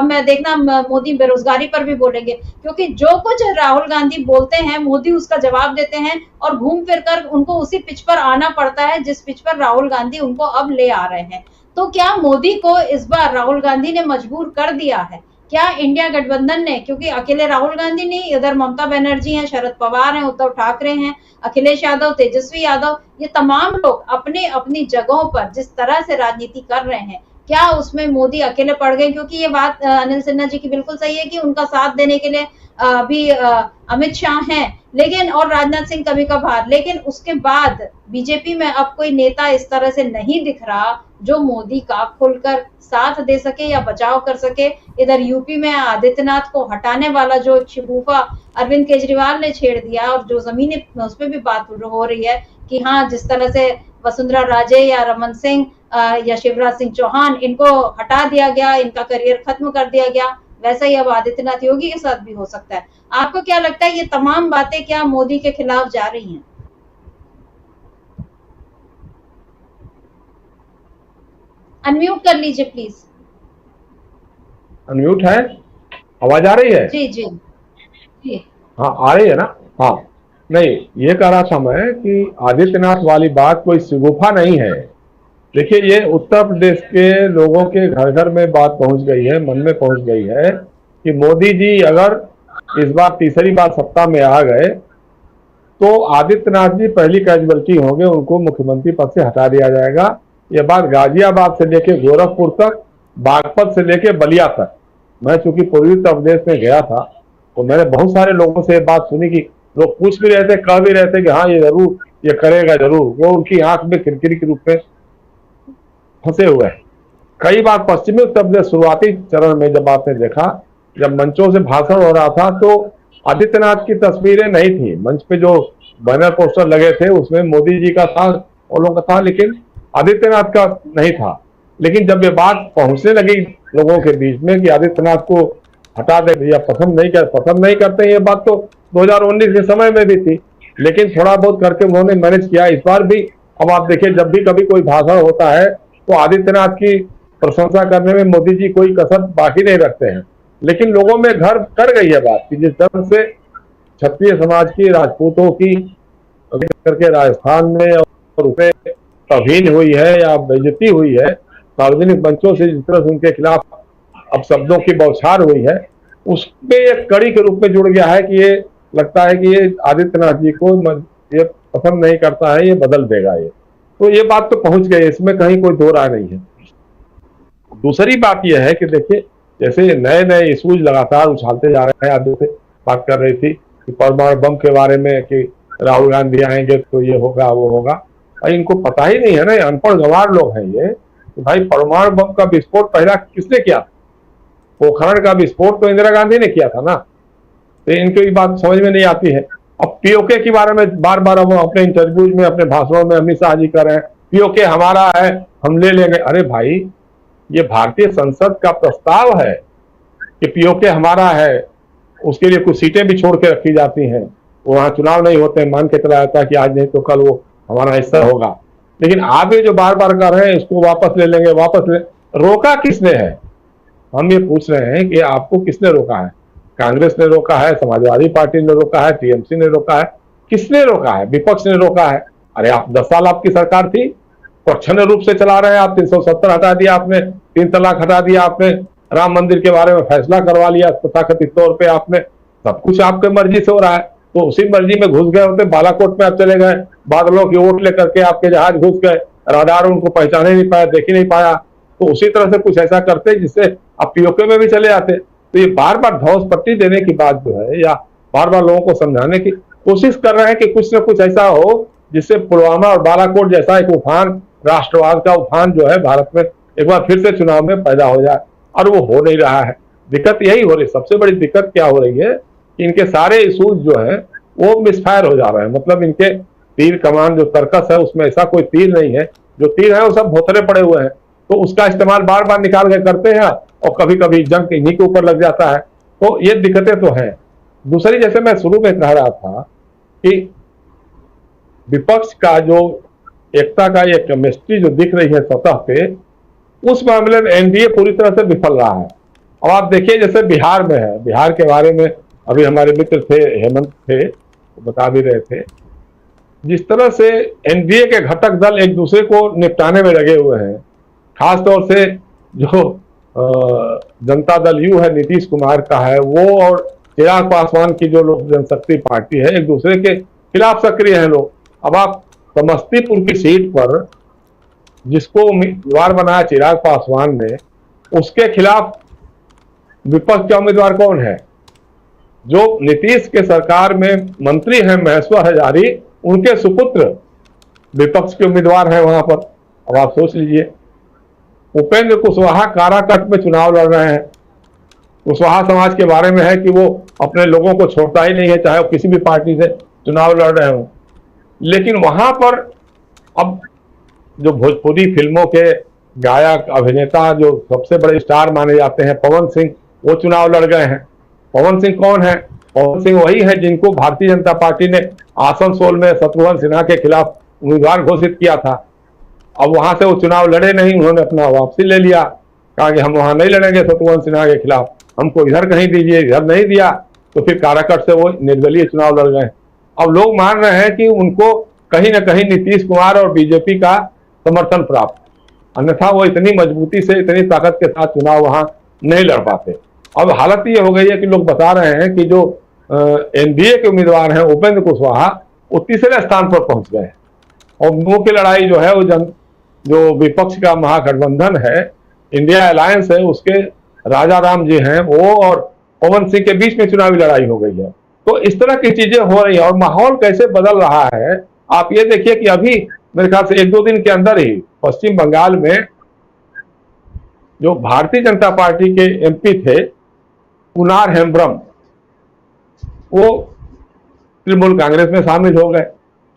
मैं देखना मोदी बेरोजगारी पर भी बोलेंगे, क्योंकि जो कुछ राहुल गांधी बोलते हैं मोदी उसका जवाब देते हैं और घूम फिर कर उनको उसी पिच पर आना पड़ता है जिस पिच पर राहुल गांधी उनको अब ले आ रहे हैं। तो क्या मोदी को इस बार राहुल गांधी ने मजबूर कर दिया है? क्या इंडिया गठबंधन ने, क्योंकि अकेले राहुल गांधी नहीं, इधर ममता बनर्जी हैं, शरद पवार हैं, उद्धव ठाकरे हैं, अखिलेश यादव, तेजस्वी यादव, ये तमाम लोग अपने अपनी जगहों पर जिस तरह से राजनीति कर रहे हैं, क्या उसमें मोदी अकेले पड़ गए? क्योंकि ये बात अनिल सिन्हा जी की बिल्कुल सही है कि उनका साथ देने के लिए भी अमित शाह हैं, लेकिन और राजनाथ सिंह कभी कभार, लेकिन उसके बाद बीजेपी में अब कोई नेता इस तरह से नहीं दिख रहा जो मोदी का खुलकर साथ दे सके या बचाव कर सके। इधर यूपी में आदित्यनाथ को हटाने वाला जो शिगुफा अरविंद केजरीवाल ने छेड़ दिया और जो जमीनी उस पर भी बात हो रही है कि हाँ, जिस तरह से वसुंधरा राजे या रमन सिंह या शिवराज सिंह चौहान, इनको हटा दिया गया, इनका करियर खत्म कर दिया गया, वैसा ही अब आदित्यनाथ योगी के साथ भी हो सकता है। आपको क्या लगता है ये तमाम बातें क्या मोदी के खिलाफ जा रही हैं? अनम्यूट कर लीजिए प्लीज। अनम्यूट है? आवाज आ रही है? जी जी जी। हाँ, आ रही है ना? हाँ, नहीं, ये कह रहा था मैं कि आदित्यनाथ वाली बात कोई शिगुफा नहीं है। देखिए, ये उत्तर प्रदेश के लोगों के घर घर में बात पहुंच गई है, मन में पहुंच गई है कि मोदी जी अगर इस बार तीसरी बार सत्ता में आ गए तो आदित्यनाथ जी पहली कैजुअल्टी होंगे, उनको मुख्यमंत्री पद से हटा दिया जाएगा। ये बात गाजियाबाद से लेके गोरखपुर तक, बागपत से लेके बलिया तक, मैं चूंकि पूर्वी उत्तर प्रदेश में गया था तो मैंने बहुत सारे लोगों से बात सुनी कि लोग पूछ भी रहे थे, कह भी रहे थे कि हाँ, ये जरूर, ये करेगा जरूर। वो उनकी आंख में किरकिरी के रूप में फंसे हुए हैं। कई बार पश्चिमी उत्तर प्रदेश शुरुआती चरण में जब आपने देखा, जब मंचों से भाषण हो रहा था तो आदित्यनाथ की तस्वीरें नहीं थी, मंच पे जो बैनर पोस्टर लगे थे उसमें मोदी जी का था, और लोगों का था, लेकिन आदित्यनाथ का नहीं था। लेकिन जब ये बात पहुंचने लगी लोगों के बीच में कि आदित्यनाथ को हटा दे या पसंद नहीं करते, ये बात तो 2019 के समय में भी थी, लेकिन थोड़ा बहुत करके उन्होंने मैनेज किया। इस बार भी अब आप देखिए, जब भी कभी कोई भाषण होता है तो आदित्यनाथ की प्रशंसा करने में मोदी जी कोई कसर बाकी नहीं रखते हैं। लेकिन लोगों में घर कर गई है बात कि जिस तरह से क्षत्रिय समाज की, राजपूतों की करके राजस्थान में और उसमें तौहीन हुई है या बेइज्जती हुई है, सार्वजनिक मंचों से जिस तरह से उनके खिलाफ अब शब्दों की बौछार हुई है, उसमें एक कड़ी के रूप में जुड़ गया है कि ये लगता है कि ये आदित्यनाथ जी को ये पसंद नहीं करता है, ये बदल देगा ये। तो ये बात तो पहुंच गई, इसमें कहीं कोई दो राय नहीं है। दूसरी बात यह है कि देखिए, जैसे नए नए इशूज लगातार उछालते जा रहे हैं। आदमी से बात कर रही थी कि परमाणु बम के बारे में कि राहुल गांधी आएंगे तो ये होगा वो होगा। भाई, इनको पता ही नहीं है ना, अनपढ़ गंवार लोग हैं ये। तो भाई, परमाणु बम का विस्फोट पहला किसने किया? पोखरण का विस्फोट तो इंदिरा गांधी ने किया था ना। तो इनको ये बात समझ में नहीं आती है। अब पीओके के बारे में बार बार वो अपने इंटरव्यूज में, अपने भाषणों में अमित शाह जी कर रहे हैं, पीओके हमारा है, हम ले लेंगे। अरे भाई, ये भारतीय संसद का प्रस्ताव है कि पीओके हमारा है, उसके लिए कुछ सीटें भी छोड़ के रखी जाती हैं, वहां चुनाव नहीं होते, मान के चला जाता है कि आज नहीं तो कल वो हमारा हिस्सा होगा। लेकिन आप ये जो बार बार कर रहे हैं, इसको वापस ले लेंगे, रोका किसने है? हम ये पूछ रहे हैं कि आपको किसने रोका है? कांग्रेस ने रोका है, समाजवादी पार्टी ने रोका है, टीएमसी ने रोका है, किसने रोका है? विपक्ष ने रोका है। अरे आप 10 साल आपकी सरकार थी, प्रच्छन्न रूप से चला रहे हैं आप। 370 हटा दिया आपने, 3 तलाक हटा दिया आपने, राम मंदिर के बारे में फैसला करवा लिया तथाकथित तौर पे आपने। सब कुछ आपके मर्जी से हो रहा है। तो उसी मर्जी में घुस गए होते, बालाकोट में आप चले गए, बादलों की ओट लेकर के आपके जहाज घुस गए, राडार उनको पहचाने नहीं पाया, देख ही नहीं पाया। तो उसी तरह से कुछ ऐसा करते जिससे आप पीओके में भी चले जाते। तो ये बार बार धौस पट्टी देने की बात जो है, या बार बार लोगों को समझाने की कोशिश कर रहे हैं कि कुछ न कुछ ऐसा हो जिससे पुलवामा और बालाकोट जैसा एक उफान, राष्ट्रवाद का उफान जो है भारत में एक बार फिर से चुनाव में पैदा हो जाए, और वो हो नहीं रहा है। दिक्कत यही हो रही, सबसे बड़ी दिक्कत क्या हो रही है कि इनके सारे इशूज जो है वो मिसफायर हो जा रहे हैं। मतलब इनके तीर कमान जो तर्कस है उसमें ऐसा कोई तीर नहीं है, जो तीर है वो सब भोथरे पड़े हुए हैं। तो उसका इस्तेमाल बार बार निकाल के करते हैं और कभी कभी जंग इन्हीं के ऊपर लग जाता है। तो ये दिक्कतें तो हैं। दूसरी, जैसे मैं शुरू में कह रहा था कि विपक्ष का जो एकता का ये केमिस्ट्री जो दिख रही है सतह पे, उस मामले में एनडीए पूरी तरह से विफल रहा है। अब आप देखिए जैसे बिहार में है, बिहार के बारे में अभी हमारे मित्र थे हेमंत थे, बता भी रहे थे, जिस तरह से एनडीए के घटक दल एक दूसरे को निपटाने में लगे हुए हैं, खासतौर से जो जनता दल यू है, नीतीश कुमार का है, वो और चिराग पासवान की जो लोक जनशक्ति पार्टी है, एक दूसरे के खिलाफ सक्रिय हैं लोग। अब आप समस्तीपुर की सीट पर जिसको उम्मीदवार बनाया चिराग पासवान ने, उसके खिलाफ विपक्ष का उम्मीदवार कौन है? जो नीतीश के सरकार में मंत्री हैं महेश्वर हजारी, उनके सुपुत्र विपक्ष के उम्मीदवार हैं वहां पर। अब आप सोच लीजिए, उपेंद्र कुशवाहा काराकट में चुनाव लड़ रहे हैं। कुशवाहा समाज के बारे में है कि वो अपने लोगों को छोड़ता ही नहीं है, चाहे वो किसी भी पार्टी से चुनाव लड़ रहे हो। लेकिन वहां पर अब जो भोजपुरी फिल्मों के गायक अभिनेता जो सबसे बड़े स्टार माने जाते हैं पवन सिंह, वो चुनाव लड़ गए हैं। पवन सिंह कौन है? पवन सिंह वही है जिनको भारतीय जनता पार्टी ने आसनसोल में शत्रुघ्न सिन्हा के खिलाफ उम्मीदवार घोषित किया था। अब वहां से वो चुनाव लड़े नहीं, उन्होंने अपना वापसी ले लिया, कहा कि हम वहां नहीं लड़ेंगे शत्रुघ्न सिन्हा के खिलाफ, हमको इधर कहीं दीजिए। इधर नहीं दिया तो फिर काराकट से वो निर्दलीय चुनाव लड़ गए। अब लोग मान रहे हैं कि उनको कहीं ना कहीं नीतीश कुमार और बीजेपी का समर्थन प्राप्त, अन्यथा वो इतनी मजबूती से, इतनी ताकत के साथ चुनाव वहां नहीं लड़ पाते। अब हालत ये हो गई है कि लोग बता रहे हैं कि जो एनडीए के उम्मीदवार हैं उपेंद्र कुशवाहा, वो तीसरे स्थान पर पहुंच गए और मुख्य लड़ाई जो है वो जो विपक्ष का महागठबंधन है, इंडिया अलायंस है, उसके राजा राम जी हैं, वो और पवन सिंह के बीच में चुनावी लड़ाई हो गई है। तो इस तरह की चीजें हो रही है और माहौल कैसे बदल रहा है आप ये देखिए कि अभी मेरे ख्याल से 1-2 दिन के अंदर ही पश्चिम बंगाल में जो भारतीय जनता पार्टी के एमपी थे कुनार हेम्ब्रम, वो तृणमूल कांग्रेस में शामिल हो गए,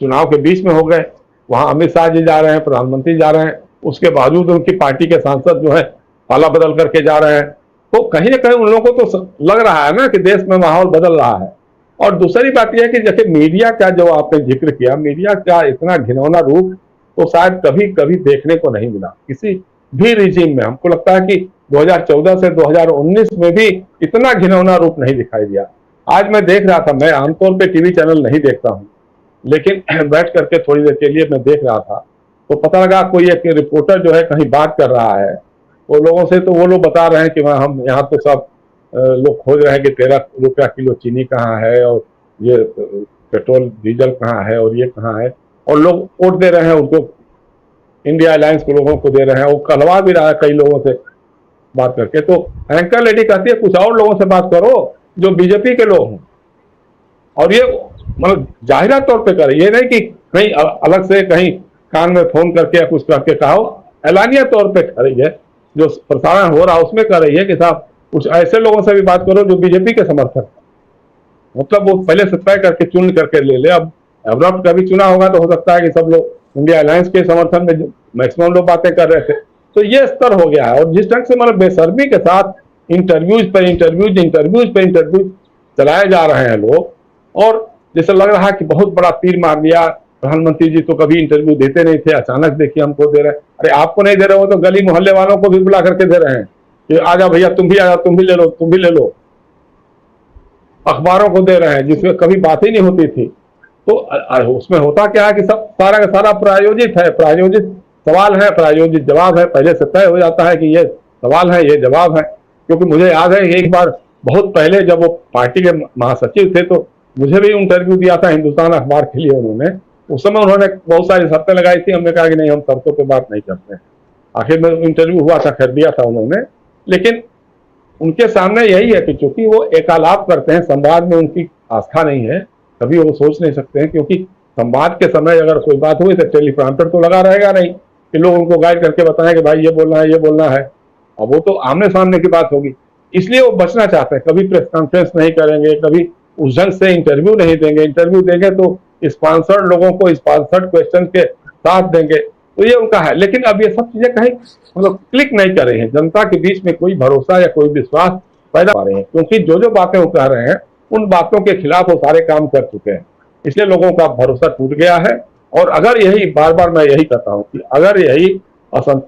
चुनाव के बीच में हो गए। वहां अमित शाह जी जा रहे हैं, प्रधानमंत्री जा रहे हैं, उसके बावजूद उनकी पार्टी के सांसद जो है पाला बदल करके जा रहे हैं। तो कहीं ना कहीं उन लोगों को तो लग रहा है ना कि देश में माहौल बदल रहा है। और दूसरी बात यह है कि जैसे मीडिया का जो आपने जिक्र किया, मीडिया का इतना घिनौना रूप तो शायद कभी कभी देखने को नहीं मिला किसी भी रिजीम में। हमको लगता है कि 2014 से 2019 में भी इतना घिनौना रूप नहीं दिखाई दिया। आज मैं देख रहा था, मैं आमतौर पे टीवी चैनल नहीं देखता हूँ, लेकिन बैठ करके थोड़ी देर के लिए मैं देख रहा था तो पता लगा कोई एक रिपोर्टर जो है कहीं बात कर रहा है वो लोगों से, तो वो लोग बता रहे हैं कि हम यहाँ तो सब लोग खोज रहे हैं कि 13 रुपया किलो चीनी कहाँ है और ये पेट्रोल डीजल कहाँ है और ये कहाँ है, और लोग वोट दे रहे हैं उनको, इंडिया अलायंस के लोगों को दे रहे हैं। वो कहलवा भी रहा है कई लोगों से बात करके। तो एंकर लेडी कहती है कुछ और लोगों से बात करो जो बीजेपी के लोग हों, और ये मतलब जाहिरा तौर पे करे, ये नहीं कि कहीं अलग से कहीं कान में फोन करके या कुछ करके कहो, ऐलानिया तौर पे कर रही है, जो प्रसारण हो रहा है उसमें कर रही है कि साहब कुछ ऐसे लोगों से भी बात करो जो बीजेपी के समर्थक, मतलब वो पहले से तय करके चुन करके ले ले। अब अब्रप्ट का भी चुनाव होगा तो हो सकता है कि सब लोग इंडिया अलायंस के समर्थन में मैक्सिमम लोग बातें कर रहे थे। तो ये स्तर हो गया है। और जिस ढंग से मतलब बेशर्मी के साथ इंटरव्यूज पे इंटरव्यूज चलाए जा रहे हैं लोग, और जैसे लग रहा है कि बहुत बड़ा तीर मार दिया, प्रधानमंत्री जी तो कभी इंटरव्यू देते नहीं थे, अचानक देखिए हमको दे रहे हैं। अरे आपको नहीं दे रहे हो तो गली मोहल्ले वालों को भी बुला करके दे रहे हैं कि आ जाओ भैया, तुम भी आ जाओ, तुम भी ले लो। अखबारों को दे रहे हैं जिसमें कभी बात ही नहीं होती थी। तो उसमें होता क्या है कि सब सारा का सारा प्रायोजित है, प्रायोजित सवाल है, प्रायोजित जवाब है, पहले से तय हो जाता है कि ये सवाल है, ये जवाब है। क्योंकि मुझे याद है एक बार बहुत पहले जब वो पार्टी के महासचिव थे तो मुझे भी इंटरव्यू दिया था हिंदुस्तान अखबार के लिए उन्होंने। उस समय उन्होंने बहुत सारी शर्तें लगाई थी, हमने कहा कि नहीं हम शर्तों पे बात नहीं करते हैं। आखिर में इंटरव्यू हुआ था, खैर दिया था उन्होंने। लेकिन उनके सामने यही है कि चूंकि वो एकालाप करते हैं, संवाद में उनकी आस्था नहीं है, कभी वो सोच नहीं सकते हैं, क्योंकि संवाद के समय अगर कोई बात हुई तो टेलीप्रॉम्प्टर तो लगा रहेगा नहीं कि लोग उनको गाइड करके बताएं कि भाई ये बोलना है, ये बोलना है। अब वो तो आमने सामने की बात होगी, इसलिए वो बचना चाहते हैं। कभी प्रेस कॉन्फ्रेंस नहीं करेंगे, कभी उस ढंग से इंटरव्यू नहीं देंगे। इंटरव्यू देंगे तो स्पॉन्सर्ड लोगों को स्पॉन्सर्ड क्वेश्चन के साथ देंगे। तो ये उनका है। लेकिन अब ये सब चीजें कहीं मतलब क्लिक नहीं कर रही हैं, जनता के बीच में कोई भरोसा या कोई विश्वास पैदा कर रहे हैं, क्योंकि जो जो बातें वो कह रहे हैं उन बातों के खिलाफ वो सारे काम कर चुके हैं। इसलिए लोगों का भरोसा टूट गया है। और अगर यही बार बार मैं यही कहता हूं कि अगर यही असंतोष